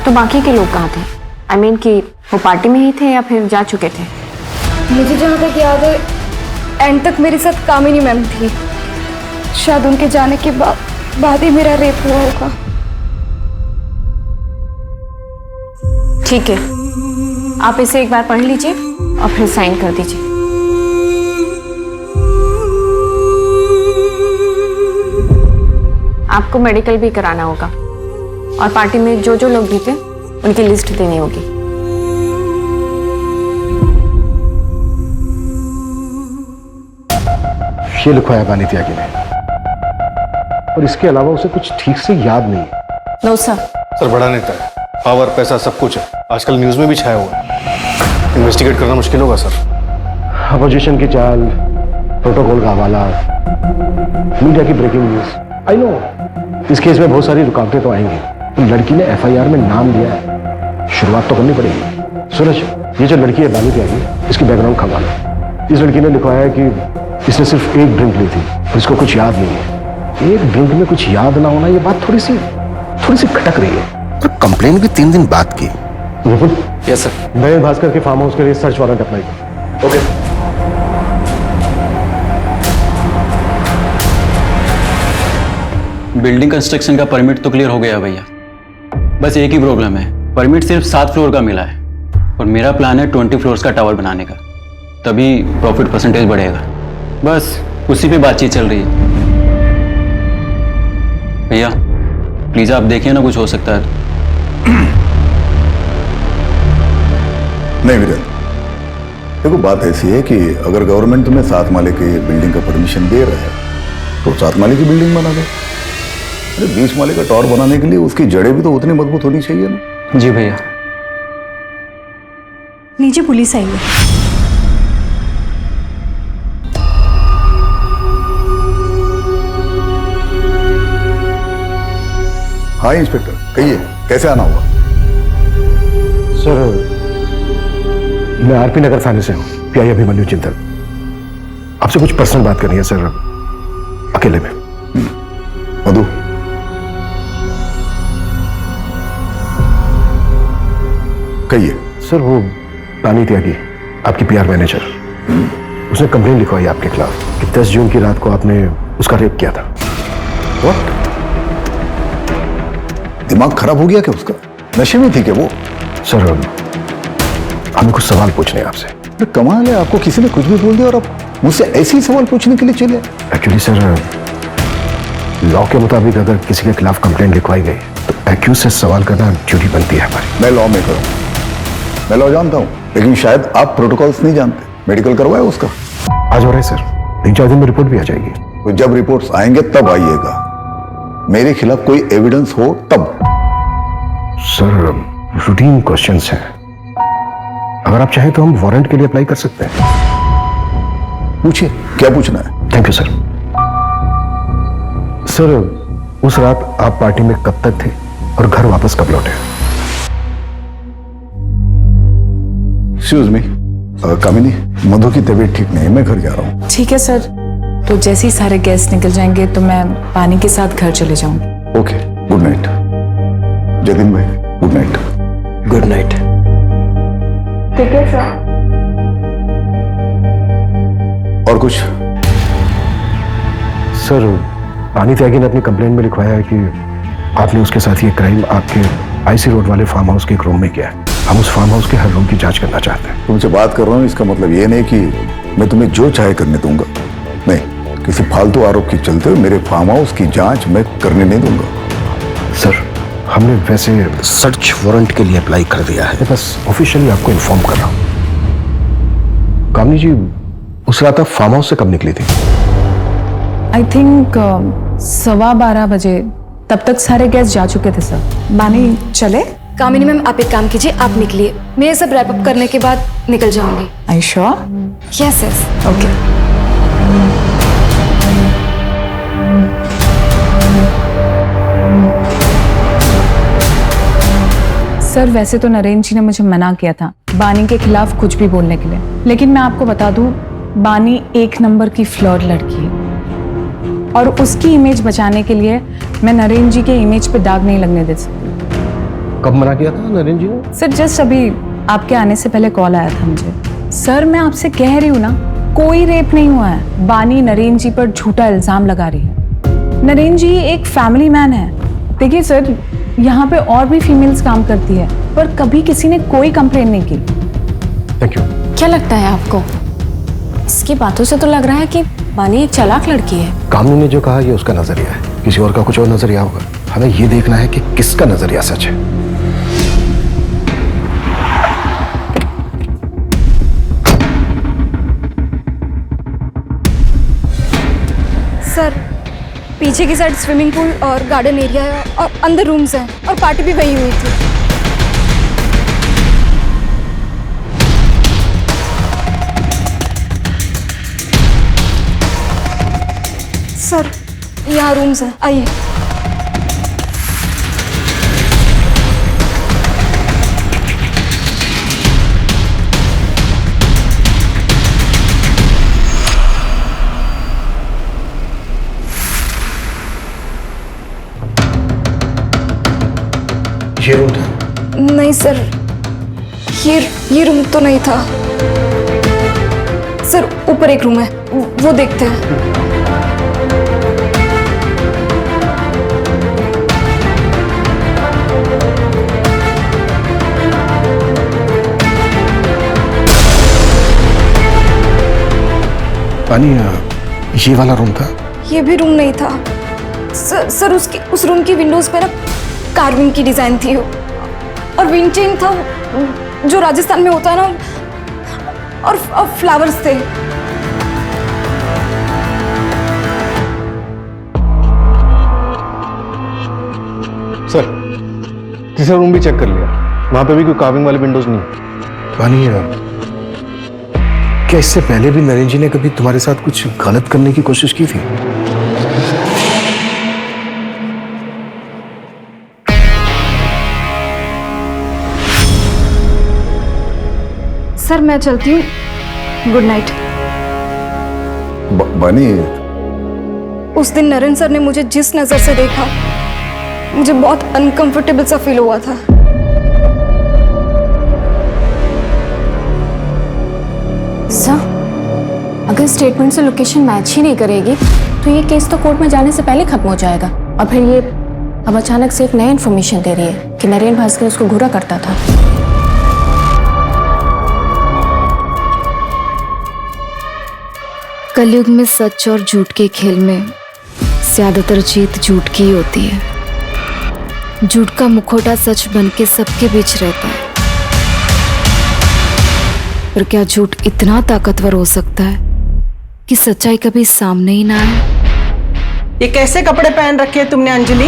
तो बाकी के लोग कहाँ थे? आई मीन कि वो पार्टी में ही थे या फिर जा चुके थे? मुझे जहाँ तक याद है एंड तक मेरे साथ कामिनी मैम थी। शायद उनके जाने के बाद ही मेरा रेप हुआ होगा। ठीक है, आप इसे एक बार पढ़ लीजिए और फिर साइन कर दीजिए। आपको मेडिकल भी कराना होगा और पार्टी में जो जो लोग भी थे उनकी लिस्ट देनी होगी। ये लिखवाया बानी त्यागी ने, और इसके अलावा उसे कुछ ठीक से याद नहीं है। No sir. सर बड़ा नेता है, पावर पैसा सब कुछ है, आजकल न्यूज में भी छाया हुआ है। इन्वेस्टिगेट करना मुश्किल होगा सर। अपोजिशन की चाल, प्रोटोकॉल का हवाला, मीडिया की ब्रेकिंग न्यूज। आई नो इस केस में बहुत सारी रुकावटें तो आएंगी, तो लड़की ने एफआईआर में नाम दिया है, शुरुआत तो करनी पड़ेगी। सूरज, ये जो लड़की है बानी त्यागी, इसकी बैकग्राउंड खंगालो। इस लड़की ने लिखवाया है कि इसने सिर्फ एक ड्रिंक ली थी और इसको कुछ याद नहीं है। एक ड्रिंक में कुछ याद ना होना, ये बात थोड़ी सी खटक रही है। पर कंप्लेन भी 3 दिन बाद की। विपुल, यस सर। नए भास्कर के फार्म हाउस के लिए सर्च वारंट अप्लाई कर। ओके। बिल्डिंग कंस्ट्रक्शन का परमिट तो क्लियर हो गया भैया, बस एक ही प्रॉब्लम है, परमिट सिर्फ 7 फ्लोर का मिला है और मेरा प्लान है 20 फ्लोर्स का टावर बनाने का, तभी प्रॉफिट परसेंटेज बढ़ेगा। बस उसी पे बातचीत चल रही है। भैया प्लीज आप देखिए ना, कुछ हो सकता है। नहीं वीरेंद्र, देखो बात ऐसी है कि अगर गवर्नमेंट तुम्हें 7 माले की बिल्डिंग का परमिशन दे रहा है तो 7 माले की बिल्डिंग बना दो। अरे 20 माले का टावर बनाने के लिए उसकी जड़ें भी तो उतनी मजबूत होनी चाहिए ना। जी भैया। नीचे पुलिस आई है। हाँ इंस्पेक्टर, कहिए कैसे आना होगा? सर, मैं आरपी नगर थाने से हूँ, पीआई अभिमन्यु चिंतन। आपसे कुछ पर्सनल बात करनी है सर, अकेले में। मधु, कहिए। सर, वो बानी त्यागी, आपकी पीआर मैनेजर, उसने कंप्लेन लिखवाई आपके खिलाफ कि 10 जून की रात को आपने उसका रेप किया था। What? दिमाग खराब हो गया क्या उसका? नशे में थी क्या वो? सर, हमें कुछ सवाल पूछने हैं आपसे। अरे कमाल है, आपको किसी ने कुछ भी बोल दिया और आप मुझसे ऐसे ही सवाल पूछने के लिए चले। एक्चुअली सर, लॉ के मुताबिक अगर किसी के खिलाफ कंप्लेंट लिखवाई गई तो एक्यूज से सवाल करना ड्यूटी बनती है हमारी। मैं लॉ मेकर हूँ, मैं लॉ जानता हूँ, लेकिन शायद आप प्रोटोकॉल्स नहीं जानते। मेडिकल करवाया उसका? आज हो रहा है सर, 3-4 दिन में रिपोर्ट भी आ जाएगी। तो जब रिपोर्ट्स आएंगे तब आइएगा, मेरे खिलाफ कोई एविडेंस हो तब। सर, रूटीन क्वेश्चंस हैं, अगर आप चाहें तो हम वारंट के लिए अप्लाई कर सकते हैं। पूछिए, क्या पूछना है? Thank you sir. सर, उस रात आप पार्टी में कब तक थे और घर वापस कब लौटे? एक्सक्यूज मी, कामिनी, मधु की तबीयत ठीक नहीं है, मैं घर जा रहा हूँ। ठीक है सर, तो जैसे ही सारे गेस्ट निकल जाएंगे तो मैं पानी के साथ घर चले जाऊंगी। Okay, good night. जतिन भाई, गुड नाइट। Good night. ठीक है सर। और कुछ? सर, बानी त्यागी ने अपनी कंप्लेंट में लिखवाया है कि आपने उसके साथ ये क्राइम आपके आईसी रोड वाले फार्म हाउस के एक रूम में किया है। हम उस फार्म हाउस के हर रूम की जांच करना चाहते हैं। तुमसे बात कर रहा हूँ, इसका मतलब ये नहीं कि मैं तुम्हें जो चाहे करने दूंगा। नहीं, किसी फालतू आरोप के चलते हुए मेरे फार्म हाउस की जांच मैं करने नहीं दूंगा। सर, हमने वैसे सर्च वारंट के लिए अप्लाई कर दिया है। बस ऑफिशियली आपको इन्फॉर्म कर रहा हूँ। कामनी जी, उस रात आप फार्म हाउस से कब निकली थी? आई थिंक 12:15 बजे, तब तक सारे गेस्ट जा चुके थे सर। बानी चले? कामिनी मैम, आप एक काम कीजिए, आप निकलिए, मैं ये सब रैप अप करने के बाद निकल जाऊंगी। Are you sure? Yes yes. Okay. Sir, वैसे तो नरेंद्र जी ने मुझे मना किया था बानी के खिलाफ कुछ भी बोलने के लिए, लेकिन मैं आपको बता दूं, बानी 1 नंबर की फ्लर्ट लड़की है और उसकी इमेज बचाने के लिए मैं नरेंद्र जी के इमेज पे दाग नहीं लगने दे सकती। कब मना किया था नरेंद्र जी ने? सर, जस्ट अभी आपके आने से पहले कॉल आया था मुझे। सर मैं आपसे कह रही हूँ ना, कोई रेप नहीं हुआ है। बानी नरेन जी पर झूठा इल्जाम लगा रही है। नरेन जी एक फैमिली मैन है। देखिए सर, यहाँ पे और भी फीमेल्स काम करती है, पर कभी किसी ने कोई कंप्लेन नहीं की। Thank you. क्या लगता है आपको? इसकी बातों से तो लग रहा है कि बानी एक चालाक लड़की है। कामनी ने जो कहा ये उसका नजरिया है, किसी और का कुछ और नजरिया होगा। हमें ये देखना है कि किसका नजरिया सच है। सर पीछे की साइड स्विमिंग पूल और गार्डन एरिया है और अंदर रूम्स हैं और पार्टी भी वही हुई थी। सर यहाँ रूम्स हैं, आइए। ये रूम था? नहीं सर, ये रूम तो नहीं था सर। ऊपर एक रूम है, वो देखते हैं। पानी, ये वाला रूम था? ये भी रूम नहीं था सर। उस रूम की विंडोज पे ना कार्विंग की डिजाइन थी और विंड था जो राजस्थान में होता है ना, और फ्लावर्स थे। सर तीसरा रूम भी चेक कर लिया, वहां पे भी कोई कार्विंग वाले विंडोज नहीं है। पानी, क्या इससे पहले भी नरेन जी ने कभी तुम्हारे साथ कुछ गलत करने की कोशिश की थी? सर मैं चलती हूँ, गुड नाइट। बानी, उस दिन नरेन सर ने मुझे जिस नजर से देखा, मुझे बहुत अनकंफर्टेबल सा फील हुआ था। सर, अगर स्टेटमेंट से लोकेशन मैच ही नहीं करेगी तो ये केस तो कोर्ट में जाने से पहले खत्म हो जाएगा। और फिर ये अब अचानक से एक नई इन्फॉर्मेशन दे रही है कि नरेन भास्कर उसको घूरा करता था। कलयुग में सच और झूठ के खेल में ज्यादातर जीत झूठ की ही होती है। झूठ का मुखौटा सच बन के सबके बीच रहता है, पर क्या झूठ इतना ताकतवर हो सकता है कि सच्चाई कभी सामने ही ना आए? ये कैसे कपड़े पहन रखे हैं तुमने अंजलि?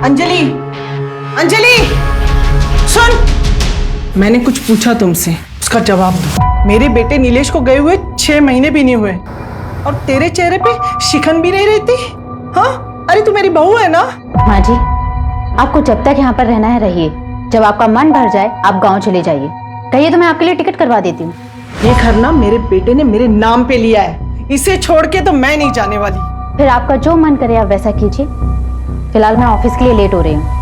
अंजलि, अंजलि सुन, मैंने कुछ पूछा तुमसे, उसका जवाब दो। मेरे बेटे नीलेश को गए हुए 6 महीने भी नहीं हुए और तेरे चेहरे पे शिकन भी नहीं रहती। हाँ, अरे तू मेरी बहू है ना? माँ जी, आपको जब तक यहाँ पर रहना है रहिए, जब आपका मन भर जाए आप गांव चले जाइए। कहिए तो मैं आपके लिए टिकट करवा देती हूँ। ये घर ना मेरे बेटे ने मेरे नाम पे लिया है, इसे छोड़ के तो मैं नहीं जाने वाली। फिर आपका जो मन करे आप वैसा कीजिए। फिलहाल मैं ऑफिस के लिए लेट हो रही हूँ।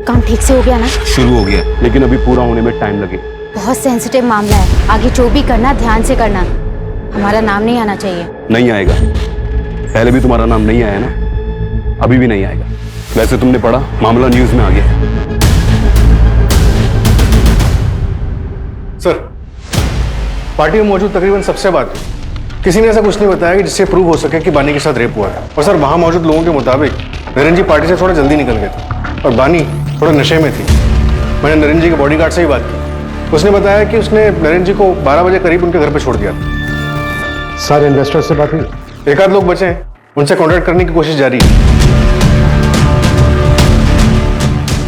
काम ठीक से हो गया ना? शुरू हो गया, लेकिन अभी पूरा होने में टाइम लगेगा। बहुत सेंसिटिव मामला है, आगे जो भी करना ध्यान से करना। हमारा नाम नहीं आना चाहिए। नहीं आएगा, पहले भी तुम्हारा नाम नहीं आया ना, अभी भी नहीं आएगा। वैसे तुमने पढ़ा, मामला न्यूज में आ गया। सर, पार्टी में मौजूद तकरीबन सबसे बात हुई। किसी ने ऐसा कुछ नहीं बताया कि जिससे प्रूव हो सके कि बानी के साथ रेप हुआ है। और सर, वहां मौजूद लोगों के मुताबिक नरेन जी पार्टी से थोड़ा जल्दी निकल गए थे और बानी थोड़ा नशे में थी। मैंने नरेन जी के बॉडीगार्ड से ही बात की, उसने बताया कि उसने नरेन जी को 12 बजे करीब उनके घर पे छोड़ दिया था। सारे इन्वेस्टर से बात हुई? एक आध लोग बचे हैं, उनसे कॉन्टैक्ट करने की कोशिश जारी है।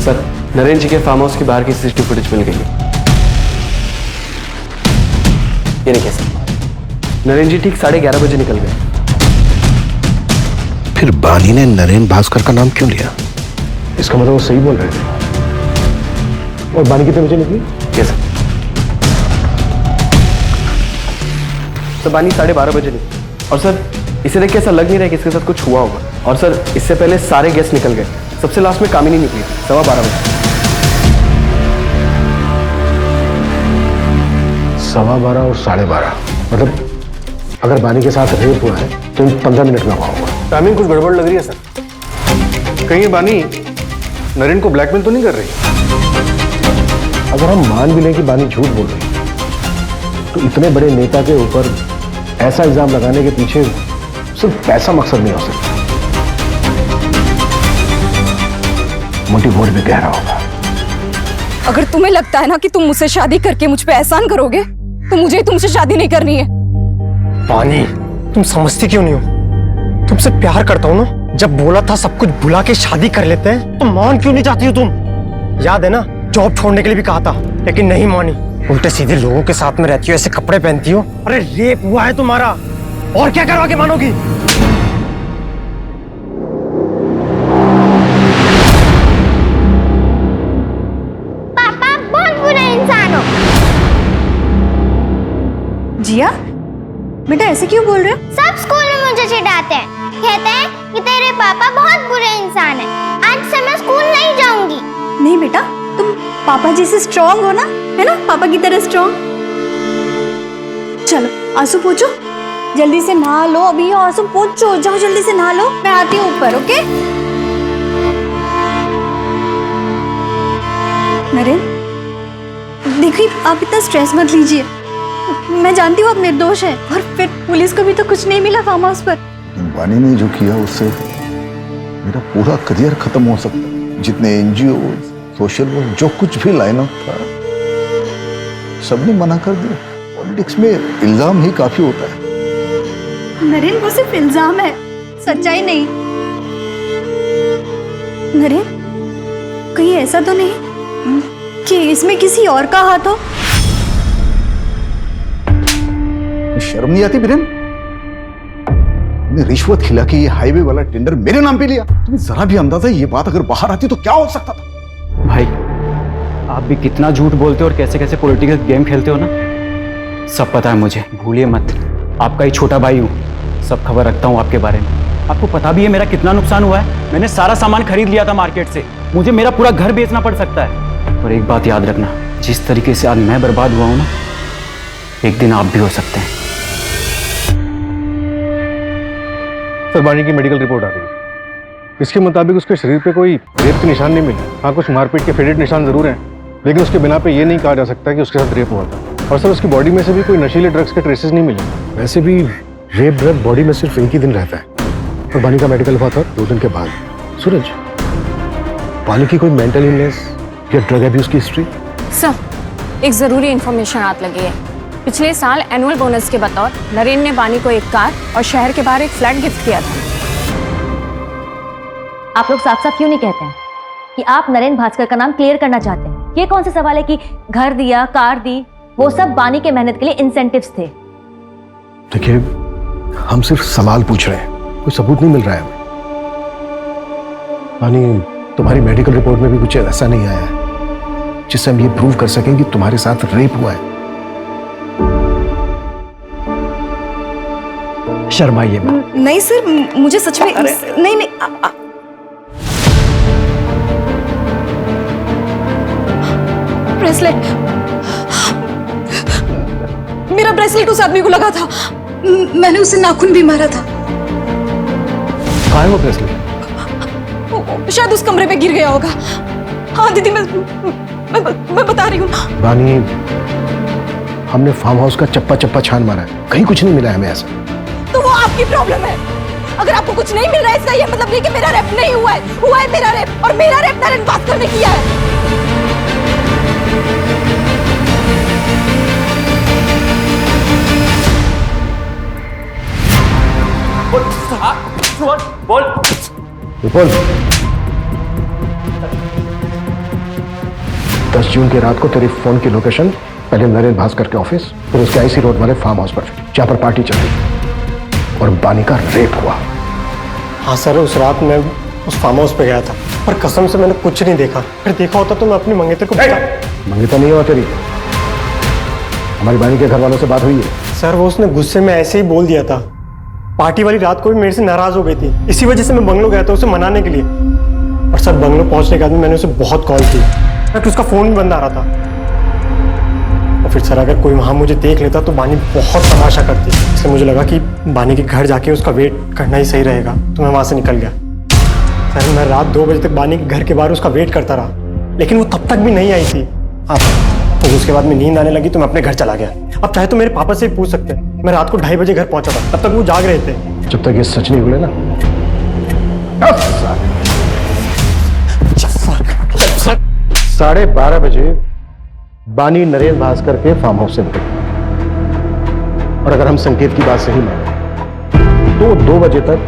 सर, नरेन जी के फार्म हाउस के बाहर की सीसीटीवी फुटेज मिल गई है। ये नहीं कह सकता, नरेन जी ठीक 11:30 बजे निकल गए। फिर बानी ने नरेन भास्कर का नाम क्यों लिया? इसका मतलब वो सही बोल रहे थे। और बानी कितने बजे निकली? यस सर, बानी 12:30 बजे निकली। और सर इसे देख के ऐसा लग नहीं रहा है कि इसके साथ कुछ हुआ होगा। और सर इससे पहले सारे गेस्ट निकल गए, सबसे लास्ट में कामिनी निकली 12:15 बजे। 12:15 और 12:30, मतलब अगर बानी के साथ रेप हुआ है तो इन 15 मिनट में हुआ होगा। टाइमिंग कुछ गड़बड़ लग रही है सर। कहीं ये बानी नरेन को ब्लैकमेल तो नहीं कर रही? अगर हम मान भी लें कि बानी झूठ बोल रही है तो इतने बड़े नेता के ऊपर ऐसा इल्जाम लगाने के पीछे सिर्फ पैसा मकसद नहीं हो सकता। मोटिव और भी गहरा होगा। अगर तुम्हें लगता है ना कि तुम मुझसे शादी करके मुझ पे एहसान करोगे तो मुझे तुमसे शादी नहीं करनी है। पानी, तुम समझती क्यों नहीं हो? तुमसे प्यार करता हूँ ना। जब बोला था सब कुछ भुला के शादी कर लेते हैं तो मान क्यों नहीं जाती हो तुम? याद है ना, जॉब छोड़ने के लिए भी कहा था लेकिन नहीं मानी। उल्टे सीधे लोगों के साथ में रहती हो, ऐसे कपड़े पहनती हो। अरे रेप हुआ है तुम्हारा, और क्या करवा के मानोगी? पापा बहुत बुरा इंसान हो। जिया, बेटा ऐसे क्यों बोल रहे हो? सब स्कूल में मुझे चिढ़ाते हैं, कहते हैं कि तेरे पापा बहुत बुरे इंसान हैं। आज से मैं स्कूल नहीं जाऊंगी। नहीं बेटा, तुम पापा जी से स्ट्रॉन्ग हो ना, है ना? पापा की तरह स्ट्रॉन्ग। चलो आंसू पोंछो, जल्दी से नहा लो। अभी आंसू पोंछो, जाओ जल्दी से नहा लो। मैं आती हूँ ऊपर, ओके? नरेन, देखिए आप इतना स्ट्रेस मत लीजिए। मैं जानती हूँ आप निर्दोष है, और फिर पुलिस को भी तो कुछ नहीं मिला फार्म हाउस पर। बानी ने जो किया उससे मेरा पूरा करियर खत्म हो सकता है। जितने एनजीओ, सोशल वर्क, जो कुछ भी लाइन अप था सबने मना कर दिया। पॉलिटिक्स में इल्जाम ही काफी होता है। नरेन, वो सिर्फ इल्जाम है, सच्चाई नहीं। नरेन, कहीं ऐसा तो नहीं कि इसमें किसी और का हाथ हो? शर्म नहीं आती बिरेन? रिश्वत खिला के ये हाईवे वाला टेंडर मेरे नाम पे लिया। तुम्हें जरा भी अंदाजा ये बात अगर बाहर आती तो क्या हो सकता था? भाई आप भी कितना झूठ बोलते हो और कैसे कैसे पॉलिटिकल गेम खेलते हो ना, सब पता है मुझे। भूलिए मत, आपका ही छोटा भाई हूँ, सब खबर रखता हूँ आपके बारे में। आपको पता भी है मेरा कितना नुकसान हुआ है। मैंने सारा सामान खरीद लिया था मार्केट से, मुझे मेरा पूरा घर बेचना पड़ सकता है। और एक बात याद रखना, जिस तरीके से आज मैं बर्बाद हुआ हूँ ना, एक दिन आप भी हो सकते हैं। सर, बानी की मेडिकल रिपोर्ट आ गई। इसके मुताबिक उसके शरीर पे कोई रेप के निशान नहीं मिले। हाँ, कुछ मारपीट के फेडेड निशान जरूर हैं, लेकिन उसके बिना पे ये नहीं कहा जा सकता कि उसके साथ रेप हुआ था। और सर, उसकी बॉडी में से भी कोई नशीले ड्रग्स के ट्रेसेस नहीं मिले। वैसे भी रेप ड्रग बॉडी में सिर्फ एक ही दिन रहता है, और बानी का मेडिकल हुआ था 2 दिन के बाद। सूरज, बानी की कोई मेंटल इलनेस या ड्रग अब्यूज की हिस्ट्री? सर, एक जरूरी इंफॉर्मेशन हाथ लगी है। पिछले साल एनुअल बोनस के बतौर नरेन ने बानी को एक कार और शहर के बाहर एक फ्लैट गिफ्ट किया था। आप लोग साफ साफ क्यों नहीं कहते हैं कि आप नरेन भास्कर का नाम क्लियर करना चाहते हैं? ये कौन सा सवाल है कि घर दिया, कार दी, वो सब बानी के मेहनत के लिए इंसेंटिव्स थे। देखिए, हम सिर्फ सवाल पूछ रहे हैं, कोई सबूत नहीं मिल रहा है हमें। बानी, तुम्हारी मेडिकल रिपोर्ट में भी कुछ ऐसा नहीं आया है जिससे हम ये प्रूव कर सकें कि तुम्हारे साथ रेप हुआ है। शर्माइए मत। नहीं सर, मुझे सच में नहीं नहीं। ब्रेसलेट, मेरा ब्रेसलेट उस आदमी को लगा था। मैंने उसे नाखून भी मारा था। कहाँ है वो ब्रेसलेट? शायद उस कमरे पे गिर गया होगा। हाँ दीदी, मैं बता रही हूँ। बानी, हमने फार्म हाउस का चप्पा चप्पा छान मारा है, कहीं कुछ नहीं मिला हमें ऐसा। तो वो आपकी प्रॉब्लम है। अगर आपको कुछ नहीं मिल रहा है इसका ये मतलब नहीं कि मेरा रेप नहीं हुआ है। हुआ है मेरा रेप, और मेरा रेप नरेन भास्कर ने किया है। बोल। विपुल, 10 जून की रात को तेरी फोन की लोकेशन पहले नरेन भास्कर के ऑफिस, फिर उसके आईसी रोड वाले फार्म हाउस पर, जहां पर पार्टी चल रही और बानी का रेप हुआ। हाँ सर, उस रात मैं उस फार्म हाउस पे गया था, पर कसम से मैंने कुछ नहीं देखा। फिर देखा होता तो मैं अपनी मंगेतर को मंगेतर नहीं हुआ तेरी, हमारी बानी के घर वालों से बात हुई है। सर वो उसने गुस्से में ऐसे ही बोल दिया था। पार्टी वाली रात को भी मेरे से नाराज हो गई थी, इसी वजह से मैं बंगलो गया था उसे मनाने के लिए। और सर बंगलो पहुंचने के बाद मैंने उसे बहुत कॉल की, बट उसका फोन भी बंद आ रहा था। और फिर सर अगर कोई वहां मुझे देख लेता तो बानी बहुत तमाशा करती, इसलिए मुझे लगा कि बानी के घर जाके उसका वेट करना ही सही रहेगा, तो मैं वहां से निकल गया। सर मैं रात 2 बजे तक बानी के घर के बाहर उसका वेट करता रहा, लेकिन वो तब तक भी नहीं आई थी। तो उसके बाद में नींद आने लगी तो मैं अपने घर चला गया। अब चाहे तो मेरे पापा से पूछ सकते हैं, मैं रात को 2:30 बजे घर पहुंचा था, तब तक वो जाग रहे थे। जब तक ये सच नहीं बोले ना 12:30 बजे बानी नरेंद्र भास्कर के फार्म हाउस से निकली, और अगर हम संकेत की बात सही माने तो 2 बजे तक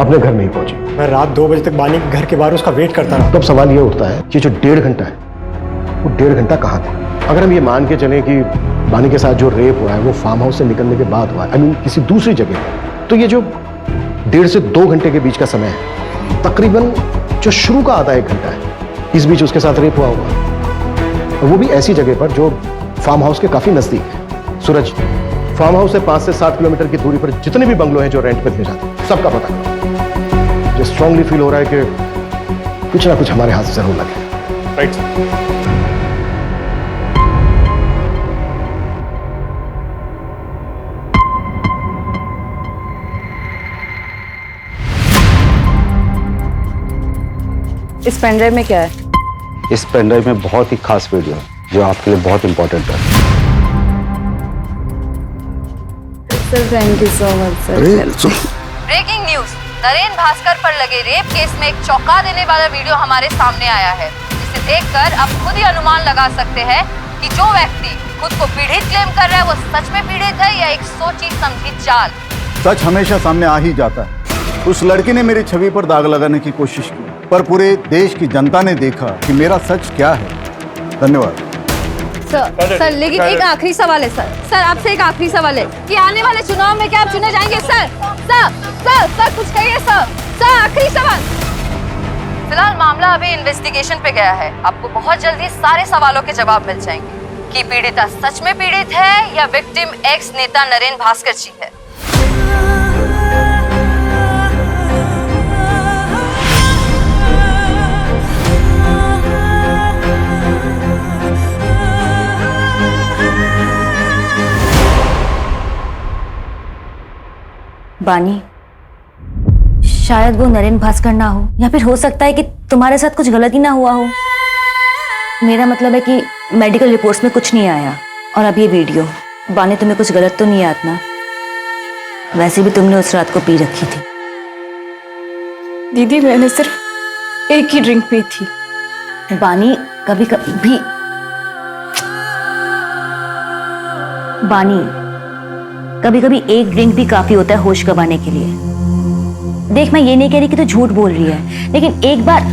अपने घर नहीं पहुंची। मैं रात 2 बजे तक बानी के घर के बाहर उसका वेट करता रहा। तब सवाल ये उठता है कि जो 1.5 घंटा है वो 1.5 घंटा कहाँ था? अगर हम ये मान के चलें कि बानी के साथ जो रेप हुआ है वो फार्म हाउस से निकलने के बाद हुआ है, किसी दूसरी जगह पर, तो ये जो 1.5 से 2 घंटे के बीच का समय है, तकरीबन जो शुरू का आधा 1 घंटा है, इस बीच उसके साथ रेप हुआ होगा, और वो भी ऐसी जगह पर जो फार्म हाउस के काफी नजदीक है। सूरज, फार्म हाउस से 5 से 7 किलोमीटर की दूरी पर जितने भी बंगलो हैं जो रेंट पर दिए जाते हैं, सबका पता करो। मुझे स्ट्रांगली फील हो रहा है कि कुछ ना कुछ हमारे हाथ से जरूर लगे। राइट। इस पेनड्राइव में क्या है? इस पेनड्राइव में बहुत ही खास वीडियो है जो आपके लिए बहुत इंपॉर्टेंट है। Sir thank you so much sir. Breaking news, Narendra Bhaskar पर लगे रेप केस में एक चौंका देने वाला वीडियो हमारे सामने आया है, जिसे देखकर आप खुद ही अनुमान लगा सकते हैं कि जो व्यक्ति खुद को पीड़ित क्लेम कर रहा है वो सच में पीड़ित है या एक सोची समझी चाल। सच हमेशा सामने आ ही जाता है। उस लड़की ने मेरी छवि पर दाग लगाने की कोशिश की, पर पूरे देश की जनता ने देखा कि मेरा सच क्या है। धन्यवाद सर लेकिन एक आखिरी सवाल है सर आपसे एक आखिरी सवाल है कि आने वाले चुनाव में क्या आप चुने जाएंगे? सर कुछ कहिए सर आखिरी सवाल। फिलहाल मामला अभी इन्वेस्टिगेशन पे गया है, आपको बहुत जल्दी सारे सवालों के जवाब मिल जाएंगे कि पीड़िता सच में पीड़ित है या विक्टिम एक्स नेता नरेंद्र भास्कर जी है। बानी, शायद वो नरेंद्र भास्कर ना हो, या फिर हो सकता है कि तुम्हारे साथ कुछ गलती ना हुआ हो। मेरा मतलब है कि मेडिकल रिपोर्ट्स में कुछ नहीं आया। और अब ये वीडियो, बानी तुम्हें कुछ गलत तो नहीं याद ना? वैसे भी तुमने उस रात को पी रखी थी। दीदी मैंने सिर्फ एक ही ड्रिंक पी थी। बानी कभी कभी एक ड्रिंक भी काफी होता है होश गंवाने के लिए। देख मैं ये नहीं कह रही कि तू झूठ बोल रही है, लेकिन एक बार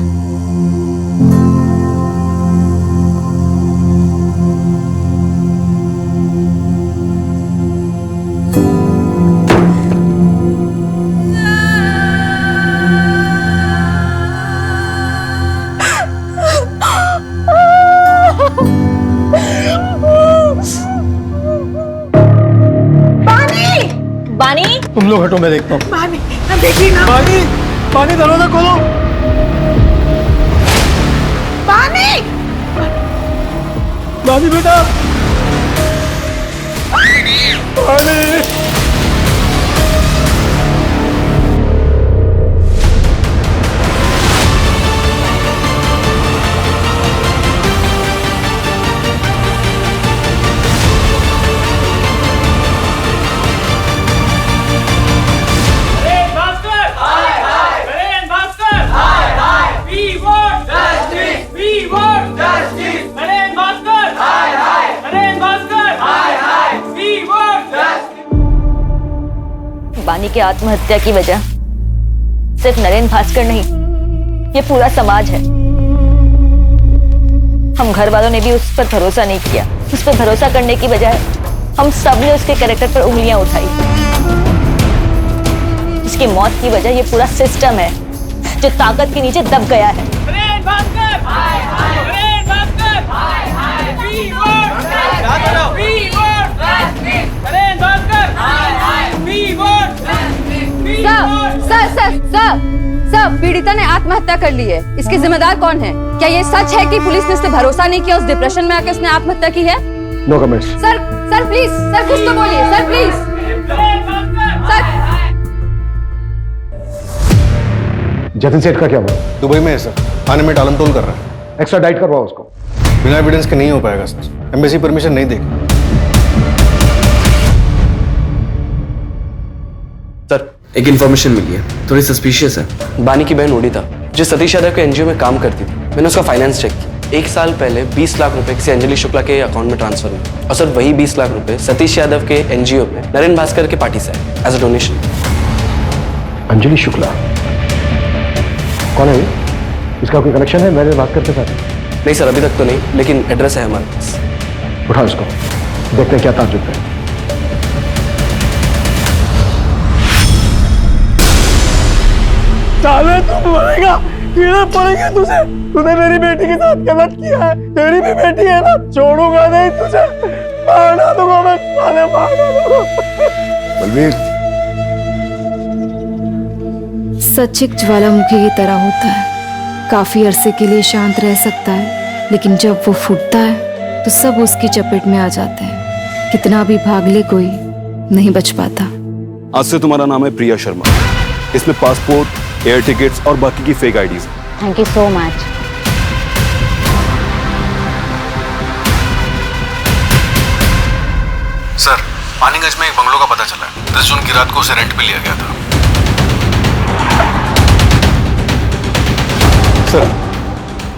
तुम लोग हटो, मैं देखता हूँ। बानी देखिए ना। बानी दरवाजा खोलो। बानी बेटा। बानी बानी के आत्महत्या की वजह सिर्फ नरेंद्र भास्कर नहीं, ये पूरा समाज है। हम घर वालों ने भी उस पर भरोसा नहीं किया। उस पर भरोसा करने की बजाय हम सब ने उसके कैरेक्टर पर उंगलियां उठाई। उसकी मौत की वजह ये पूरा सिस्टम है। जो ताकत के नीचे दब गया है। सर, पीड़िता ने आत्महत्या कर ली है। इसके जिम्मेदार कौन है? क्या ये सच है कि पुलिस ने उस पर भरोसा नहीं किया, उस डिप्रेशन में आकर उसने आत्महत्या की है? No comments. Sir please, sir कुछ तो बोलिए, सर प्लीज। सर जतिन सेठ का क्या हुआ? दुबई में है सर, थाने में टालमटोल कर रहा है। एक्स्ट्रा डाइट करवाओ उसको। बिना एविडेंस के नहीं हो पाएगा सर, एम्बेसी परमिशन नहीं देगी। सर एक इन्फॉर्मेशन मिली है, थोड़ी सस्पिशियस है। बानी की बहन उड़ीता जो सतीश यादव के एनजीओ में काम करती थी, मैंने उसका फाइनेंस चेक किया। 1 साल पहले 20 लाख रुपए किसी अंजलि शुक्ला के अकाउंट में ट्रांसफर हुए और सर वही 20 लाख रुपए सतीश यादव के एनजीओ में नरेंद्र भास्कर के पार्टी से आए as a donation. Anjali Shukla कौन है? इसका कोई कनेक्शन है नरेंद्र भास्कर के साथ? नहीं सर, अभी तक तो नहीं, लेकिन एड्रेस है हमारे पास। उठाओ इसको, देखते हैं क्या ताजुब है। साले तू मरेगा, कीड़े पड़ेंगे तुझे। तूने मेरी बेटी के साथ गलत किया है, तेरी भी बेटी है ना, छोड़ूंगा नहीं तुझे, मारना दूंगा मैं, साले मारना दूंगा। बलवीर, सच एक ज्वालामुखी की तरह होता है, काफी अरसे के लिए शांत रह सकता है, लेकिन जब वो फूटता है तो सब उसकी चपेट में आ जाते हैं। कितना भी भाग ले कोई नहीं बच पाता। आज से तुम्हारा नाम है प्रिया शर्मा। इसमें पासपोर्ट, एयर टिकट्स और बाकी की fake IDs. Thank you so much. Sir, Paniganj में एक बंगलों का पता चला है। 10 जून की रात को उसे रेंट पे लिया गया था। सर,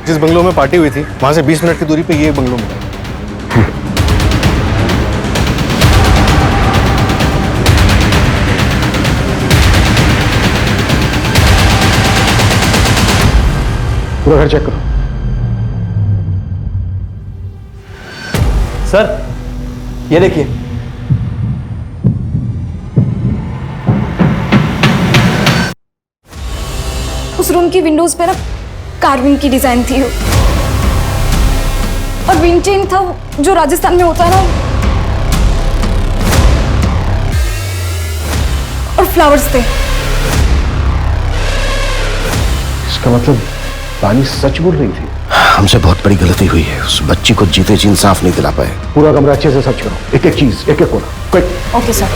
जिस बंगलो में पार्टी हुई थी वहां से 20 मिनट की दूरी पे ये बंगलो मिला। पूरा घर चेक करो। सर ये देखिए, उस रूम की विंडोज पे ना कार्विंग की डिजाइन थी और विंड चेन था जो राजस्थान में होता है ना, और फ्लावर्स थे। इसका मतलब बानी सच बोल रही थी। हमसे बहुत बड़ी गलती हुई है। उस बच्ची को जीते जी इंसाफ नहीं दिला पाए। पूरा कमरा अच्छे से सर्च करो, एक एक चीज, एक एक कोना, क्विक। Okay sir.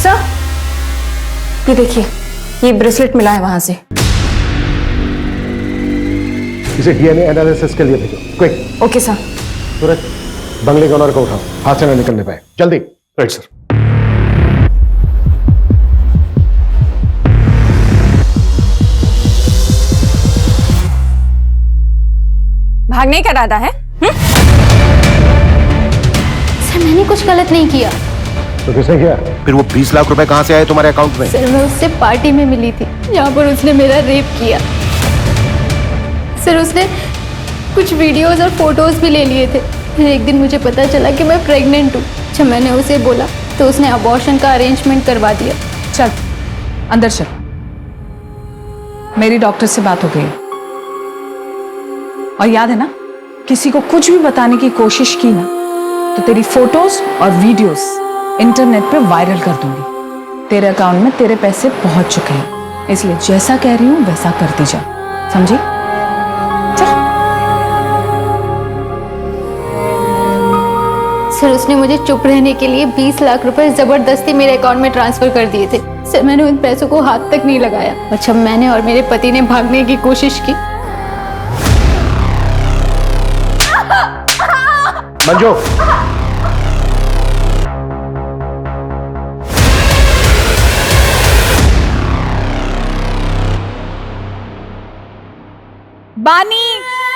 सर ये देखिए, ये ब्रेसलेट मिला है वहां से। इसे डीएनए एनालिसिस के लिए भेजो, क्विक। Okay sir. सूरज, बंगले के ऑनर को उठाओ, हाथ से न निकलने पाए, जल्दी। Right sir. भागने का इरादा है? सर मैंने कुछ गलत नहीं किया। तो किसने किया? फिर वो 20 लाख रुपए कहां से आए तुम्हारे अकाउंट में? सर मैं उससे पार्टी में मिली थी जहाँ पर उसने मेरा रेप किया। सर उसने कुछ वीडियोस और फोटोज भी ले लिए थे। फिर एक दिन मुझे पता चला कि मैं प्रेग्नेंट हूँ। जब मैंने उसे बोला तो उसने अबॉर्शन का अरेंजमेंट करवा दिया। चल अंदर चल, मेरी डॉक्टर से बात हो गई और याद है ना, किसी को कुछ भी बताने की कोशिश की ना तो तेरी फोटोज और वीडियोस इंटरनेट पे वायरल कर दूंगी। तेरे अकाउंट में तेरे पैसे पहुंच चुके हैं, इसलिए जैसा कह रही हूं वैसा करती जा, समझी? सर उसने मुझे चुप रहने के लिए 20 लाख रुपए जबरदस्ती मेरे अकाउंट में ट्रांसफर कर दिए थे। सर मैंने उन पैसों को हाथ तक नहीं लगाया और जब मैंने और मेरे पति ने भागने की कोशिश की। मंजू, बानी,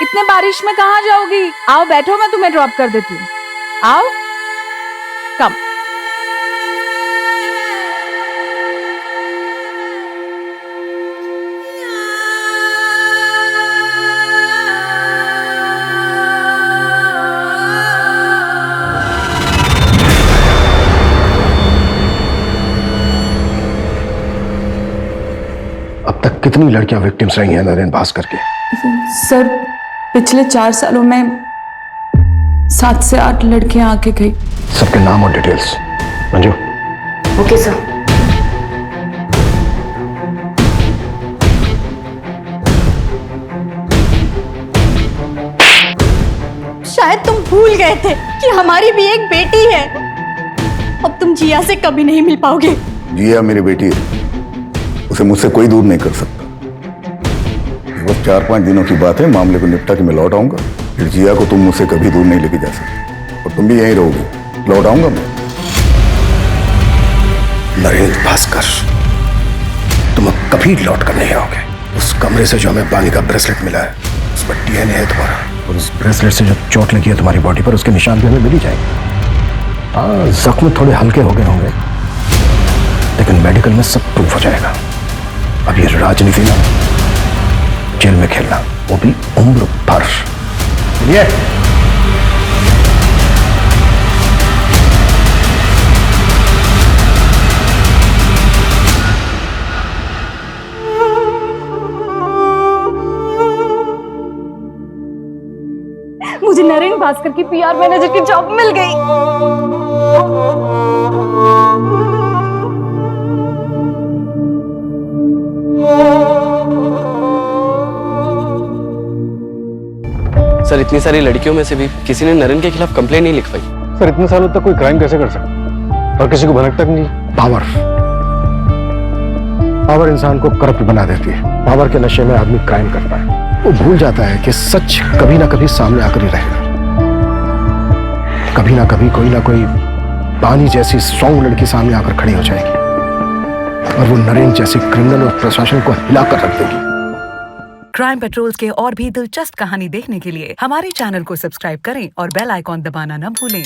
इतने बारिश में कहाँ जाओगी? आओ बैठो, मैं तुम्हें ड्रॉप कर देती हूँ। आओ, कम। कितनी लड़कियां विक्टिम्स रही हैं नरेन भास्कर के? सर पिछले 4 सालों में 7 से 8 लड़कियां आके गई। सबके नाम और डिटेल्स। मंजू। Okay sir. शायद तुम भूल गए थे कि हमारी भी एक बेटी है। अब तुम जिया से कभी नहीं मिल पाओगे। जिया मेरी बेटी है, उसे मुझसे कोई दूर नहीं कर सकता। बस 4-5 दिनों की बात है, मामले को निपटा के मैं लौट आऊंगा। फिर जिया को तुम मुझसे कभी दूर नहीं लेके जा सकते और तुम भी यहीं रहोगे। लौट आऊंगा मैं। नरेंद्र भास्कर, तुम अब कभी लौट कर नहीं आओगे। उस कमरे से जो हमें बानी का ब्रेसलेट मिला है, उस पर डीएनए है तुम्हारा, और उस ब्रेसलेट से जो चोट लगी है तुम्हारी बॉडी पर, उसके निशान भी हमें मिल ही जाएंगे। हाँ, जख्म थोड़े हल्के हो गए होंगे, लेकिन मेडिकल में सब प्रूफ हो जाएगा। अब ये राजनीति ना, जेल में खेलना, वो भी उम्र भर। चलिए। मुझे नरेंद्र भास्कर की पीआर मैनेजर की जॉब मिल गई। सर इतनी सारी लड़कियों में से भी किसी ने नरेन के खिलाफ कंप्लेंट नहीं लिखवाई। सर इतने सालों तक कोई क्राइम कैसे कर सकता और किसी को भनक तक नहीं? पावर इंसान को करप्ट बना देती है। पावर के नशे में आदमी क्राइम करता है, वो भूल जाता है कि सच कभी ना कभी सामने आकर ही रहेगा। कभी ना कभी कोई ना कोई बानी जैसी स्ट्रॉन्ग लड़की सामने आकर खड़ी हो जाएगी और वो नरेन जैसी क्रिमिनल और प्रशासन को हिलाकर रख देगी। क्राइम पेट्रोल्स के और भी दिलचस्प कहानी देखने के लिए हमारे चैनल को सब्सक्राइब करें और बेल आइकॉन दबाना न भूलें।